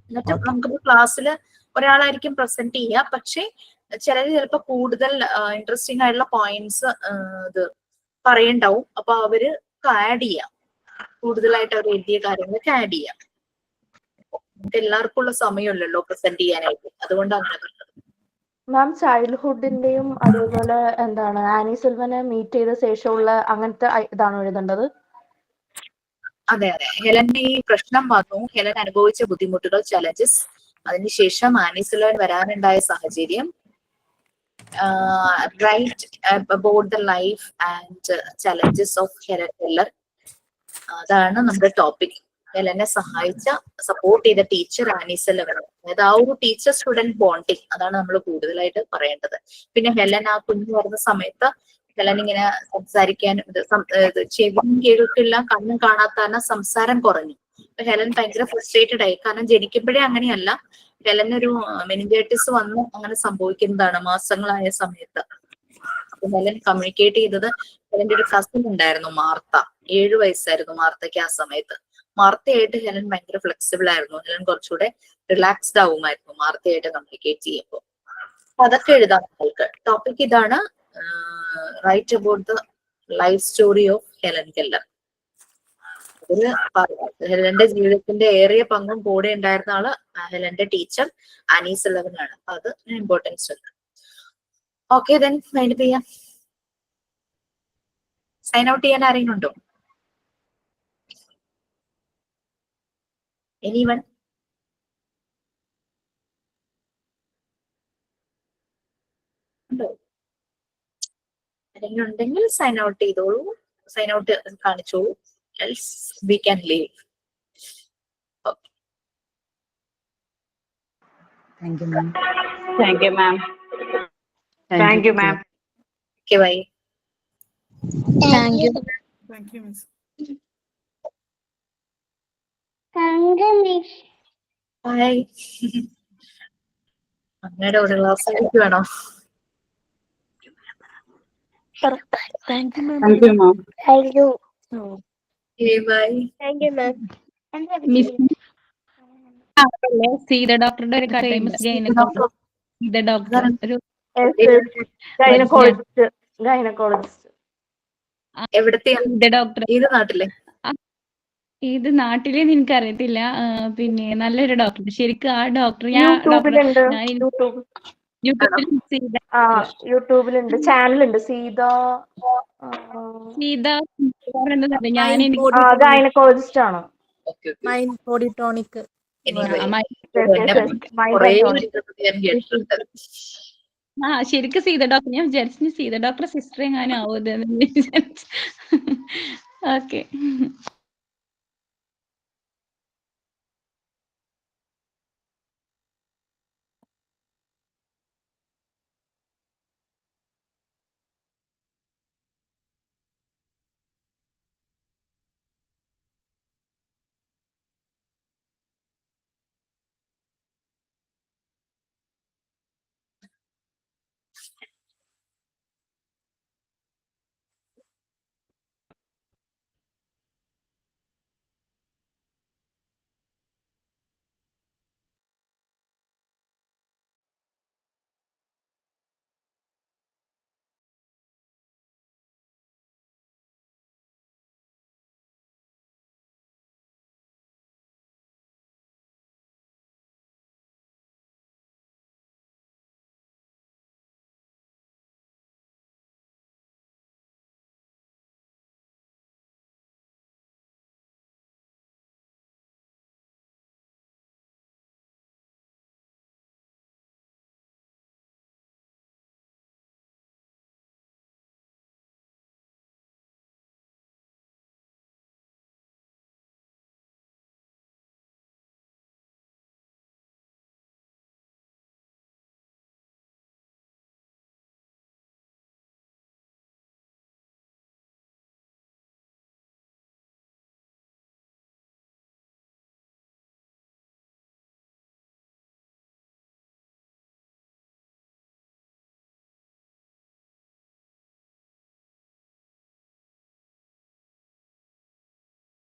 എന്നിട്ട് നമുക്ക് ക്ലാസ്സിൽ ഒരാളായിരിക്കും പ്രസന്റ് ചെയ്യുക, പക്ഷെ ചിലര് ചിലപ്പോ കൂടുതൽ ഇൻട്രസ്റ്റിംഗ് ആയിട്ടുള്ള പോയിന്റ്സ് ഇത് പറയണ്ടാവും. അപ്പൊ അവര് ആഡ് ചെയ്യാം, കൂടുതലായിട്ട് അവർ എഴുതിയ കാര്യങ്ങളൊക്കെ ആഡ് ചെയ്യാം. നമുക്ക് എല്ലാവർക്കും ഉള്ള സമയമില്ലല്ലോ പ്രസന്റ് ചെയ്യാനായിട്ട്, അതുകൊണ്ട് അങ്ങനെ പറഞ്ഞത്. മാം, ചൈൽഡ്ഹുഡിന്റെയും അതേപോലെ എന്താണ് ആനി സെൽവനെ മീറ്റ് ചെയ്ത ശേഷമുള്ള അങ്ങനത്തെ ഇതാണോ എഴുതേണ്ടത്? അതെ അതെ, ഹെലന്റെ ഈ പ്രശ്നം വന്നു, ഹെലൻ അനുഭവിച്ച ബുദ്ധിമുട്ടുകൾ, ചലഞ്ചസ്, അതിനുശേഷം ആനി സെൽവൻ വരാനുണ്ടായ സാഹചര്യം, write about the life and challenges of Helen Keller. അതാണ് നമ്മുടെ ടോപ്പിക്. ഹെലനെ സഹായിച്ച സപ്പോർട്ട് ചെയ്ത ടീച്ചർ ആനി സെൽവൻ. അതായത് ആ ഒരു ടീച്ചർ സ്റ്റുഡന്റ് ബോണ്ടിങ്, അതാണ് നമ്മൾ കൂടുതലായിട്ട് പറയേണ്ടത്. പിന്നെ ഹെലൻ ആ കുഞ്ഞു വരുന്ന സമയത്ത് ഹെലൻ ഇങ്ങനെ സംസാരിക്കാൻ ചെവിയും കേൾക്കില്ല, കണ്ണും കാണാത്ത സംസാരം കുറഞ്ഞു. അപ്പൊ ഹെലൻ ഭയങ്കര ഫ്രസ്ട്രേറ്റഡ് ആയി. കാരണം ജനിക്കുമ്പോഴേ അങ്ങനെയല്ല, ഹെലൻ ഒരു മെനിഞ്ചൈറ്റിസ് വന്ന് അങ്ങനെ സംഭവിക്കുന്നതാണ് മാസങ്ങളായ സമയത്ത്. അപ്പൊ ഹെലൻ കമ്മ്യൂണിക്കേറ്റ് ചെയ്തത്, ഹെലന്റെ ഒരു കസിൻ ഉണ്ടായിരുന്നു മാർത്ത, 7 വയസ്സായിരുന്നു മാർത്തയ്ക്ക് ആ സമയത്ത്. മാർത്തയായിട്ട് ഹെലൻ ഭയങ്കര ഫ്ലെക്സിബിൾ ആയിരുന്നു. ഹെലൻ കുറച്ചുകൂടെ റിലാക്സ്ഡ് ആവുമായിരുന്നു മാർത്തയായിട്ട് കമ്മ്യൂണിക്കേറ്റ് ചെയ്യുമ്പോൾ. അപ്പൊ അതൊക്കെ എഴുതാം നിങ്ങൾക്ക്. ടോപ്പിക് ഇതാണ്, write about the life story of Helen Keller. അതില് ഹെലന്റെ ജീവിതത്തിന്റെ ഏറിയ പങ്കും കൂടെ ഉണ്ടായിരുന്ന ആള് ഹെലന്റെ ടീച്ചർ ആനി സെൽവൻ ആണ്. അപ്പൊ അത് ഇമ്പോർട്ടൻസ് ഉണ്ട്. ഓക്കെ, ദെൻ വൈൻഡപ്പ് ചെയ്യാം. സൈൻ ഔട്ട് ചെയ്യാൻ ആരെങ്കിലും ഉണ്ടോ? എനിവൺ? ഉണ്ടോ? ആരെങ്കിലും ഉണ്ടെങ്കിൽ സൈൻ ഔട്ട് ചെയ്തോളൂ, സൈൻ ഔട്ട് കാണിച്ചോളൂ. else we can leave. Okay. Thank you, ma'am. Thank you, ma'am. Thank you, ma'am. Okay, bye. Thank you. Thank you, Miss. Hi. അങ്ങയുടെ ഒരു ക്ലാസ് എനിക്ക് വേണോ? Thank you ma'am. Thank you, ma'am. Thank you. Bye. Thank you ma'am. Miss Seetha ഡോക്ടറുടെ ഒരു famous Seetha doctor ഒരു gynaecologist. എവിടത്തെ Seetha doctor ഏത് നാട്ടിലെ? ഇത് നാട്ടിലെ എനിക്ക് അറിയത്തില്ല. പിന്നെ നല്ലൊരു ഡോക്ടർ ശരിക്കും ആ ഡോക്ടർ ഞാൻ യൂട്യൂബിലുണ്ട്. യൂട്യൂബിൽ യൂട്യൂബിലുണ്ട്, ചാനലുണ്ട് സീത. സീത ഞാൻ ഗൈനക്കോളജിസ്റ്റ് ആണ്. Mind body tonic. ശരിക്കും സീത ഡോക്ടർ ഞാൻ വിചാരിച്ചു സീത ഡോക്ടർ സിസ്റ്റർ എങ്ങാനും ആവും. ഓക്കെ.